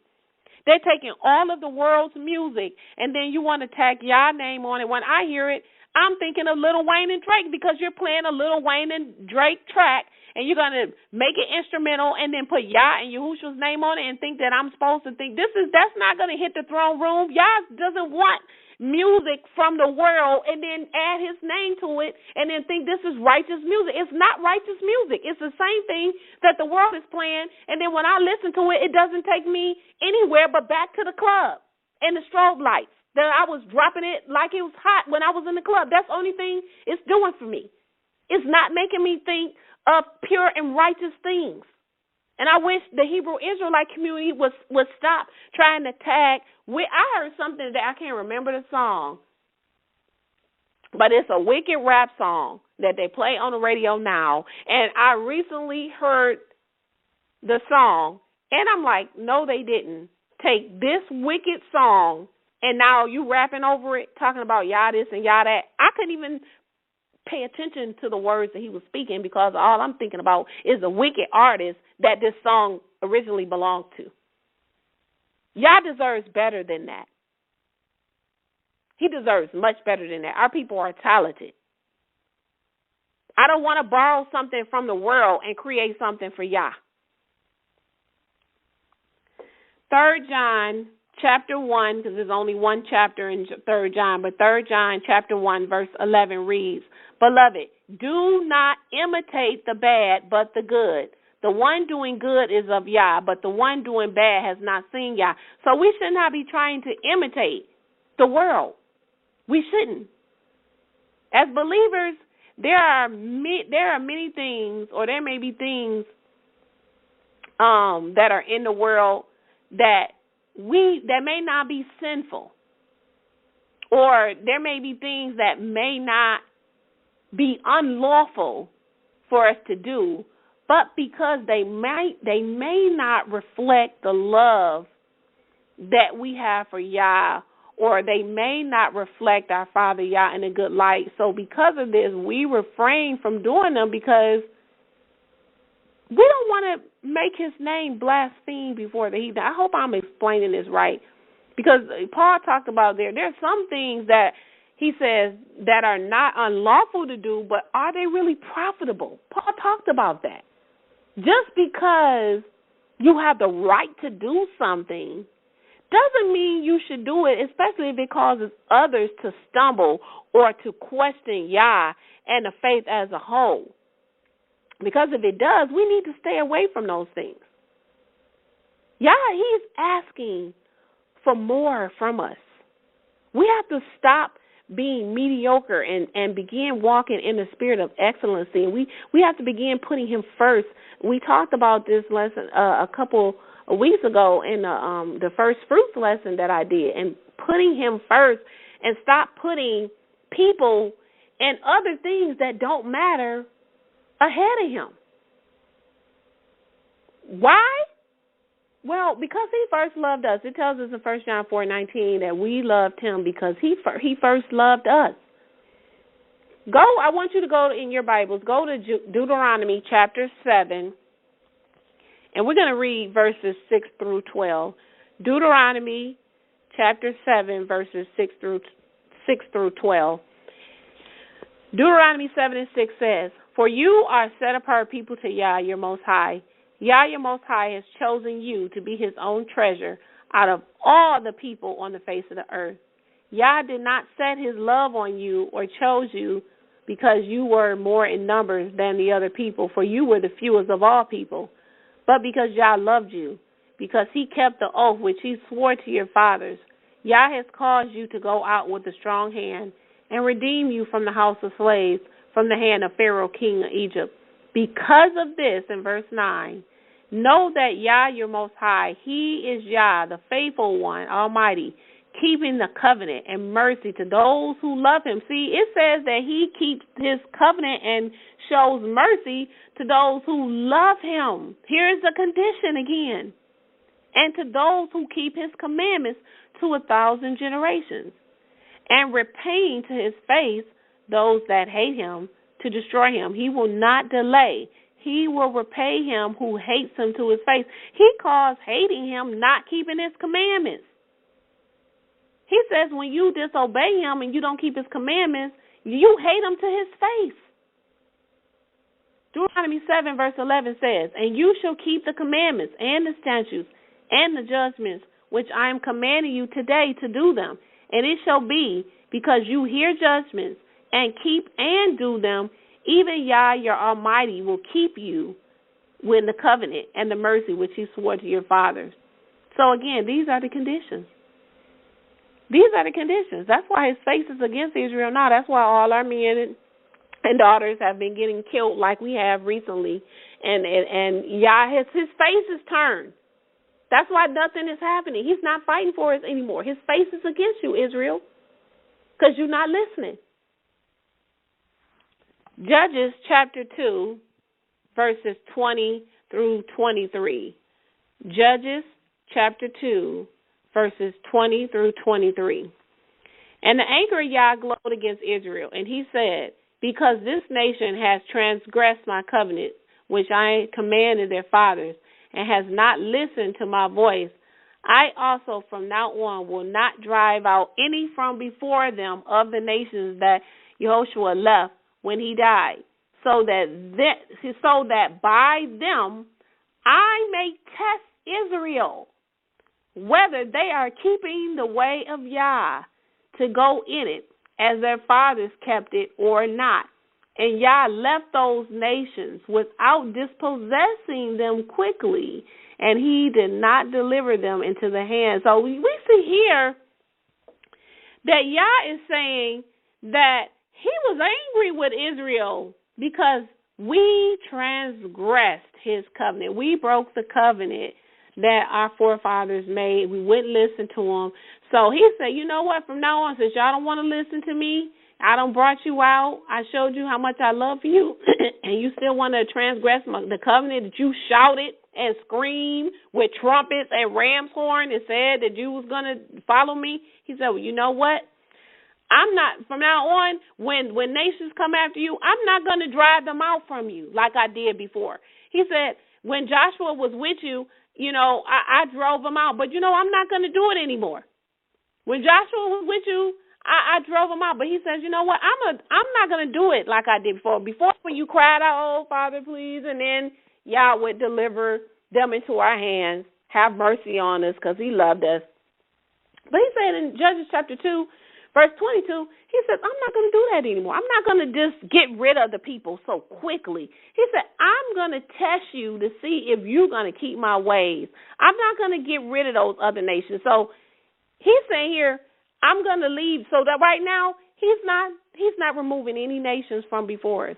they're taking all of the world's music, and then you want to tag Yah name on it. When I hear it, I'm thinking of Lil Wayne and Drake, because you're playing a Lil Wayne and Drake track, and you're going to make it instrumental and then put Yah and Yahushua's name on it and think that I'm supposed to think that's not going to hit the throne room. Yah doesn't want music from the world and then add his name to it and then think this is righteous music. It's not righteous music. It's the same thing that the world is playing, and then when I listen to it, it doesn't take me anywhere but back to the club and the strobe lights. That I was dropping it like it was hot when I was in the club. That's the only thing it's doing for me. It's not making me think of pure and righteous things. And I wish the Hebrew Israelite community would stop trying to tag. I heard something that I can't remember the song, but it's a wicked rap song that they play on the radio now. And I recently heard the song, and I'm like, no, they didn't take this wicked song and now you rapping over it, talking about Yah this and Yah that. I couldn't even pay attention to the words that he was speaking because all I'm thinking about is the wicked artist that this song originally belonged to. Yah deserves better than that. He deserves much better than that. Our people are talented. I don't want to borrow something from the world and create something for Yah. 3 John chapter 1, because there's only one chapter in 3 John, but 3 John chapter 1 verse 11 reads, Beloved, do not imitate the bad, but the good. The one doing good is of Yah, but the one doing bad has not seen Yah. So we should not be trying to imitate the world. We shouldn't. As believers, there are many things, or there may be things that are in the world that may not be sinful, or there may be things that may not be unlawful for us to do, but because they may not reflect the love that we have for Yah, or they may not reflect our Father Yah in a good light. So because of this, we refrain from doing them because we don't want to make his name blasphemed before the heathen. I hope I'm explaining this right, because Paul talked about there's some things that he says that are not unlawful to do, but are they really profitable? Paul talked about that. Just because you have the right to do something doesn't mean you should do it, especially if it causes others to stumble or to question Yah and the faith as a whole. Because if it does, we need to stay away from those things. Yah, he's asking for more from us. We have to stop being mediocre and begin walking in the spirit of excellency. And we have to begin putting him first. We talked about this lesson a couple of weeks ago in the first fruits lesson that I did, and putting him first and stop putting people and other things that don't matter ahead of him. Why? Well, because he first loved us. It tells us in 1 John 4:19 that we loved him because he first loved us. I want you to go in your Bibles, go to Deuteronomy chapter 7, and we're going to read verses 6 through 12. Deuteronomy chapter 7, verses 6 through 12. Deuteronomy 7:6 says, For you are set apart people to Yah, your Most High. Yah, your Most High, has chosen you to be his own treasure out of all the people on the face of the earth. Yah did not set his love on you or chose you because you were more in numbers than the other people, for you were the fewest of all people, but because Yah loved you, because he kept the oath which he swore to your fathers. Yah has caused you to go out with a strong hand and redeem you from the house of slaves, from the hand of Pharaoh, king of Egypt. Because of this, in verse 9, know that Yah, your Most High, he is Yah, the faithful one, Almighty, keeping the covenant and mercy to those who love him. See, it says that he keeps his covenant and shows mercy to those who love him. Here's the condition again. And to those who keep his commandments to 1,000 generations, and repaying to his face those that hate him, to destroy him. He will not delay. He will repay him who hates him to his face. He calls hating him not keeping his commandments. He says when you disobey him and you don't keep his commandments, you hate him to his face. Deuteronomy 7 verse 11 says, And you shall keep the commandments and the statutes and the judgments which I am commanding you today to do them. And it shall be, because you hear judgments and keep and do them, even Yah, your Almighty, will keep you with the covenant and the mercy which he swore to your fathers. So again, these are the conditions. These are the conditions. That's why his face is against Israel now. That's why all our men and daughters have been getting killed like we have recently. And Yah, his face is turned. That's why nothing is happening. He's not fighting for us anymore. His face is against you, Israel, because you're not listening. Judges chapter 2, verses 20 through 23. Judges chapter 2, verses 20 through 23. And the anger of Yah glowed against Israel, and he said, because this nation has transgressed my covenant, which I commanded their fathers, and has not listened to my voice, I also from now on will not drive out any from before them of the nations that Yehoshua left when he died, so that by them I may test Israel, whether they are keeping the way of Yah to go in it, as their fathers kept it or not. And Yah left those nations without dispossessing them quickly, and he did not deliver them into the hand. So we see here that Yah is saying that he was angry with Israel because we transgressed his covenant. We broke the covenant that our forefathers made. We wouldn't listen to them. So he said, you know what, from now on, since y'all don't want to listen to me, I done brought you out. I showed you how much I love you, and you still want to transgress the covenant that you shouted and screamed with trumpets and ram's horn and said that you was going to follow me. He said, well, you know what? I'm not, from now on, when nations come after you, I'm not going to drive them out from you like I did before. He said, when Joshua was with you, I drove them out. But, I'm not going to do it anymore. When Joshua was with you, I drove them out. But he says, you know what, I'm not going to do it like I did before. Before, when you cried out, oh, Father, please, and then Yah would deliver them into our hands, have mercy on us because he loved us. But he said in Judges chapter 2, verse 22, he says, I'm not going to do that anymore. I'm not going to just get rid of the people so quickly. He said, I'm going to test you to see if you're going to keep my ways. I'm not going to get rid of those other nations. So he's saying here, I'm going to leave. So that right now, he's not removing any nations from before us.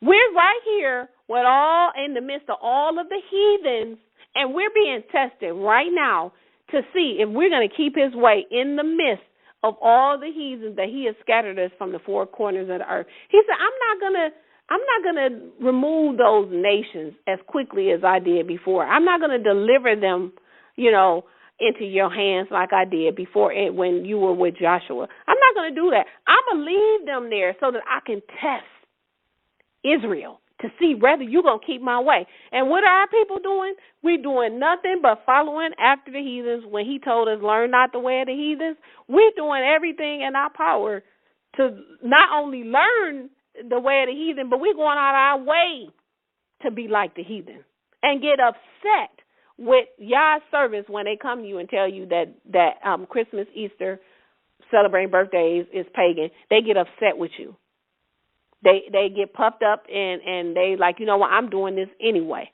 We're right here in the midst of all of the heathens, and we're being tested right now to see if we're going to keep his way in the midst of all the heathens that he has scattered us from the four corners of the earth. He said, I'm not gonna remove those nations as quickly as I did before. I'm not gonna deliver them, into your hands like I did before when you were with Joshua. I'm not gonna do that. I'm gonna leave them there so that I can test Israel to see whether you're going to keep my way. And what are our people doing? We're doing nothing but following after the heathens. When he told us, learn not the way of the heathens, we're doing everything in our power to not only learn the way of the heathen, but we're going out of our way to be like the heathen and get upset with Yah's servants when they come to you and tell you that Christmas, Easter, celebrating birthdays is pagan. They get upset with you. They get puffed up and they like, you know what, I'm doing this anyway.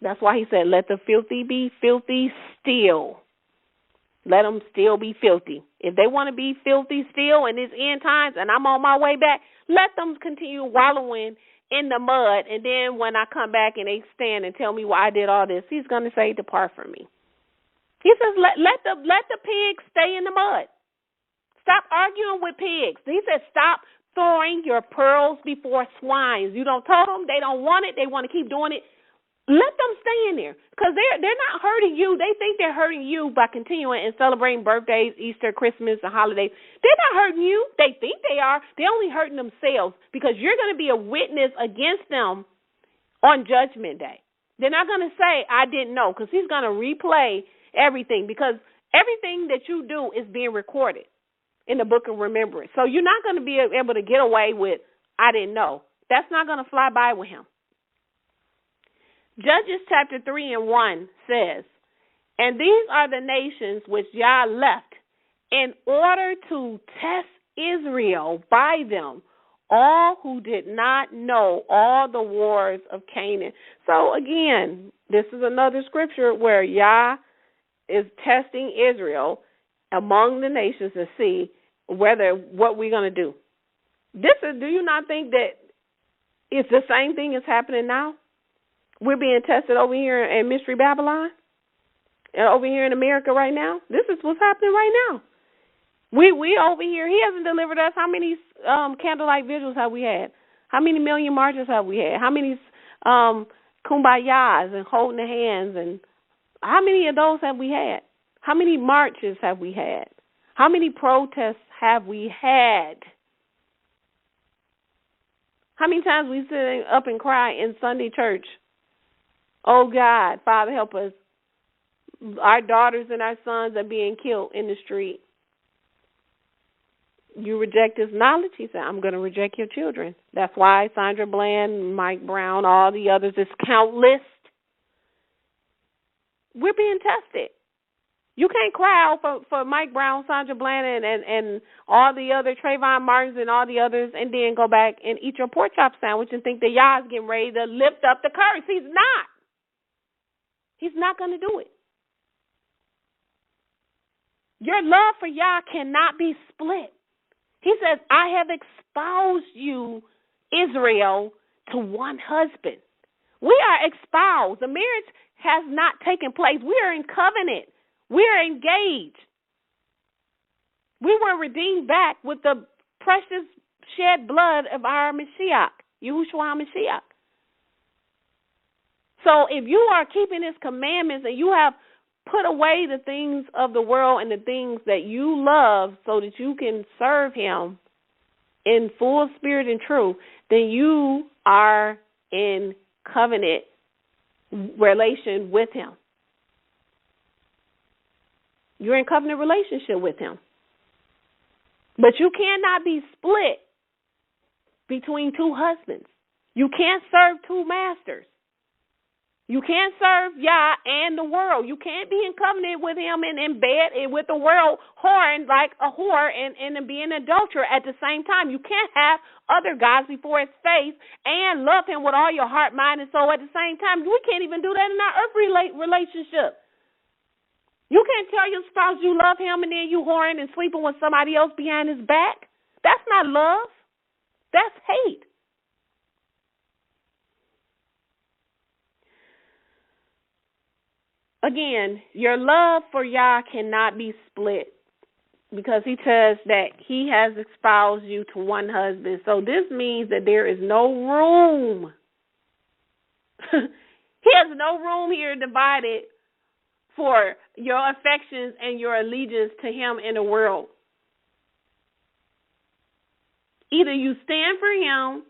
That's why he said, let the filthy be filthy still. Let them still be filthy. If they want to be filthy still in these end times and I'm on my way back, let them continue wallowing in the mud. And then when I come back and they stand and tell me why I did all this, he's going to say, depart from me. He says, let the pigs stay in the mud. Stop arguing with pigs. He said, stop throwing your pearls before swines. You don't tell them they don't want it. They want to keep doing it. Let them stay in there because they're not hurting you. They think they're hurting you by continuing and celebrating birthdays, Easter, Christmas, and holidays. They're not hurting you. They think they are. They're only hurting themselves because you're going to be a witness against them on Judgment Day. They're not going to say, I didn't know, because he's going to replay everything because everything that you do is being recorded in the book of remembrance. So you're not going to be able to get away with, I didn't know. That's not going to fly by with him. Judges chapter 3:1 says, and these are the nations which Yah left in order to test Israel by them, all who did not know all the wars of Canaan. So again, this is another scripture where Yah is testing Israel among the nations to see what we're going to do. Do you not think that it's the same thing that's happening now? We're being tested over here in Mystery Babylon and over here in America right now. This is what's happening right now. We over here, he hasn't delivered us. How many candlelight vigils have we had? How many million marches have we had? How many kumbayas and holding the hands? And how many of those have we had? How many marches have we had? How many protests have we had? How many times we sit up and cry in Sunday church? Oh, God, Father, help us. Our daughters and our sons are being killed in the street. You reject His knowledge? He said, I'm going to reject your children. That's why Sandra Bland, Mike Brown, all the others, is countless. We're being tested. You can't cry out for Mike Brown, Sandra Bland, and all the other Trayvon Martins and all the others, and then go back and eat your pork chop sandwich and think that Yah's getting ready to lift up the curse. He's not. He's not going to do it. Your love for Yah cannot be split. He says, I have espoused you, Israel, to one husband. We are espoused. The marriage has not taken place. We are in covenant. We are engaged. We were redeemed back with the precious shed blood of our Mashiach, Yahushua Mashiach. So if you are keeping His commandments and you have put away the things of the world and the things that you love so that you can serve Him in full spirit and truth, then you are in covenant relation with Him. You're in covenant relationship with Him. But you cannot be split between two husbands. You can't serve two masters. You can't serve Yah and the world. You can't be in covenant with Him and in bed and with the world whoring like a whore and be an adulterer at the same time. You can't have other gods before His face and love Him with all your heart, mind, and soul at the same time. We can't even do that in our earthly relationship. You can't tell your spouse you love him and then you whoring and sleeping with somebody else behind his back. That's not love. That's hate. Again, your love for Yah cannot be split because He says that He has espoused you to one husband. So this means that there is no room. He has no room here divided for your affections and your allegiance to Him in the world. Either you stand for Him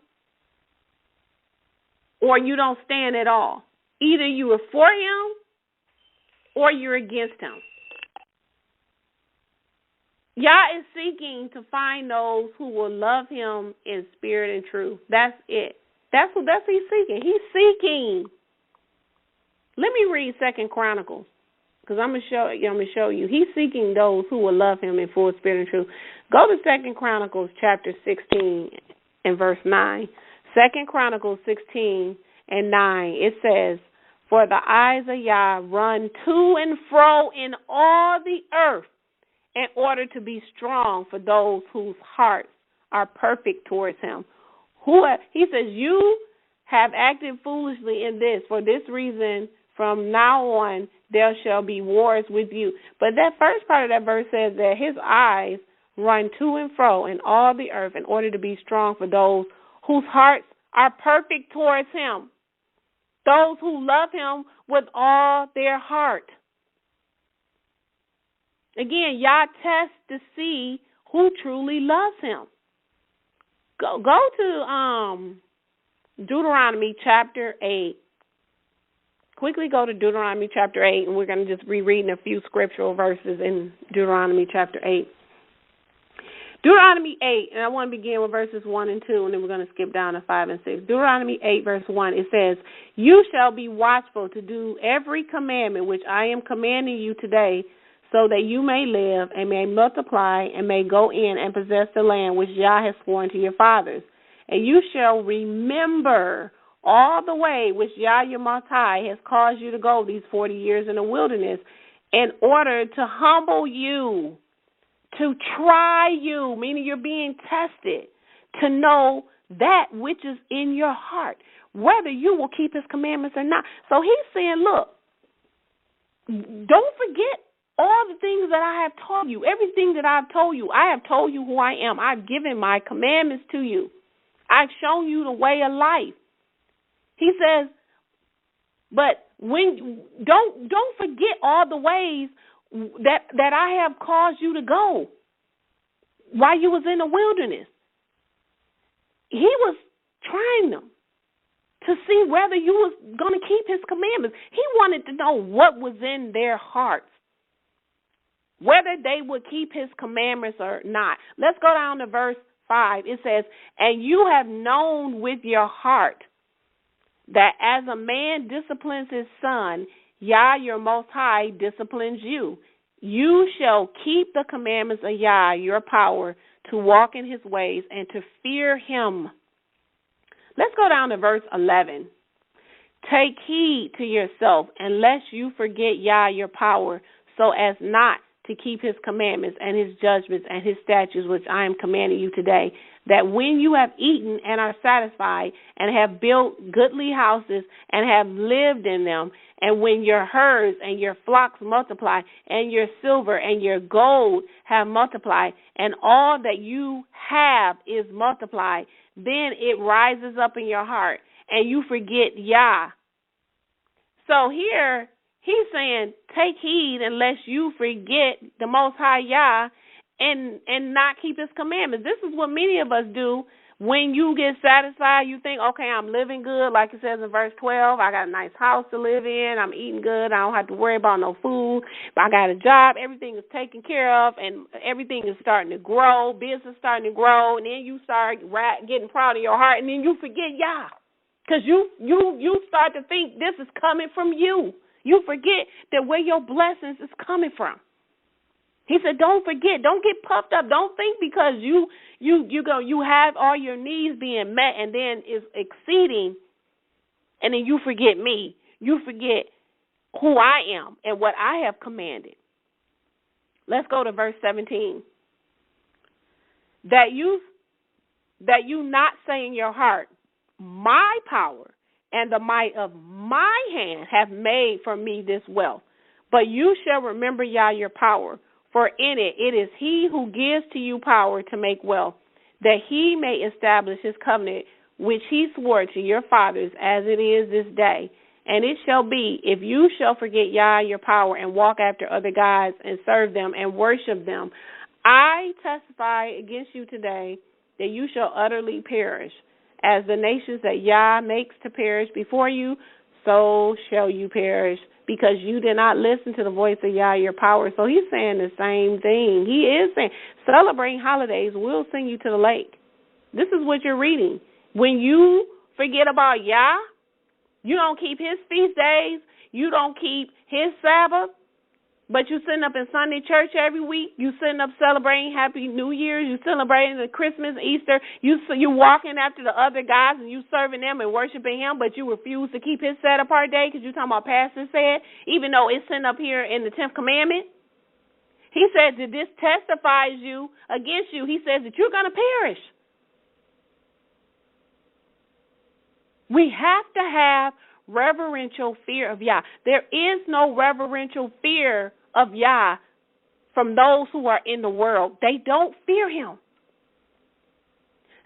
or you don't stand at all. Either you are for Him or you're against Him. Yah is seeking to find those who will love Him in spirit and truth. That's it. That's what He's seeking. He's seeking. Let me read 2 Chronicles, because I'm gonna show you. He's seeking those who will love Him in full spirit and truth. Go to 2 Chronicles chapter 16 and verse 9. 2 Chronicles 16 and 9. It says, "For the eyes of Yah run to and fro in all the earth in order to be strong for those whose hearts are perfect towards Him." He says, you have acted foolishly in this. For this reason, from now on, there shall be wars with you. But that first part of that verse says that His eyes run to and fro in all the earth in order to be strong for those whose hearts are perfect towards Him. Those who love Him with all their heart. Again, Yah tests to see who truly loves Him. Go to Deuteronomy chapter 8. Quickly go to Deuteronomy chapter 8, and we're going to just be reading a few scriptural verses in Deuteronomy chapter 8. Deuteronomy 8, and I want to begin with verses 1 and 2, and then we're going to skip down to 5 and 6. Deuteronomy 8, verse 1, it says, "You shall be watchful to do every commandment which I am commanding you today, so that you may live and may multiply and may go in and possess the land which Yah has sworn to your fathers. And you shall remember all the way which Yah your Most High has caused you to go these 40 years in the wilderness, in order to humble you, to try you," meaning you're being tested, "to know that which is in your heart, whether you will keep His commandments or not." So He's saying, look, don't forget all the things that I have told you, everything that I've told you. I have told you who I am. I've given my commandments to you. I've shown you the way of life. He says, but when don't forget all the ways that I have caused you to go while you was in the wilderness. He was trying them to see whether you was going to keep his commandments. He wanted to know what was in their hearts, whether they would keep his commandments or not. Let's go down to verse 5. It says, and you have known with your heart that as a man disciplines his son, Yah, your Most High, disciplines you. You shall keep the commandments of Yah, your power, to walk in his ways and to fear him. Let's go down to verse 11. Take heed to yourself, and lest you forget Yah, your power, so as not to keep his commandments and his judgments and his statutes, which I am commanding you today, that when you have eaten and are satisfied and have built goodly houses and have lived in them, and when your herds and your flocks multiply, and your silver and your gold have multiplied, and all that you have is multiplied, then it rises up in your heart, and you forget Yah. So here, he's saying, take heed unless you forget the Most High Yah and not keep his commandments. This is what many of us do. When you get satisfied, you think, okay, I'm living good, like it says in verse 12. I got a nice house to live in. I'm eating good. I don't have to worry about no food. But I got a job. Everything is taken care of, and everything is starting to grow. Business starting to grow, and then you start getting proud of your heart, and then you forget Yah, because you start to think this is coming from you. You forget that where your blessings is coming from. He said, don't forget, don't get puffed up. Don't think because you have all your needs being met and then is exceeding, and then you forget me. You forget who I am and what I have commanded. Let's go to verse 17. That you not say in your heart, my power and the might of my hand have made for me this wealth. But you shall remember Yah, your power, for in it is he who gives to you power to make wealth, that he may establish his covenant, which he swore to your fathers as it is this day. And it shall be, if you shall forget Yah, your power, and walk after other gods and serve them and worship them, I testify against you today that you shall utterly perish. As the nations that Yah makes to perish before you, so shall you perish, because you did not listen to the voice of Yah, your power. So he's saying the same thing. He is saying, celebrating holidays will send you to the lake. This is what you're reading. When you forget about Yah, you don't keep his feast days, you don't keep his Sabbath, but you sitting up in Sunday church every week, you sitting up celebrating Happy New Year's, you celebrating the Christmas, Easter, you walking after the other guys and you serving them and worshiping him, but you refuse to keep his set apart day because you're talking about Pastor said, even though it's sitting up here in the 10th commandment. He said that this testifies you against you. He says that you're going to perish. We have to have reverential fear of Yah. There is no reverential fear of Yah from those who are in the world. They don't fear him.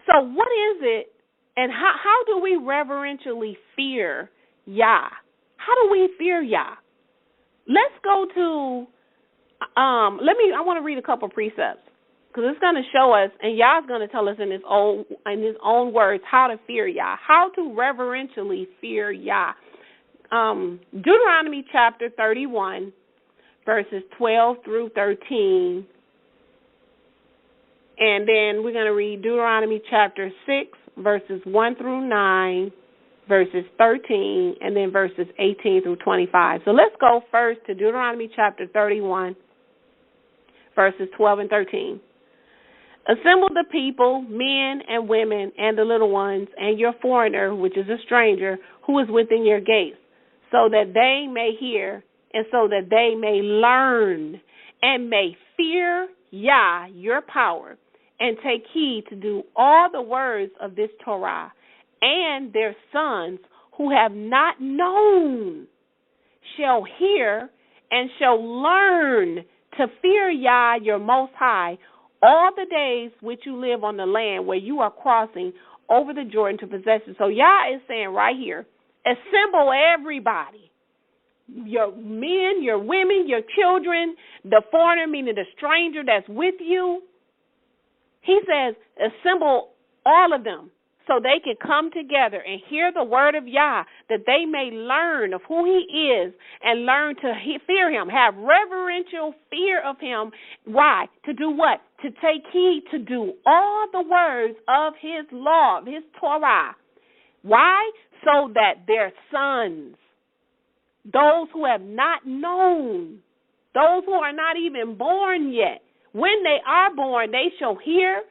So what is it, and how do we reverentially fear Yah? How do we fear Yah? Let's go to, I want to read a couple precepts, because it's going to show us, and Yah's going to tell us in his own words how to fear Yah, how to reverentially fear Yah. Deuteronomy chapter 31, verses 12 through 13. And then we're going to read Deuteronomy chapter 6, verses 1 through 9, verses 13, and then verses 18 through 25. So let's go first to Deuteronomy chapter 31, verses 12 and 13. Assemble the people, men and women, and the little ones, and your foreigner, which is a stranger, who is within your gates, so that they may hear, and so that they may learn, and may fear Yah, your power, and take heed to do all the words of this Torah, and their sons who have not known shall hear and shall learn to fear Yah, your Most High, all the days which you live on the land where you are crossing over the Jordan to possess it. So Yah is saying right here, assemble everybody, your men, your women, your children, the foreigner, meaning the stranger that's with you. He says, assemble all of them so they can come together and hear the word of Yah, that they may learn of who he is and learn to fear him, have reverential fear of him. Why? To do what? To take heed to do all the words of his law, of his Torah. Why? So that their sons, those who have not known, those who are not even born yet, when they are born, they shall hear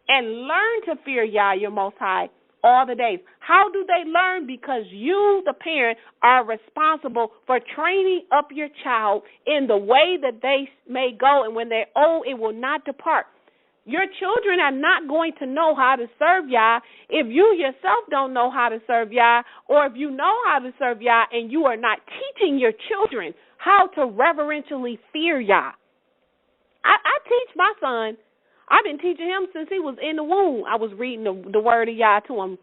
and learn to fear Yah, your Most High, all the days. How do they learn? Because you, the parent, are responsible for training up your child in the way that they may go, and when they're old, it will not depart. Your children are not going to know how to serve Yah if you yourself don't know how to serve Yah, or if you know how to serve Yah and you are not teaching your children how to reverentially fear Yah. I teach my son. I've been teaching him since he was in the womb. I was reading the word of Yah to him,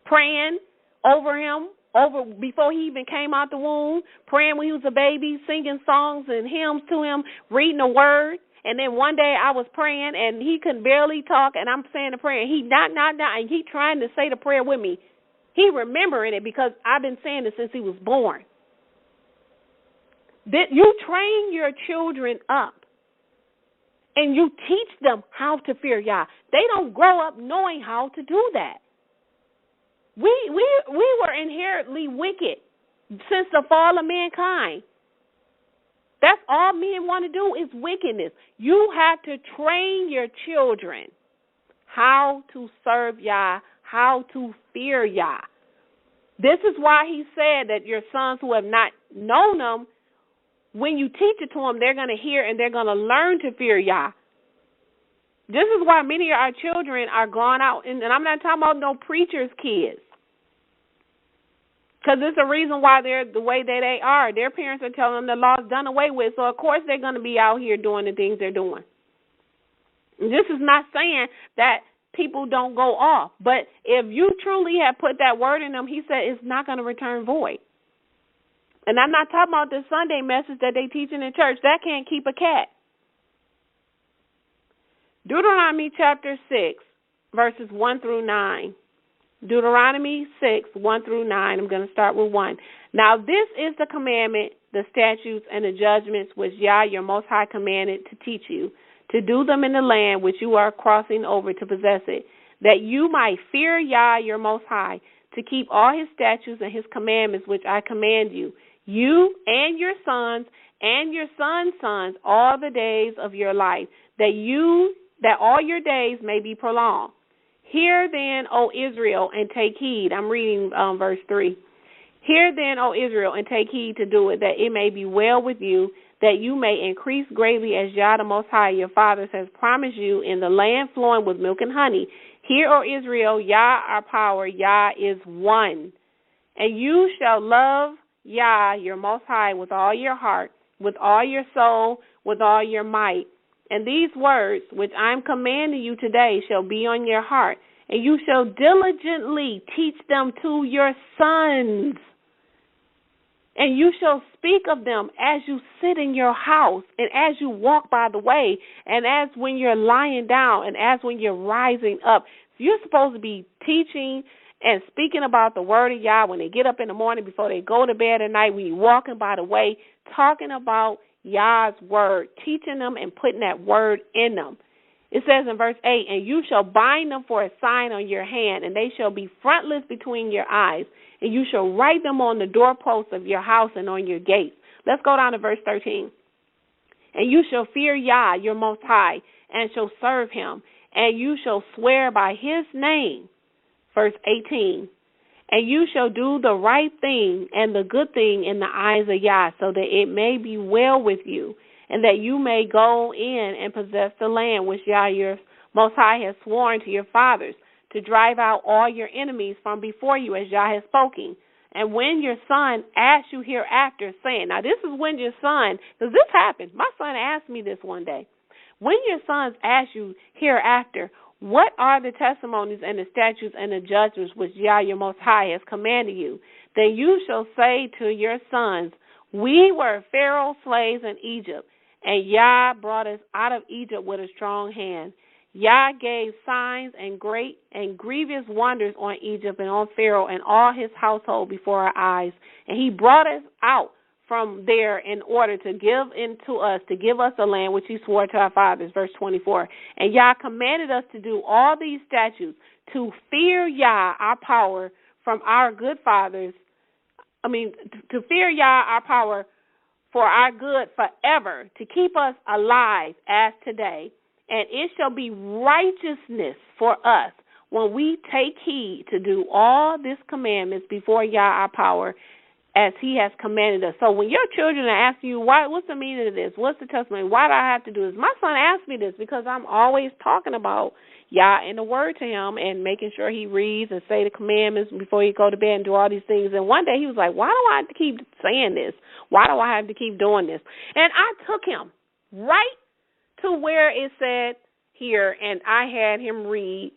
praying over him, before he even came out the womb, praying when he was a baby, singing songs and hymns to him, reading the word. And then one day I was praying, and he could barely talk, and I'm saying the prayer, and he and he trying to say the prayer with me. He remembering it because I've been saying it since he was born. That you train your children up, and you teach them how to fear Yah. They don't grow up knowing how to do that. We were inherently wicked since the fall of mankind. That's all men want to do is wickedness. You have to train your children how to serve Yah, how to fear Yah. This is why he said that your sons who have not known him, when you teach it to them, they're going to hear and they're going to learn to fear Yah. This is why many of our children are gone out. And I'm not talking about no preacher's kids. Because it's a reason why they're the way that they are. Their parents are telling them the law's done away with, so of course they're going to be out here doing the things they're doing. This is not saying that people don't go off. But if you truly have put that word in them, he said it's not going to return void. And I'm not talking about the Sunday message that they teaching in church. That can't keep a cat. Deuteronomy chapter 6, verses 1 through 9. Deuteronomy 6, 1 through 9. I'm going to start with 1. Now this is the commandment, the statutes, and the judgments which Yah, your Most High, commanded to teach you, to do them in the land which you are crossing over to possess it, that you might fear Yah, your Most High, to keep all his statutes and his commandments which I command you, you and your sons and your sons' sons, all the days of your life, that all your days may be prolonged. Hear then, O Israel, and take heed. I'm reading verse 3. Hear then, O Israel, and take heed to do it, that it may be well with you, that you may increase greatly as Yah the Most High, your fathers, has promised you in the land flowing with milk and honey. Hear, O Israel, Yah our power, Yah is one. And you shall love Yah, your Most High, with all your heart, with all your soul, with all your might. And these words which I am commanding you today shall be on your heart, and you shall diligently teach them to your sons. And you shall speak of them as you sit in your house, and as you walk by the way, and as when you're lying down, and as when you're rising up. So you're supposed to be teaching and speaking about the word of Yah when they get up in the morning, before they go to bed at night, when you're walking by the way, talking about Yah's word, teaching them and putting that word in them. It says in verse 8, and you shall bind them for a sign on your hand, and they shall be frontlets between your eyes, and you shall write them on the doorposts of your house and on your gates. Let's go down to verse 13. And you shall fear Yah, your Most High, and shall serve him, and you shall swear by his name. Verse 18. And you shall do the right thing and the good thing in the eyes of Yah, so that it may be well with you, and that you may go in and possess the land which Yah, your Most High, has sworn to your fathers, to drive out all your enemies from before you, as Yah has spoken. And when your son asks you hereafter, saying, now this is when your son, because this happened. My son asked me this one day. When your sons ask you hereafter, what are the testimonies and the statutes and the judgments which Yah, your Most High, has commanded you? Then you shall say to your sons, We were Pharaoh's slaves in Egypt, and Yah brought us out of Egypt with a strong hand. Yah gave signs and great and grievous wonders on Egypt and on Pharaoh and all his household before our eyes. And he brought us out from there in order to give us the land which he swore to our fathers, verse 24. And Yah commanded us to do all these statutes, to fear Yah, our power, from our good fathers. To fear Yah, our power, for our good forever, to keep us alive as today. And it shall be righteousness for us when we take heed to do all these commandments before Yah, our power, as he has commanded us. So when your children are asking you, what's the meaning of this? What's the testimony? Why do I have to do this? My son asked me this because I'm always talking about Yah and the word to him and making sure he reads and say the commandments before he go to bed and do all these things. And one day he was like, why do I have to keep saying this? Why do I have to keep doing this? And I took him right to where it said here, and I had him read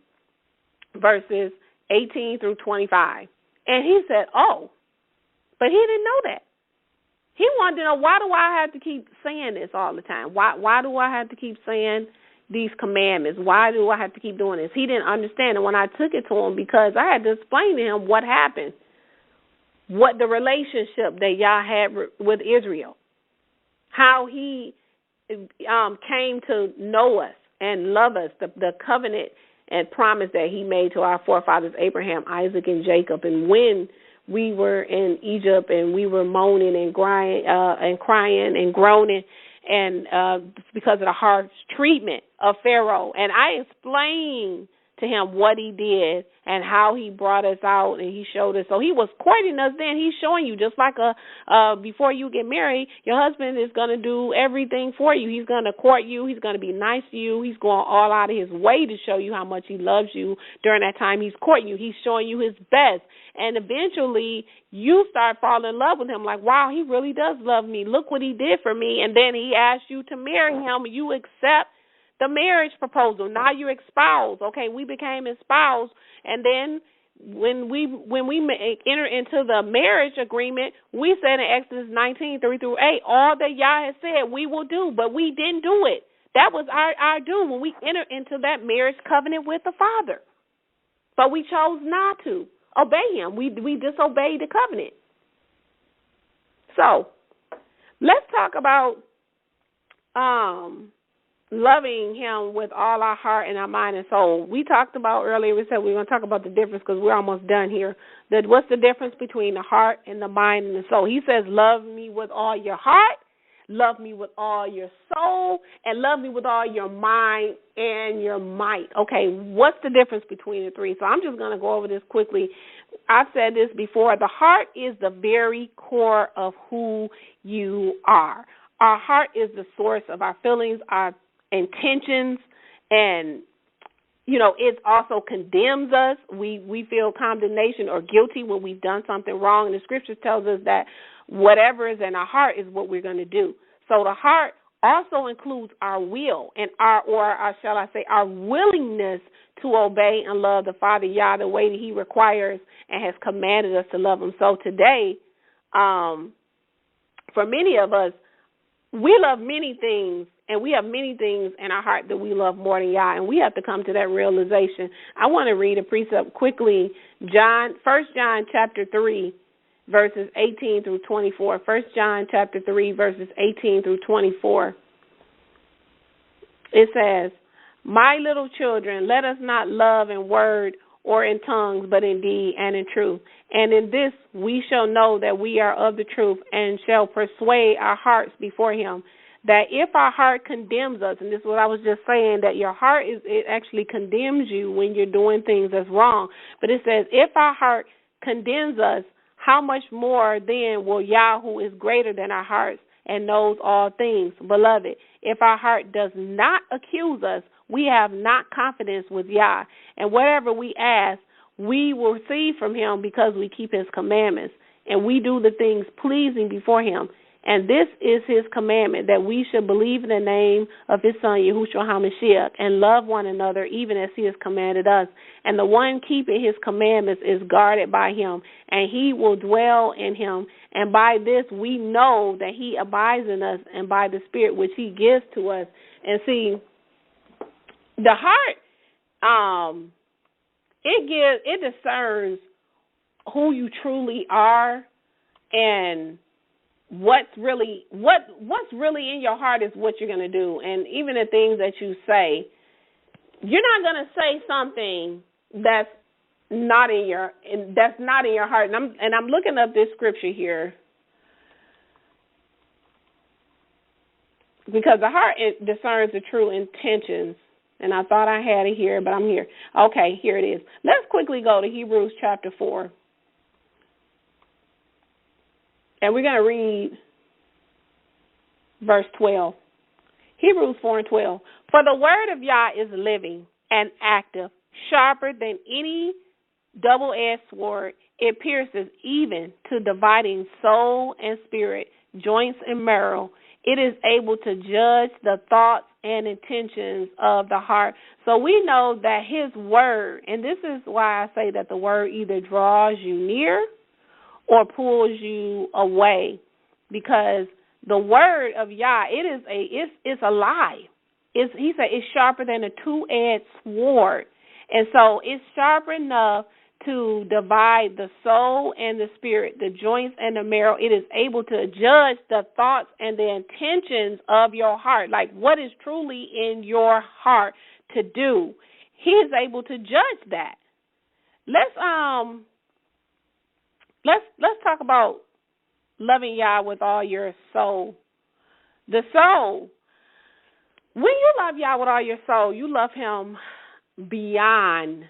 verses 18 through 25. And he said, oh, but he didn't know that. He wanted to know, why do I have to keep saying this all the time? Why do I have to keep saying these commandments? Why do I have to keep doing this? He didn't understand it when I took it to him, because I had to explain to him what happened, what the relationship that Yah had with Israel, how he came to know us and love us, the covenant and promise that he made to our forefathers Abraham, Isaac, and Jacob. And when we were in Egypt and we were moaning and crying and groaning, and because of the harsh treatment of Pharaoh. And I explained to him what he did and how he brought us out, and he showed us. So he was courting us then. He's showing you, just like before you get married, your husband is going to do everything for you. He's going to court you. He's going to be nice to you. He's going all out of his way to show you how much he loves you during that time he's courting you. He's showing you his best. And eventually you start falling in love with him, like, wow, he really does love me. Look what he did for me. And then he asks you to marry him. You accept the marriage proposal. Now you're espoused. Okay, we became espoused. And then when we enter into the marriage agreement, we said in Exodus 19, 3-8, all that Yah has said we will do, but we didn't do it. That was our doom when we entered into that marriage covenant with the Father. But we chose not to obey him. We disobeyed the covenant. So let's talk about loving him with all our heart and our mind and soul. We talked about earlier, we said we were going to talk about the difference because we're almost done here. What's the difference between the heart and the mind and the soul? He says, love me with all your heart, love me with all your soul, and love me with all your mind and your might. Okay, what's the difference between the three? So I'm just going to go over this quickly. I've said this before. The heart is the very core of who you are. Our heart is the source of our feelings, our intentions, and it also condemns us. We feel condemnation or guilty when we've done something wrong, and the scriptures tells us that whatever is in our heart is what we're going to do. So the heart also includes our will and our willingness to obey and love the Father Yah the way that he requires and has commanded us to love him. So today, for many of us, we love many things, and we have many things in our heart that we love more than Yah, and we have to come to that realization. I want to read a precept quickly. 1 John chapter 3, verses 18 through 24. 1 John chapter 3, verses 18 through 24. It says, my little children, let us not love in word or in tongues, but in deed and in truth. And in this we shall know that we are of the truth, and shall persuade our hearts before him. That if our heart condemns us, and this is what I was just saying, that your heart it actually condemns you when you're doing things that's wrong. But it says, if our heart condemns us, how much more then will Yah, who is greater than our hearts and knows all things? Beloved, if our heart does not accuse us, we have not confidence with Yah. And whatever we ask, we will receive from him, because we keep his commandments, and we do the things pleasing before him. And this is his commandment, that we should believe in the name of his son, Yahushua HaMashiach, and love one another even as he has commanded us. And the one keeping his commandments is guarded by him, and he will dwell in him. And by this we know that he abides in us, and by the Spirit which he gives to us. And see, the heart, it discerns who you truly are, and what's really in your heart is what you're going to do. And even the things that you say, you're not going to say something that's not in your heart. And I'm looking up this scripture here, because the heart, it discerns the true intentions. And I thought I had it here, but I'm here. Okay, here it is. Let's quickly go to Hebrews chapter 4. And we're going to read verse 12. Hebrews 4 and 12. For the word of Yah is living and active, sharper than any double-edged sword. It pierces even to dividing soul and spirit, joints and marrow. It is able to judge the thoughts and intentions of the heart. So we know that his word, and this is why I say that the word either draws you near or pulls you away, because the word of Yah, it's alive. He said it's sharper than a two-edged sword, and so it's sharp enough to divide the soul and the spirit, the joints and the marrow. It is able to judge the thoughts and the intentions of your heart, like what is truly in your heart to do. He is able to judge that. Let's talk about loving Yah with all your soul. The soul. When you love Yah with all your soul, you love him beyond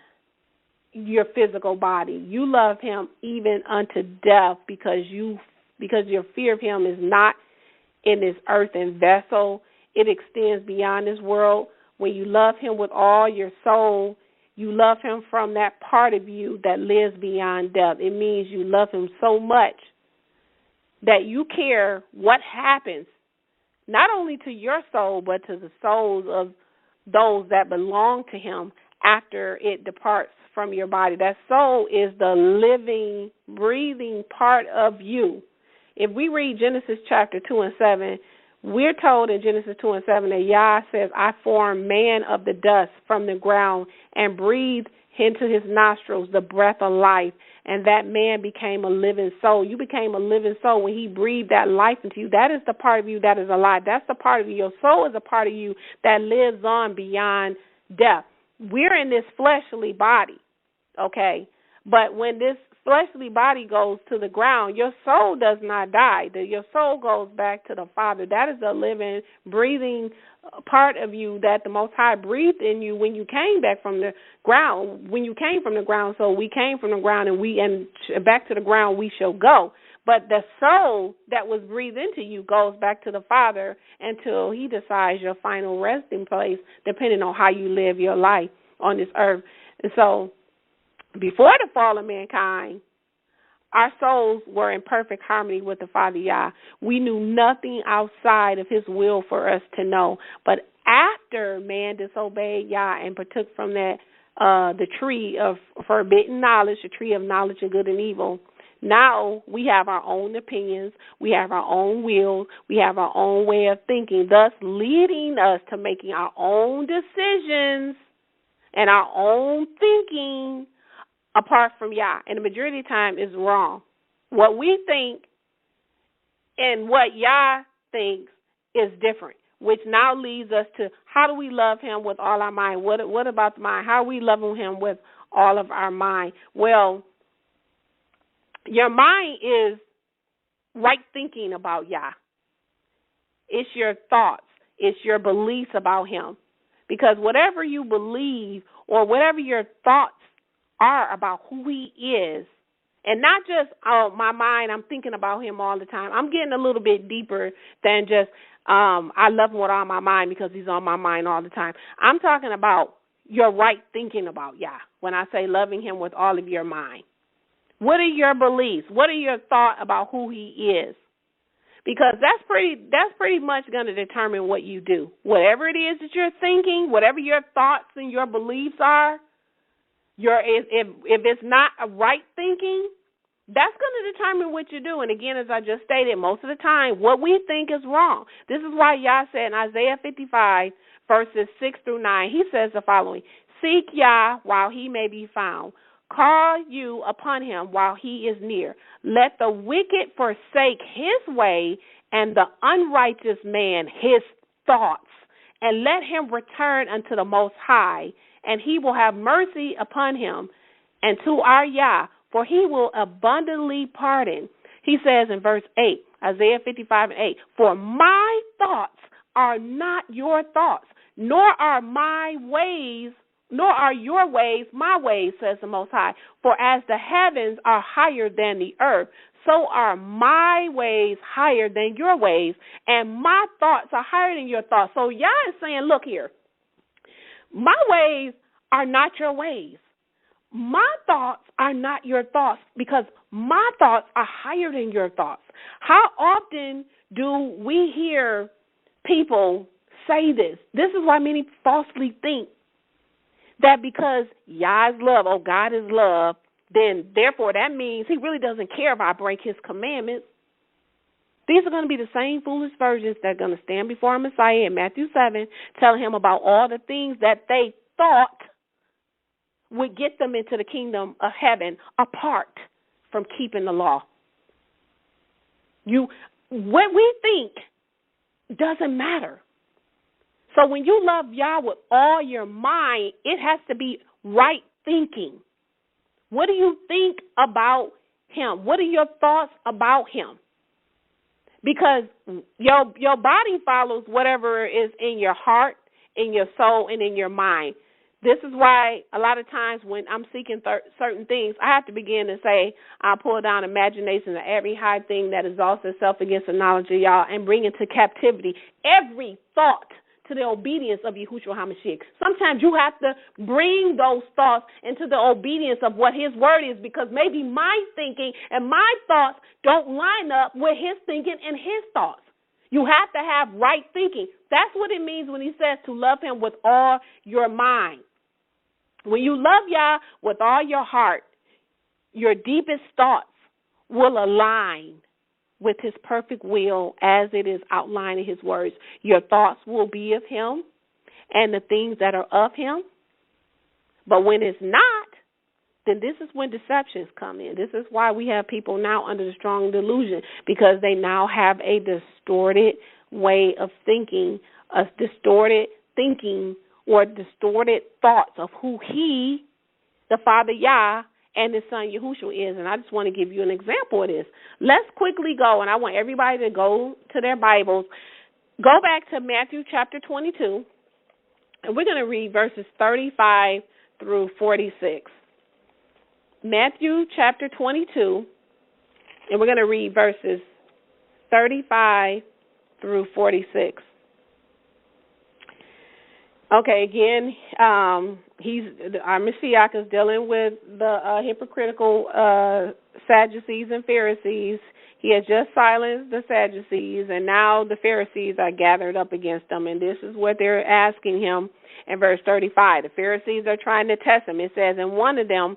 your physical body. You love him even unto death, because your fear of him is not in this earthen vessel. It extends beyond this world. When you love him with all your soul, you love him from that part of you that lives beyond death. It means you love him so much that you care what happens, not only to your soul, but to the souls of those that belong to him after it departs from your body. That soul is the living, breathing part of you. If we read Genesis chapter 2 and 7, we're told in Genesis 2 and 7 that Yah says, I formed man of the dust from the ground and breathed into his nostrils the breath of life, and that man became a living soul. You became a living soul when he breathed that life into you. That is the part of you that is alive. That's the part of you. Your soul is a part of you that lives on beyond death. We're in this fleshly body, okay? But when this fleshly body goes to the ground, your soul does not die. Your soul goes back to the Father. That is the living, breathing part of you that the Most High breathed in you when you came back from the ground. When you came from the ground, so we came from the ground, and back to the ground we shall go. But the soul that was breathed into you goes back to the Father until he decides your final resting place, depending on how you live your life on this earth. And so before the fall of mankind, our souls were in perfect harmony with the Father Yah. We knew nothing outside of his will for us to know. But after man disobeyed Yah and partook from that the tree of forbidden knowledge, the tree of knowledge of good and evil, now we have our own opinions, we have our own will, we have our own way of thinking, thus leading us to making our own decisions and our own thinking apart from Yah. And the majority of the time is wrong. What we think and what Yah thinks is different, which now leads us to how do we love him with all our mind? What about the mind? How are we loving him with all of our mind? Well, your mind is right thinking about Yah. It's your thoughts. It's your beliefs about him. Because whatever you believe or whatever your thoughts are about who he is, and not just, my mind, I'm thinking about him all the time. I'm getting a little bit deeper than just I love him with all my mind because he's on my mind all the time. I'm talking about your right thinking about Yah when I say loving him with all of your mind. What are your beliefs? What are your thoughts about who he is? because that's pretty much going to determine what you do. Whatever it is that you're thinking, whatever your thoughts and your beliefs are, if it's not a right thinking, that's going to determine what you do. And again, as I just stated, most of the time, what we think is wrong. This is why Yah said in Isaiah 55, verses 6 through 9, he says the following: Seek Yah while he may be found. Call you upon him while he is near. Let the wicked forsake his way, and the unrighteous man his thoughts, and let him return unto the Most High, and he will have mercy upon him, and to our Yah, for he will abundantly pardon. He says in verse 8, Isaiah 55 and 8, for my thoughts are not your thoughts, nor are your ways my ways, says the Most High. For as the heavens are higher than the earth, so are my ways higher than your ways, and my thoughts are higher than your thoughts. So Yah is saying, look here, my ways are not your ways. My thoughts are not your thoughts, because my thoughts are higher than your thoughts. How often do we hear people say this? This is why many falsely think that because Yah is love, oh, God is love, then therefore that means he really doesn't care if I break his commandments. These are going to be the same foolish virgins that are going to stand before our Messiah in Matthew 7, telling him about all the things that they thought would get them into the kingdom of heaven apart from keeping the law. What we think doesn't matter. So when you love Yah with all your mind, it has to be right thinking. What do you think about him? What are your thoughts about him? Because your body follows whatever is in your heart, in your soul, and in your mind. This is why a lot of times when I'm seeking certain things, I have to begin to say, I'll pull down imagination of every high thing that exalts itself against the knowledge of Yah, and bring into captivity every thought to the obedience of Yahushua HaMashiach. Sometimes you have to bring those thoughts into the obedience of what his word is, because maybe my thinking and my thoughts don't line up with his thinking and his thoughts. You have to have right thinking. That's what it means when he says to love him with all your mind. When you love Yah with all your heart, your deepest thoughts will align with his perfect will as it is outlined in his words. Your thoughts will be of him and the things that are of him. But when it's not, then this is when deceptions come in. This is why we have people now under the strong delusion, because they now have a distorted way of thinking, a distorted thinking or distorted thoughts of who he, the Father Yah, and his son Yahushua is. And I just want to give you an example of this. Let's quickly go, and I want everybody to go to their Bibles. Go back to Matthew chapter 22, and we're going to read verses 35 through 46. Matthew chapter 22, and we're going to read verses 35 through 46. Okay, again, our Messiah is dealing with the hypocritical Sadducees and Pharisees. He has just silenced the Sadducees, and now the Pharisees are gathered up against him, and this is what they're asking him in verse 35. The Pharisees are trying to test him. It says, and one of them,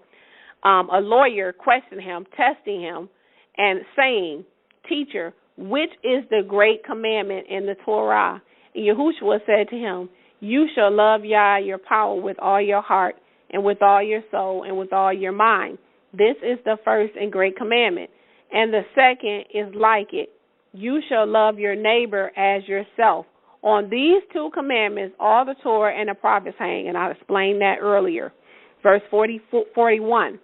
a lawyer, questioned him, testing him, and saying, Teacher, which is the great commandment in the Torah? And Yahushua said to him, You shall love Yah your power with all your heart, and with all your soul, and with all your mind. This is the first and great commandment. And the second is like it. You shall love your neighbor as yourself. On these two commandments, all the Torah and the prophets hang, and I explained that earlier. Verse 41.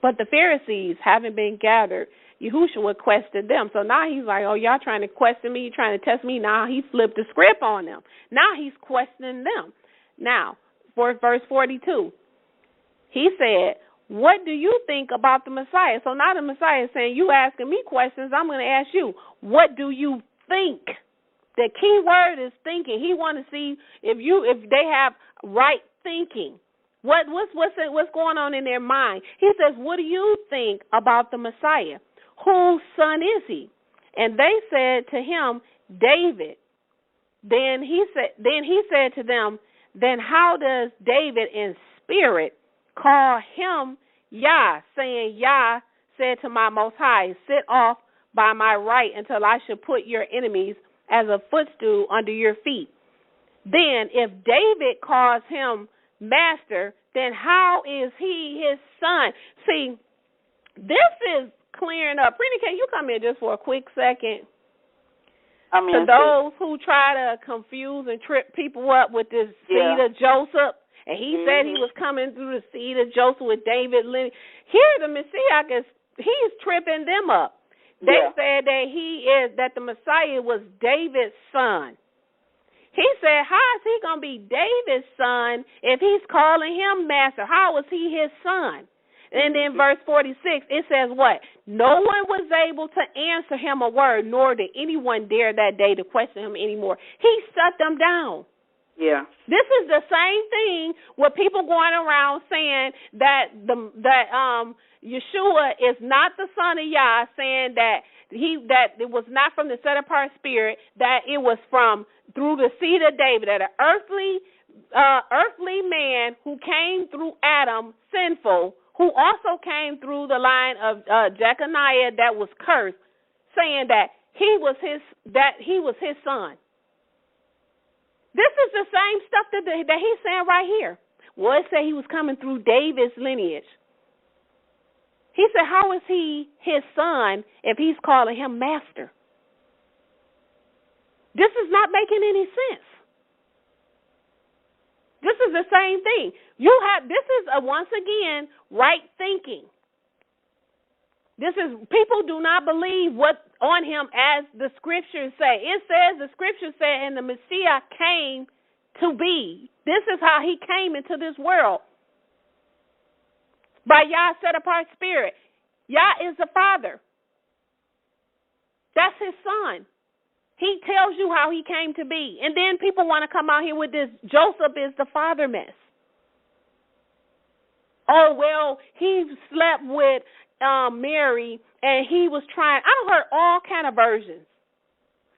But the Pharisees, having been gathered, Yahushua questioned them. So now he's like, oh, y'all trying to question me, you trying to test me. Now he flipped the script on them. Now he's questioning them. Now, for verse 42, he said, what do you think about the Messiah? So now the Messiah is saying, you asking me questions, I'm going to ask you, what do you think? The key word is thinking. He want to see if they have right thinking. What's going on in their mind? He says, what do you think about the Messiah? Whose son is he? And they said to him, David. Then he said to them, then how does David in spirit call him Yah, saying, Yah said to my Most High, sit off by my right until I should put your enemies as a footstool under your feet. Then if David calls him master, then how is he his son? See, this is clearing up. Brittany, can you come in just for a quick second? To those who try to confuse and trip people up with this seed of Joseph, and he said he was coming through the seed of Joseph with David lineage. Here the Messiah he's tripping them up. They said that the Messiah was David's son. He said, how is he going to be David's son if he's calling him master? How is he his son? And then verse 46, it says what? No one was able to answer him a word, nor did anyone dare that day to question him anymore. He shut them down. Yeah. This is the same thing with people going around saying that Yeshua is not the son of Yah, saying that it was not from the set apart spirit, that it was through the seed of David, that an earthly man who came through Adam, sinful, who also came through the line of Jeconiah that was cursed, saying that he was his son. This is the same stuff that he's saying right here. Well, it said he was coming through David's lineage. He said, how is he his son if he's calling him master? This is not making any sense. This is the same thing. This is once again right thinking. People do not believe what on him as the scriptures say. It says, the scriptures say, and the Messiah came to be. This is how he came into this world. By Yah's set apart spirit. Yah is the Father. That's his son. He tells you how he came to be. And then people want to come out here with this, Joseph is the father mess. Oh, well, he slept with Mary and he was trying. I heard all kind of versions.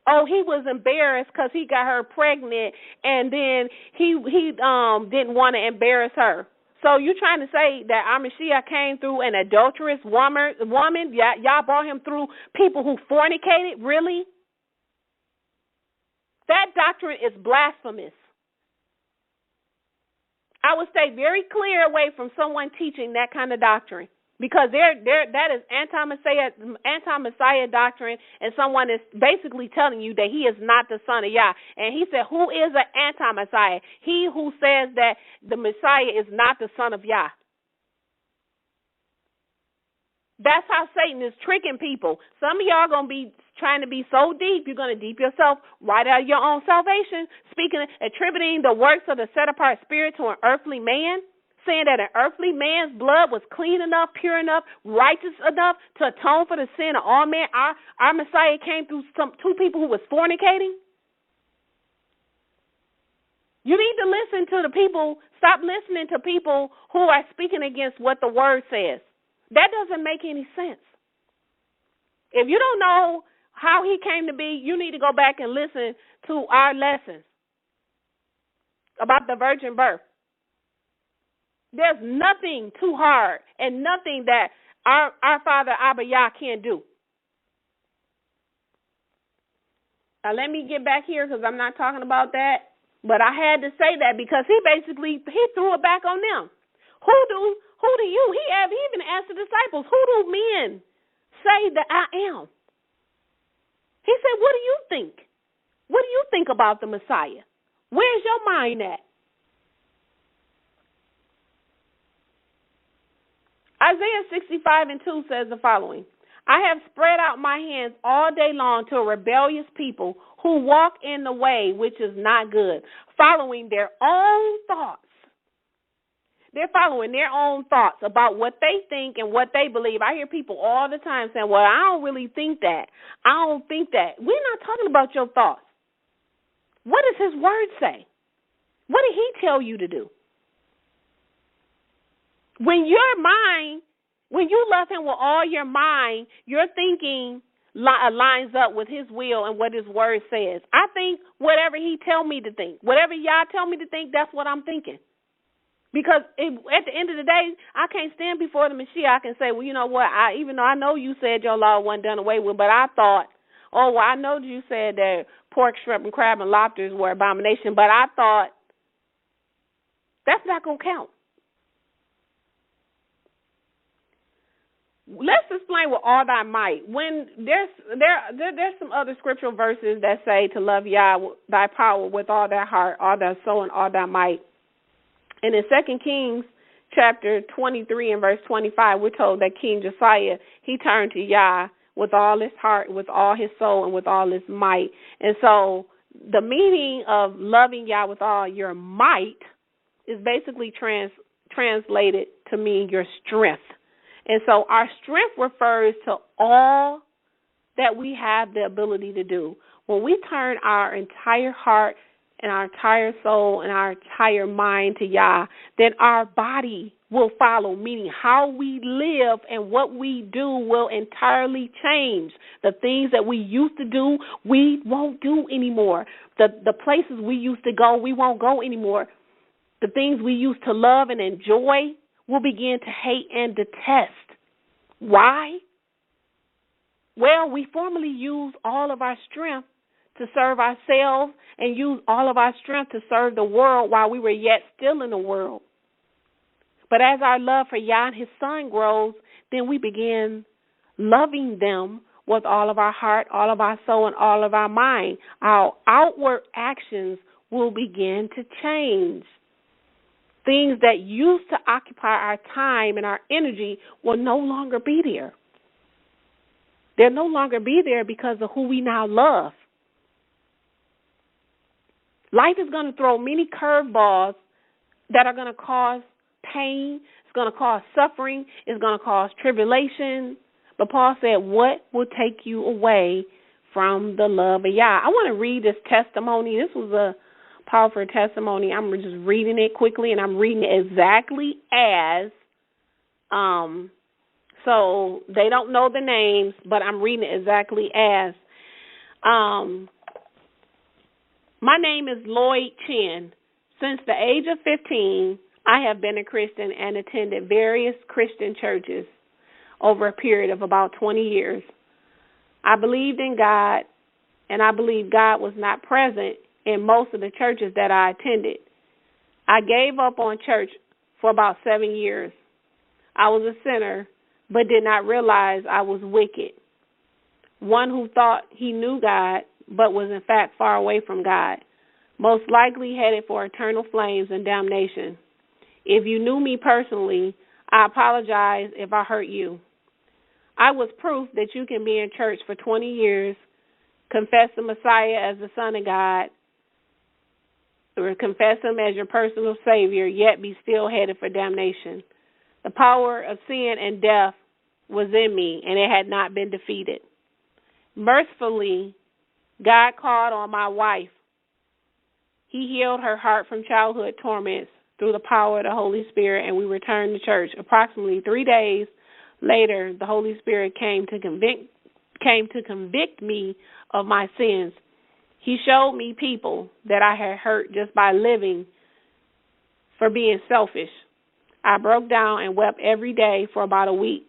Oh, he was embarrassed because he got her pregnant and then he didn't want to embarrass her. So you trying to say that our Messiah came through an adulterous woman? Y'all brought him through people who fornicated? Really? That doctrine is blasphemous. I would stay very clear away from someone teaching that kind of doctrine because that is anti-Messiah doctrine, and someone is basically telling you that he is not the son of Yah. And he said, who is an anti-Messiah? He who says that the Messiah is not the son of Yah. That's how Satan is tricking people. Some of y'all going to be trying to be so deep, you're going to deep yourself right out of your own salvation, attributing the works of the set-apart spirit to an earthly man, saying that an earthly man's blood was clean enough, pure enough, righteous enough to atone for the sin of all men. Our Messiah came through two people who was fornicating. You need to listen to the people, stop listening to people who are speaking against what the word says. That doesn't make any sense. If you don't know how he came to be, you need to go back and listen to our lessons about the virgin birth. There's nothing too hard and nothing that our Father Abba Yah can't do. Now let me get back here because I'm not talking about that, but I had to say that because he threw it back on them. Who do you? He even asked the disciples, who do men say that I am? He said, what do you think? What do you think about the Messiah? Where's your mind at? Isaiah 65:2 says the following. I have spread out my hands all day long to a rebellious people who walk in the way which is not good, following their own thoughts. They're following their own thoughts about what they think and what they believe. I hear people all the time saying, well, I don't really think that. I don't think that. We're not talking about your thoughts. What does his word say? What did he tell you to do? When you love him with all your mind, you're thinking lines up with his will and what his word says. I think whatever he tell me to think, whatever Yah tell me to think, that's what I'm thinking. Because at the end of the day, I can't stand before the Mashiach and say, well, you know what, even though I know you said your law wasn't done away with, but I thought, oh, well, I know you said that pork, shrimp, and crab and lobsters were abomination, but I thought that's not going to count. Let's explain with all thy might. When there's some other scriptural verses that say to love Yah, thy power, with all thy heart, all thy soul, and all thy might. And in 2 Kings chapter 23 and verse 25, we're told that King Josiah, he turned to Yah with all his heart, with all his soul, and with all his might. And so the meaning of loving Yah with all your might is basically translated to mean your strength. And so our strength refers to all that we have the ability to do. When we turn our entire heart and our entire soul and our entire mind to Yah, then our body will follow, meaning how we live and what we do will entirely change. The things that we used to do, we won't do anymore. The places we used to go, we won't go anymore. The things we used to love and enjoy, we'll begin to hate and detest. Why? Well, we formerly used all of our strength to serve ourselves and used all of our strength to serve the world while we were yet still in the world. But as our love for Yah and his son grows, then we begin loving them with all of our heart, all of our soul, and all of our mind. Our outward actions will begin to change. Things that used to occupy our time and our energy will no longer be there. They'll no longer be there because of who we now love. Life is going to throw many curveballs that are going to cause pain. It's going to cause suffering. It's going to cause tribulation. But Paul said, what will take you away from the love of Yah? I want to read this testimony. This was a powerful testimony. I'm just reading it quickly, and I'm reading it exactly as, so they don't know the names, but I'm reading it exactly as. My name is Lloyd Chin. Since the age of 15, I have been a Christian and attended various Christian churches over a period of about 20 years. I believed in God, and I believed God was not present in most of the churches that I attended. I gave up on church for about 7 years. I was a sinner, but did not realize I was wicked. One who thought he knew God, but was in fact far away from God, most likely headed for eternal flames and damnation. If you knew me personally, I apologize if I hurt you. I was proof that you can be in church for 20 years, confess the Messiah as the Son of God, or confess him as your personal Savior, yet be still headed for damnation. The power of sin and death was in me, and it had not been defeated. Mercifully, God called on my wife. He healed her heart from childhood torments through the power of the Holy Spirit, and we returned to church. Approximately 3 days later, the Holy Spirit came to convict me of my sins. He showed me people that I had hurt just by living for being selfish. I broke down and wept every day for about a week.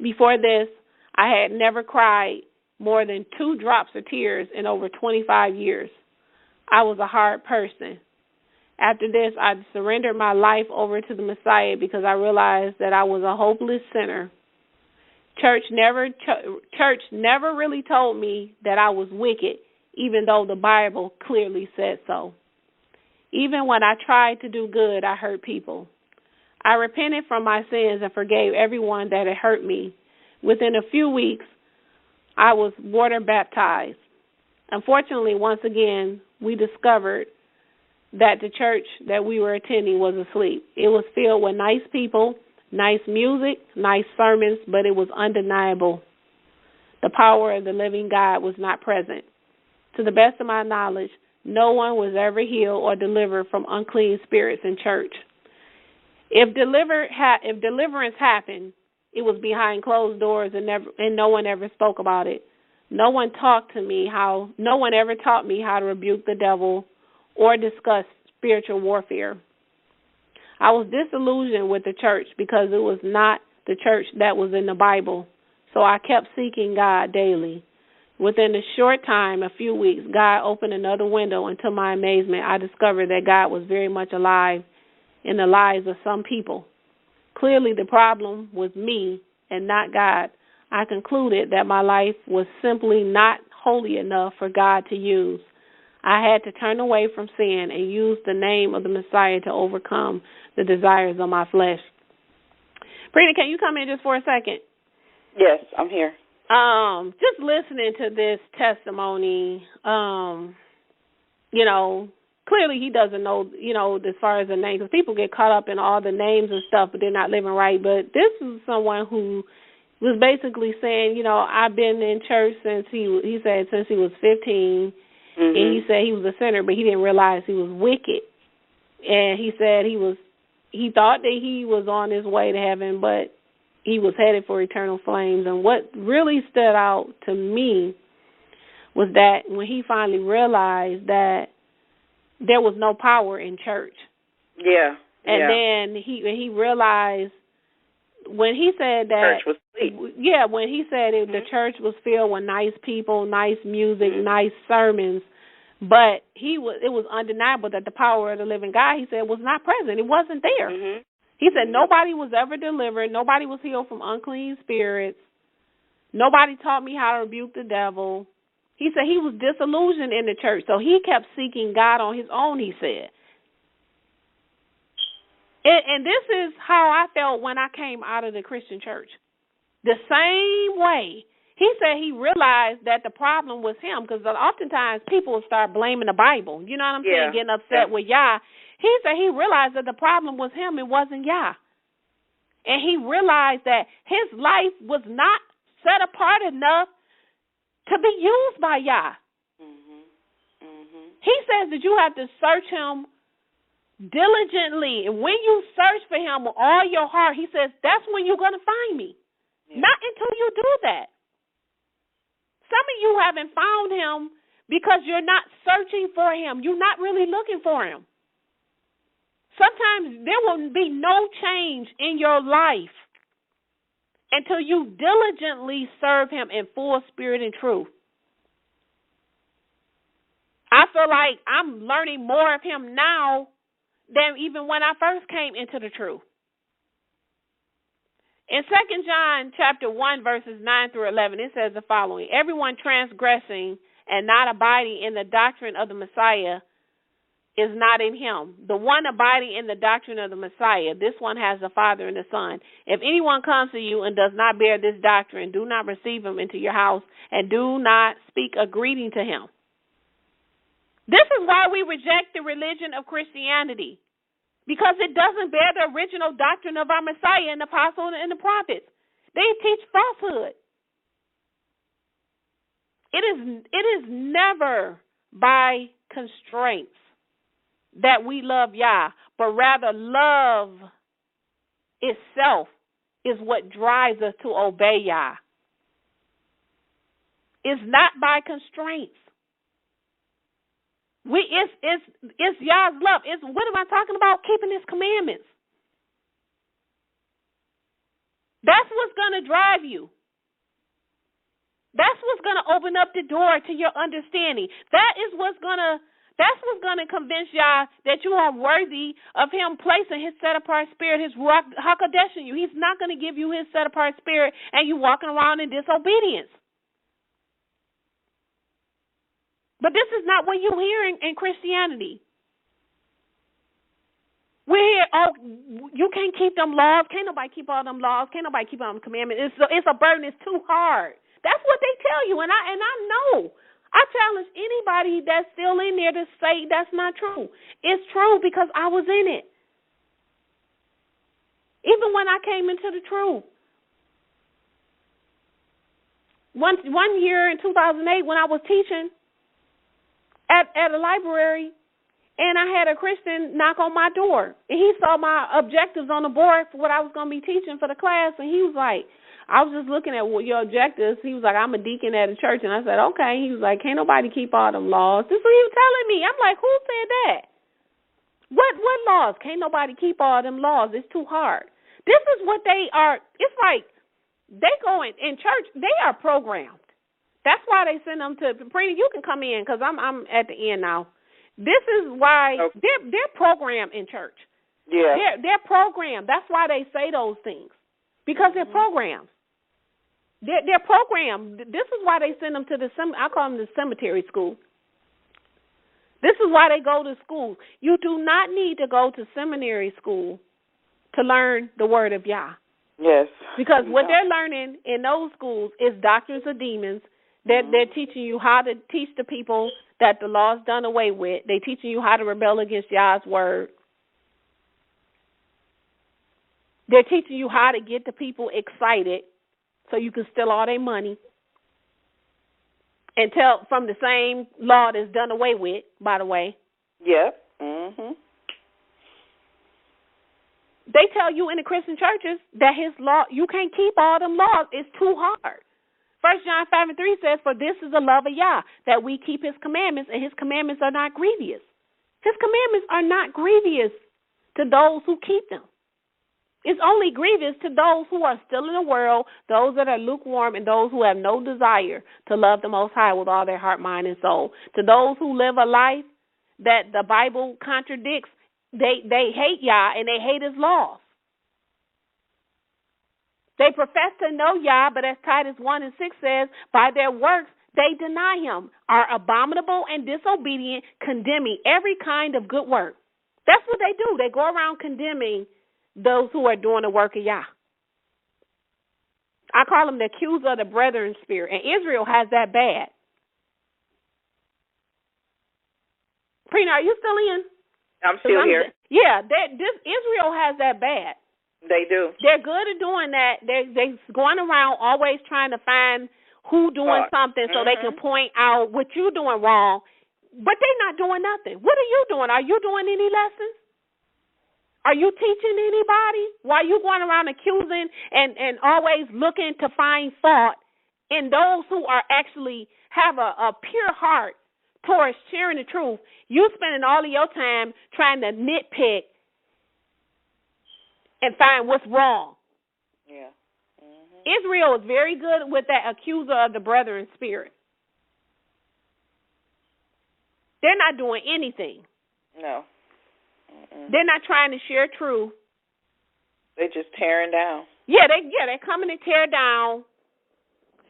Before this, I had never cried more than 2 drops of tears in over 25 years. I was a hard person. After this, I surrendered my life over to the Messiah because I realized that I was a hopeless sinner. Church never really told me that I was wicked, even though the Bible clearly said so. Even when I tried to do good, I hurt people. I repented from my sins and forgave everyone that had hurt me. Within a few weeks, I was water baptized. Unfortunately, once again, we discovered that the church that we were attending was asleep. It was filled with nice people, nice music, nice sermons, but it was undeniable. The power of the living God was not present. To the best of my knowledge, no one was ever healed or delivered from unclean spirits in church. If deliverance happened, it was behind closed doors and no one ever spoke about it. No one ever taught me how to rebuke the devil or discuss spiritual warfare. I was disillusioned with the church because it was not the church that was in the Bible. So I kept seeking God daily. Within a short time, a few weeks, God opened another window, and to my amazement, I discovered that God was very much alive in the lives of some people. Clearly, the problem was me and not God. I concluded that my life was simply not holy enough for God to use. I had to turn away from sin and use the name of the Messiah to overcome the desires of my flesh. Brina, can you come in just for a second? Yes, I'm here. Just listening to this testimony, clearly he doesn't know, as far as the names. Because people get caught up in all the names and stuff, but they're not living right. But this is someone who was basically saying, I've been in church since he was 15. And he said he was a sinner, but he didn't realize he was wicked. And he said he thought that he was on his way to heaven, but he was headed for eternal flames. And what really stood out to me was that when he finally realized that there was no power in church. Yeah. And then he realized when he said that church was sweet. Yeah, when he said the church was filled with nice people, nice music, nice sermons, but it was undeniable that the power of the living God, he said, was not present. It wasn't there. He said nobody was ever delivered. Nobody was healed from unclean spirits. Nobody taught me how to rebuke the devil. He said he was disillusioned in the church, so he kept seeking God on his own, he said. And this is how I felt when I came out of the Christian church. The same way. He said he realized that the problem was him, because oftentimes people will start blaming the Bible. You know what I'm saying? Getting upset with Yah. He said he realized that the problem was him. It wasn't Yah. And he realized that his life was not set apart enough to be used by Yah. He says that you have to search him diligently. And when you search for him with all your heart, he says, that's when you're going to find me. Not until you do that. Some of you haven't found him because you're not searching for him. You're not really looking for him. Sometimes there will be no change in your life until you diligently serve him in full spirit and truth. I feel like I'm learning more of him now than even when I first came into the truth. In 2 John chapter 1, verses 9 through 11, it says the following: everyone transgressing and not abiding in the doctrine of the Messiah is not in him. The one abiding in the doctrine of the Messiah, this one has the Father and the Son. If anyone comes to you and does not bear this doctrine, do not receive him into your house and do not speak a greeting to him. This is why we reject the religion of Christianity, because it doesn't bear the original doctrine of our Messiah and the apostles and the prophets. They teach falsehood. It is never by constraints that we love Yah, but rather love itself is what drives us to obey Yah. It's not by constraints. It's Yah's love. What am I talking about? Keeping his commandments. That's what's going to drive you. That's what's going to open up the door to your understanding. That's what's going to convince Yah that you are worthy of him placing his set-apart spirit, his Ruach HaKodesh in you. He's not going to give you his set-apart spirit and you walking around in disobedience. But this is not what you hear in Christianity. We hear, you can't keep them laws. Can't nobody keep all them laws. Can't nobody keep all them commandments. It's a burden. It's too hard. That's what they tell you, and I know. I challenge anybody that's still in there to say that's not true. It's true because I was in it. Even when I came into the truth. One year in 2008 when I was teaching at a library, And I had a Christian knock on my door, and he saw my objectives on the board for what I was going to be teaching for the class, and he was like, I was just looking at what your objectives. He was like, I'm a deacon at a church, and I said, okay. He was like, can't nobody keep all them laws. This is what he was telling me. I'm like, who said that? What laws? Can't nobody keep all them laws. It's too hard. This is what they are. It's like they go in church. They are programmed. That's why they send them to Prina. You can come in because I'm at the end now. This is why they're programmed in church. Yeah, they're programmed. That's why they say those things, because they're programmed. They're programmed. This is why they send them to I call them the cemetery school. This is why they go to school. You do not need to go to seminary school to learn the word of Yah. Yes. Because what they're learning in those schools is doctrines of demons. They're teaching you how to teach the people that the law's done away with. They're teaching you how to rebel against Yah's word. They're teaching you how to get the people excited so you can steal all their money and tell from the same law that's done away with, by the way. Yep. Mhm. They tell you in the Christian churches that his law, you can't keep all them laws. It's too hard. 1 John 5:3 says, for this is the love of Yah, that we keep his commandments, and his commandments are not grievous. His commandments are not grievous to those who keep them. It's only grievous to those who are still in the world, those that are lukewarm, and those who have no desire to love the Most High with all their heart, mind, and soul. To those who live a life that the Bible contradicts, they hate Yah and they hate his laws. They profess to know Yah, but as Titus 1:6 says, by their works they deny him, are abominable and disobedient, condemning every kind of good work. That's what they do. They go around condemning those who are doing the work of Yah. I call them the accuser of the brethren spirit, and Israel has that bad. Prina, are you still in? I'm still here. Yeah, Israel has that bad. They do. They're good at doing that. They're going around always trying to find who doing something so they can point out what you're doing wrong, but they're not doing nothing. What are you doing? Are you doing any lessons? Are you teaching anybody? Why are you going around accusing and always looking to find fault in those who are actually have a pure heart towards sharing the truth? You spending all of your time trying to nitpick and find what's wrong. Yeah. Israel is very good with that accuser of the brethren spirit. They're not doing anything. No. They're not trying to share truth. They're just tearing down. Yeah, they're coming to tear down,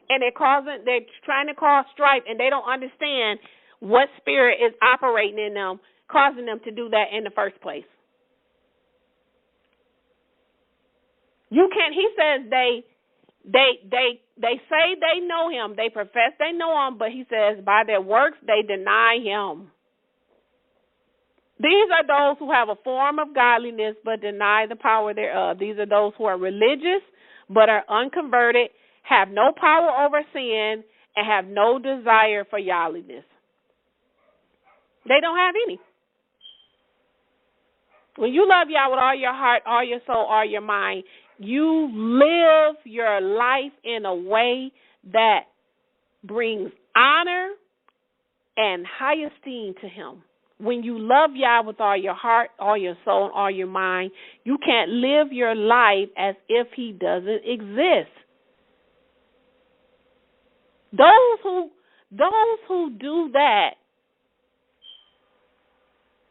and they're trying to cause strife, and they don't understand what spirit is operating in them, causing them to do that in the first place. You can't. He says they say they know him. They profess they know him, but he says by their works they deny him. These are those who have a form of godliness but deny the power thereof. These are those who are religious but are unconverted, have no power over sin, and have no desire for godliness. They don't have any. When you love Yah with all your heart, all your soul, all your mind, you live your life in a way that brings honor and high esteem to him. When you love Yah with all your heart, all your soul, and all your mind, you can't live your life as if he doesn't exist. Those who do that,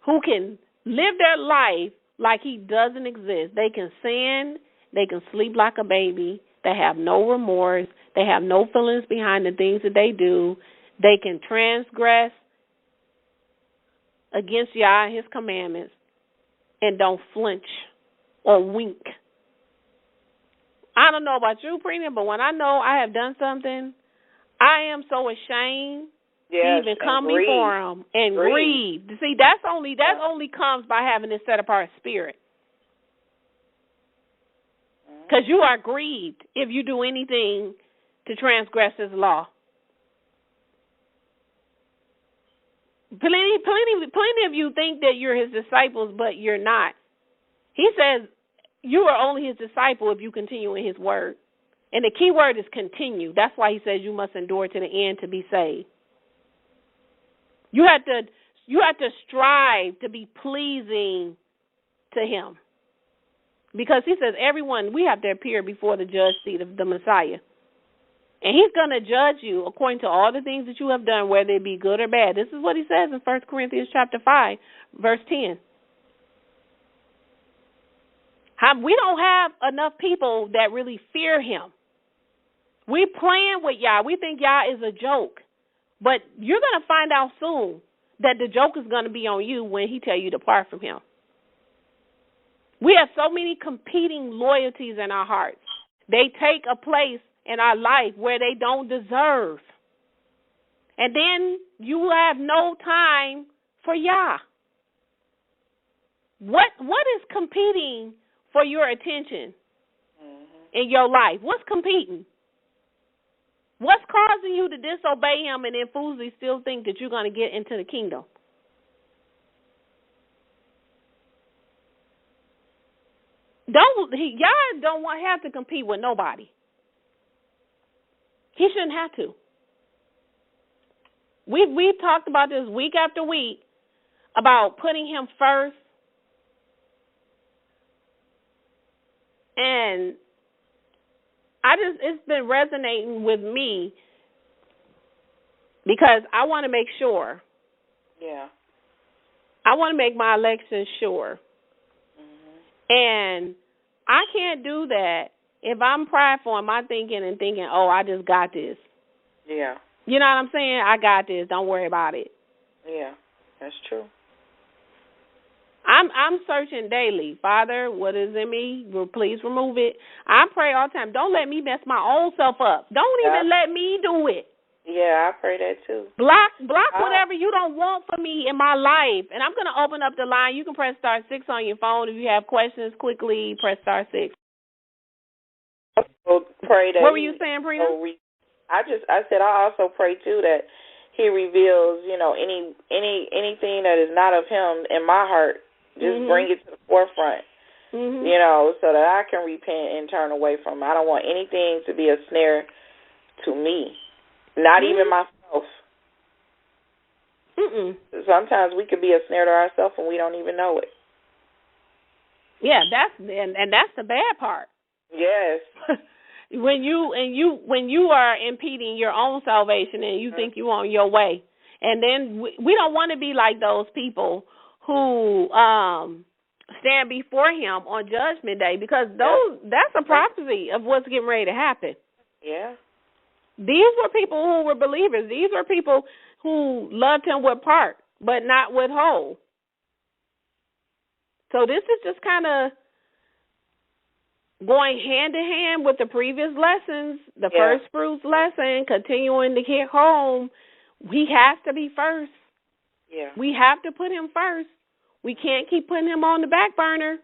who can live their life like he doesn't exist, they can sin, they can sleep like a baby, they have no remorse, they have no feelings behind the things that they do, they can transgress against Yah and his commandments and don't flinch or wink. I don't know about you, Prina, but when I know I have done something, I am so ashamed to even come before him and grieve. See, that only comes by having this set apart spirit. Because you are grieved if you do anything to transgress his law. Plenty of you think that you're his disciples, but you're not. He says you are only his disciple if you continue in his word. And the key word is continue. That's why he says you must endure to the end to be saved. You have to strive to be pleasing to him. Because he says we have to appear before the judge seat of the Messiah. And he's going to judge you according to all the things that you have done, whether it be good or bad. This is what he says in 1 Corinthians chapter 5, verse 10. We don't have enough people that really fear him. We playing with Yah. We think Yah is a joke. But you're going to find out soon that the joke is going to be on you when he tell you to depart from him. We have so many competing loyalties in our hearts. They take a place in our life where they don't deserve. And then you have no time for Yah. What is competing for your attention in your life? What's competing? What's causing you to disobey him and then foolishly still think that you're going to get into the kingdom? Yah don't have to compete with nobody. He shouldn't have to. We've talked about this week after week about putting him first. And it's been resonating with me because I want to make sure. Yeah. I want to make my election sure. Mm-hmm. And I can't do that if I'm prideful in my thinking and thinking, oh, I just got this. Yeah. You know what I'm saying? I got this. Don't worry about it. Yeah, that's true. I'm searching daily. Father, what is in me? Please remove it. I pray all the time. Don't let me mess my own self up. Don't even let me do it. Yeah, I pray that too. Block whatever you don't want for me in my life. And I'm going to open up the line. You can press star 6 on your phone. If you have questions, quickly press star 6. Pray that. What were you saying, Prina? I said I also pray too that he reveals, anything that is not of him in my heart. Just bring it to the forefront, so that I can repent and turn away from it. I don't want anything to be a snare to me, not even myself. Sometimes we could be a snare to ourselves and we don't even know it. Yeah, that's the bad part. Yes. when you are impeding your own salvation and you think you're on your way, and then we don't want to be like those people who stand before him on Judgment Day, because that's a prophecy of what's getting ready to happen. Yeah. These were people who were believers. These were people who loved him with part, but not with whole. So this is just kind of going hand in hand with the previous lessons, the first fruits lesson, continuing to get home. He has to be first. Yeah. We have to put him first. We can't keep putting him on the back burner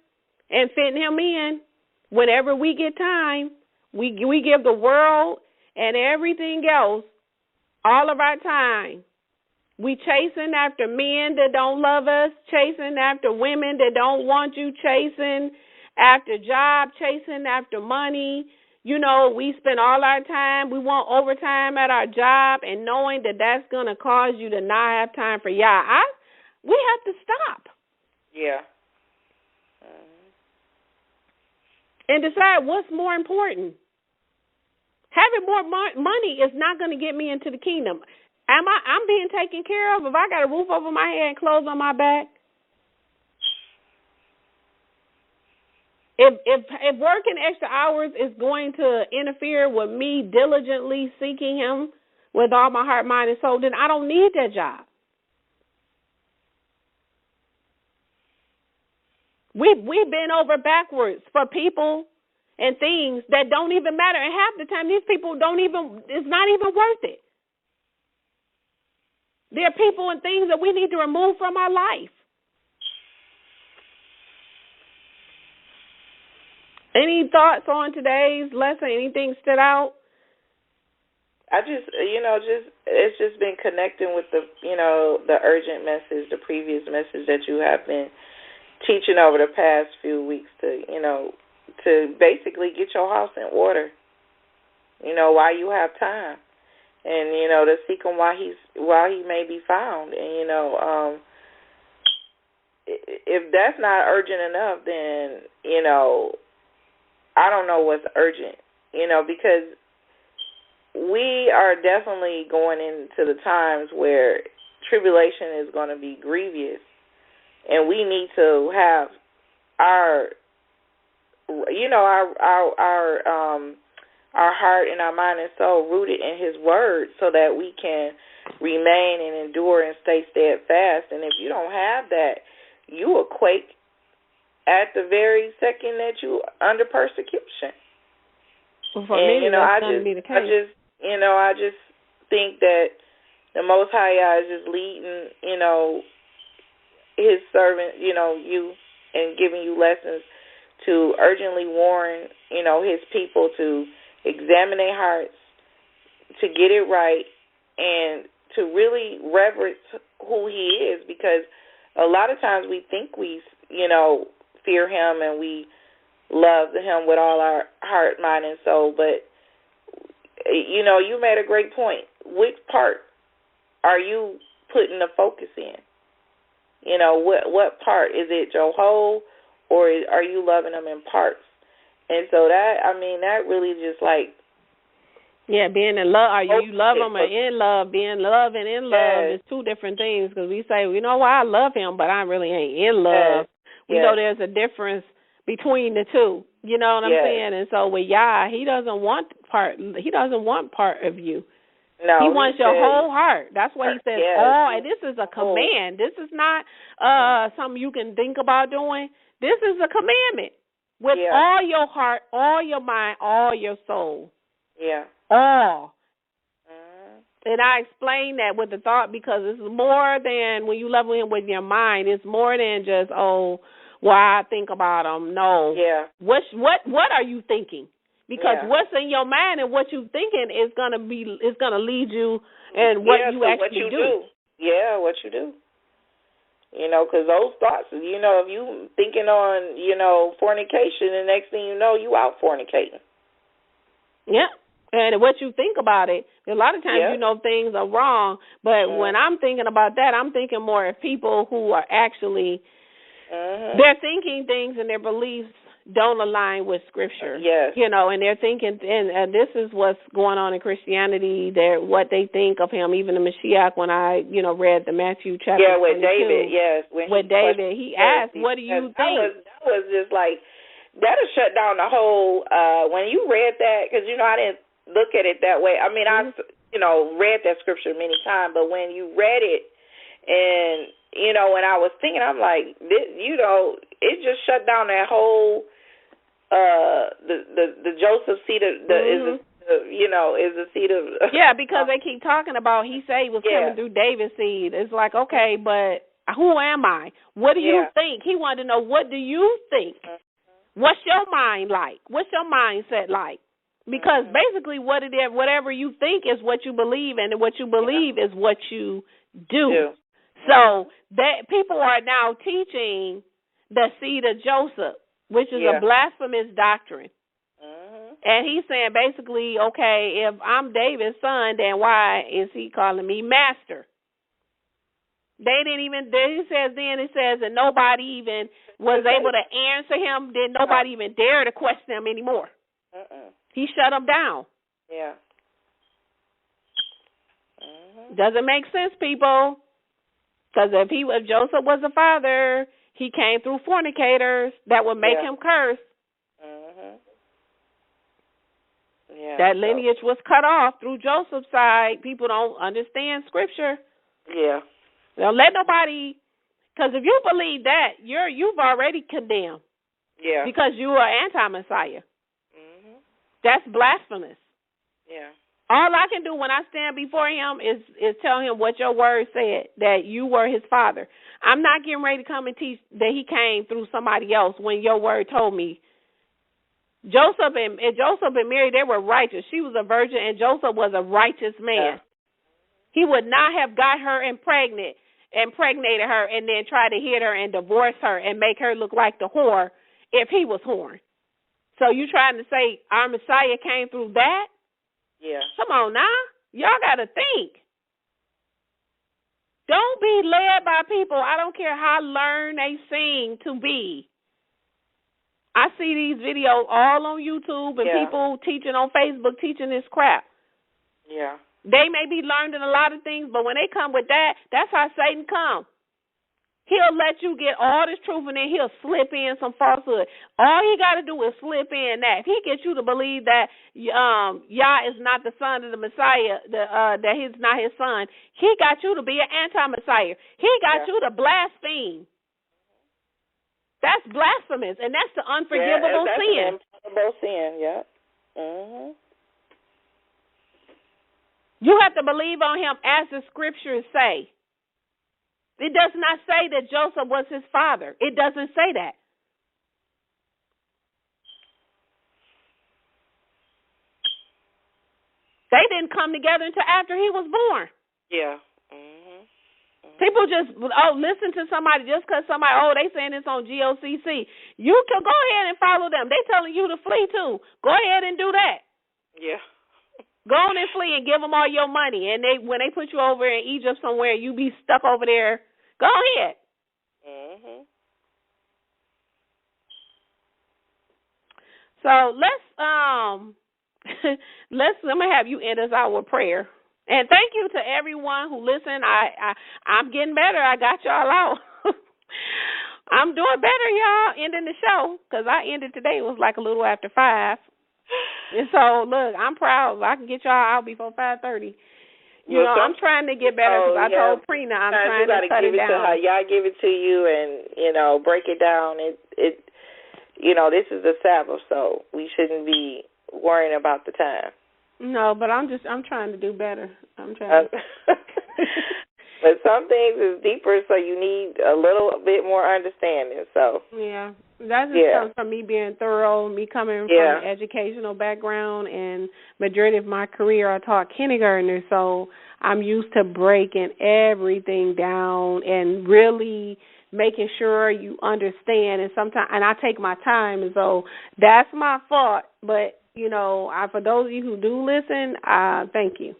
and fitting him in. Whenever we get time, we give the world and everything else all of our time. We chasing after men that don't love us, chasing after women that don't want you, chasing after job, chasing after money. We spend all our time. We want overtime at our job, and knowing that that's going to cause you to not have time for Yah. We have to stop. Yeah. And decide what's more important. Having more money is not going to get me into the kingdom. I'm being taken care of if I got a roof over my head and clothes on my back? If working extra hours is going to interfere with me diligently seeking him with all my heart, mind, and soul, then I don't need that job. We've been over backwards for people and things that don't even matter. And half the time, these people it's not even worth it. There are people and things that we need to remove from our life. Any thoughts on today's lesson? Anything stood out it's just been connecting with the urgent message, the previous message that you have been teaching over the past few weeks to basically get your house in order, while you have time, and to seek him while he may be found, and if that's not urgent enough, then I don't know what's urgent, because we are definitely going into the times where tribulation is going to be grievous, and we need to have our heart and our mind and soul rooted in His Word, so that we can remain and endure and stay steadfast. And if you don't have that, you will quake at the very second that you under persecution. Well, for me, that's going to be the case. I just think that the Most High Yah is just leading, His servant, you, and giving you lessons to urgently warn, His people to examine their hearts, to get it right, and to really reverence who He is, because a lot of times we think we, fear Him and we love Him with all our heart, mind, and soul, but, you made a great point. Which part are you putting the focus in? What part? Is it your whole, or are you loving Him in parts? And so that really just being in love. Are you love Him or in love? Being love and in love is two different things, because we say, I love Him, but I really ain't in love. We know there's a difference between the two. You know what I'm saying? And so with Yah, He doesn't want part of you. No, He wants your whole heart. That's why He says, and this is a command. This is not something you can think about doing. This is a commandment. With all your heart, all your mind, all your soul. Yeah. All. And I explain that with the thought, because it's more than when you love Him with your mind. It's more than just, I think about Him. No. Yeah. What are you thinking? Because what's in your mind and what you're thinking is gonna lead you and what you actually do. Yeah, what you do. Because those thoughts, if you thinking on, fornication, the next thing you know, you out fornicating. Yeah. And what you think about it, a lot of times things are wrong, but when I'm thinking about that, I'm thinking more of people who are actually, they're thinking things and their beliefs don't align with Scripture. Yes. And they're thinking, and this is what's going on in Christianity, what they think of Him, even the Mashiach, when I, read the Matthew chapter 22. With David, yes. With David, he asked, what do you think? That was just that'll shut down the whole, when you read that, because, I didn't look at it that way. I mean, I, read that Scripture many times, but when you read it, and, when I was thinking, I'm like, it just shut down that whole, the Joseph seed of is the seed of because they keep talking about he said he was coming through David's seed. It's like, okay, but who am I? What do you think? He wanted to know, what do you think? What's your mind like? What's your mindset like? Because basically what it is, whatever you think is what you believe, and what you believe is what you do. So that people are now teaching the seed of Joseph, which is a blasphemous doctrine. And he's saying basically, okay, if I'm David's son, then why is he calling me master? They didn't even, it says that nobody even was able to answer him. Then nobody even dare to question him anymore. He shut him down. Yeah. Doesn't make sense, people. Because if Joseph was a father, he came through fornicators that would make him curse. That lineage was cut off through Joseph's side. People don't understand Scripture. Yeah. Don't let nobody, because if you believe that, you've already condemned. Yeah. Because you are anti-Messiah. That's blasphemous. Yeah. All I can do when I stand before Him is tell Him what your word said, that you were His father. I'm not getting ready to come and teach that He came through somebody else when your word told me Joseph and Mary, they were righteous. She was a virgin, and Joseph was a righteous man. He would not have got her impregnated her and then try to hit her and divorce her and make her look like the whore if he was whoring. So you trying to say our Messiah came through that? Yeah. Come on now. Y'all got to think. Don't be led by people. I don't care how learned they seem to be. I see these videos all on YouTube and people teaching on Facebook, teaching this crap. Yeah. They may be learned in a lot of things, but when they come with that, that's how Satan comes. He'll let you get all this truth, and then he'll slip in some falsehood. All you got to do is slip in that. If he gets you to believe that Yah is not the son of the Messiah, that he's not his son, he got you to be an anti-Messiah. He got you to blaspheme. That's blasphemous, and that's the unforgivable sin. Unforgivable sin, yeah. Mm-hmm. You have to believe on him as the scriptures say. It does not say that Joseph was his father. It doesn't say that. They didn't come together until after he was born. Yeah. Mm-hmm. Mm-hmm. People just, listen to somebody just because somebody, they saying this on GOCC. You can go ahead and follow them. They telling you to flee too. Go ahead and do that. Yeah. Go on and flee and give them all your money. And when they put you over in Egypt somewhere, you be stuck over there. Go ahead. Mm-hmm. So I'm gonna have you end us out with prayer. And thank you to everyone who listened. I'm getting better. I got y'all out. I'm doing better, y'all, ending the show, because I ended today. It was like a little after 5. And so, look, I'm proud. I can get y'all out before 5:30. I'm trying to get better because I told Prina I'm trying to cut it down. To how y'all give it to you and, break it down. This is the Sabbath, so we shouldn't be worrying about the time. No, but I'm trying to do better. I'm trying. But some things is deeper, so you need a little bit more understanding. So yeah, that just comes from me being thorough, me coming from an educational background, and majority of my career I taught kindergartners, so I'm used to breaking everything down and really making sure you understand. And sometimes, and I take my time, and so that's my fault. But for those of you who do listen, thank you.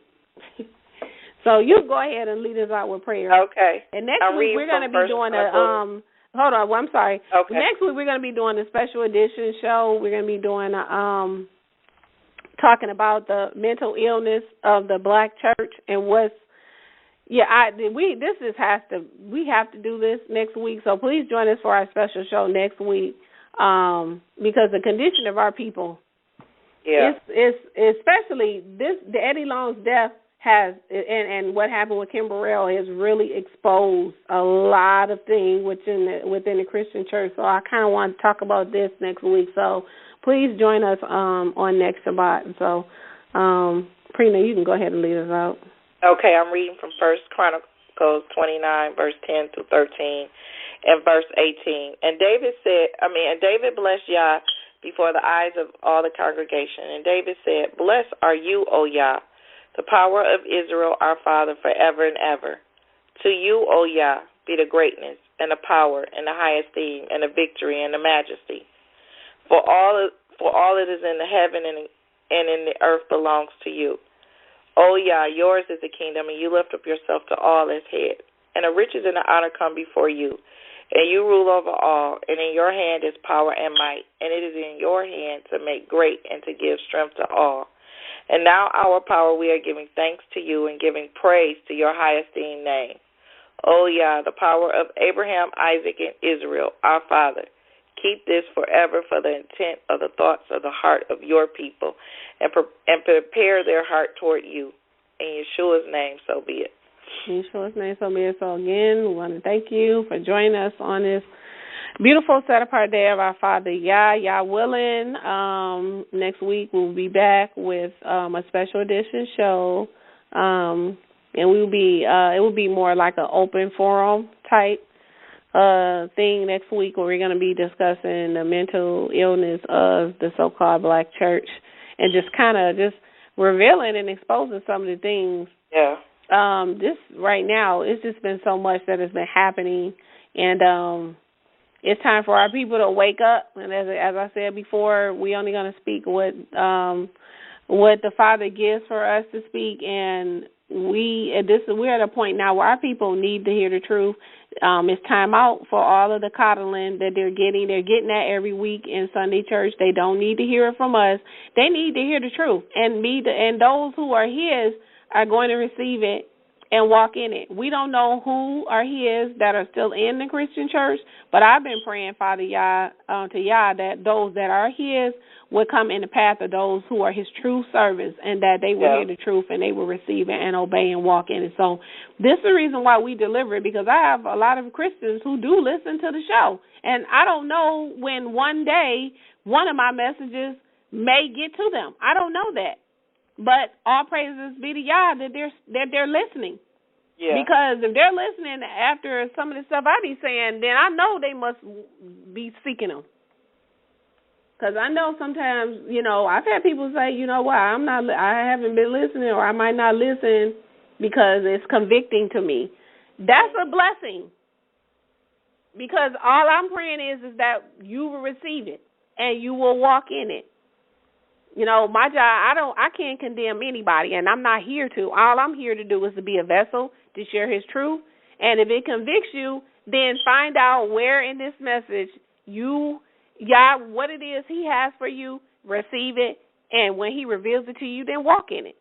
So you go ahead and lead us out with prayer. Okay. And next week we're going to be doing hold on, I'm sorry. Okay. Next week we're going to be doing a special edition show. We're going to be doing talking about the mental illness of the Black church and we have to do this next week. So please join us for our special show next week because the condition of our people. Yeah. It's especially the Eddie Long's death has, and what happened with Kim Burrell has really exposed a lot of things within the Christian church. So I kind of want to talk about this next week. So please join us on next Shabbat. So, Prina, you can go ahead and lead us out. Okay, I'm reading from 1 Chronicles 29, verse 10 through 13, and verse 18. And David blessed Yah before the eyes of all the congregation. And David said, "Blessed are you, O Yah, the power of Israel, our Father, forever and ever. To you, O Yah, be the greatness and the power and the high esteem and the victory and the majesty. For all it is in the heaven and in the earth belongs to you. O Yah, yours is the kingdom, and you lift up yourself to all as head. And the riches and the honor come before you. And you rule over all, and in your hand is power and might, and it is in your hand to make great and to give strength to all. And now our power we are giving thanks to you and giving praise to your high esteemed name. O Yah, the power of Abraham, Isaac, and Israel, our Father, keep this forever for the intent of the thoughts of the heart of your people, and prepare their heart toward you. In Yeshua's name, so be it." In Yeshua's name, so be it. So again, we want to thank you for joining us on this beautiful set-apart day of our Father Yah willing. Next week we'll be back with a special edition show, and it will be more like an open forum type thing next week where we're going to be discussing the mental illness of the so-called black church and just kind of just revealing and exposing some of the things. Yeah. This right now, it's just been so much that has been happening, and it's time for our people to wake up. And as I said before, we only going to speak what the Father gives for us to speak, and we're at a point now where our people need to hear the truth. It's time out for all of the coddling that they're getting. They're getting that every week in Sunday church. They don't need to hear it from us. They need to hear the truth, and those who are His are going to receive it and walk in it. We don't know who are His that are still in the Christian church, but I've been praying, Father Yah, to Yah, that those that are His would come in the path of those who are His true servants, and that they will hear the truth and they will receive it and obey and walk in it. So this is the reason why we deliver it, because I have a lot of Christians who do listen to the show, and I don't know when one day one of my messages may get to them. I don't know that. But all praises be to Yah that they're listening. Yeah. Because if they're listening after some of the stuff I be saying, then I know they must be seeking Him. Because I know sometimes, I've had people say, I haven't been listening, or I might not listen because it's convicting to me. That's a blessing. Because all I'm praying is that you will receive it and you will walk in it. My job, I can't condemn anybody, and I'm not here to. All I'm here to do is to be a vessel to share His truth. And if it convicts you, then find out where in this message what it is He has for you, receive it, and when He reveals it to you, then walk in it.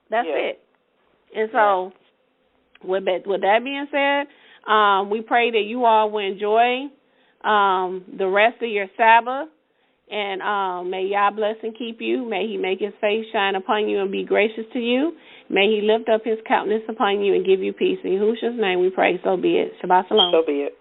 That's it. And so, with that being said, we pray that you all will enjoy the rest of your Sabbath. And may Yah bless and keep you. May He make His face shine upon you and be gracious to you. May He lift up His countenance upon you and give you peace. In Yahushua's name we pray. So be it. Shabbat shalom. So be it.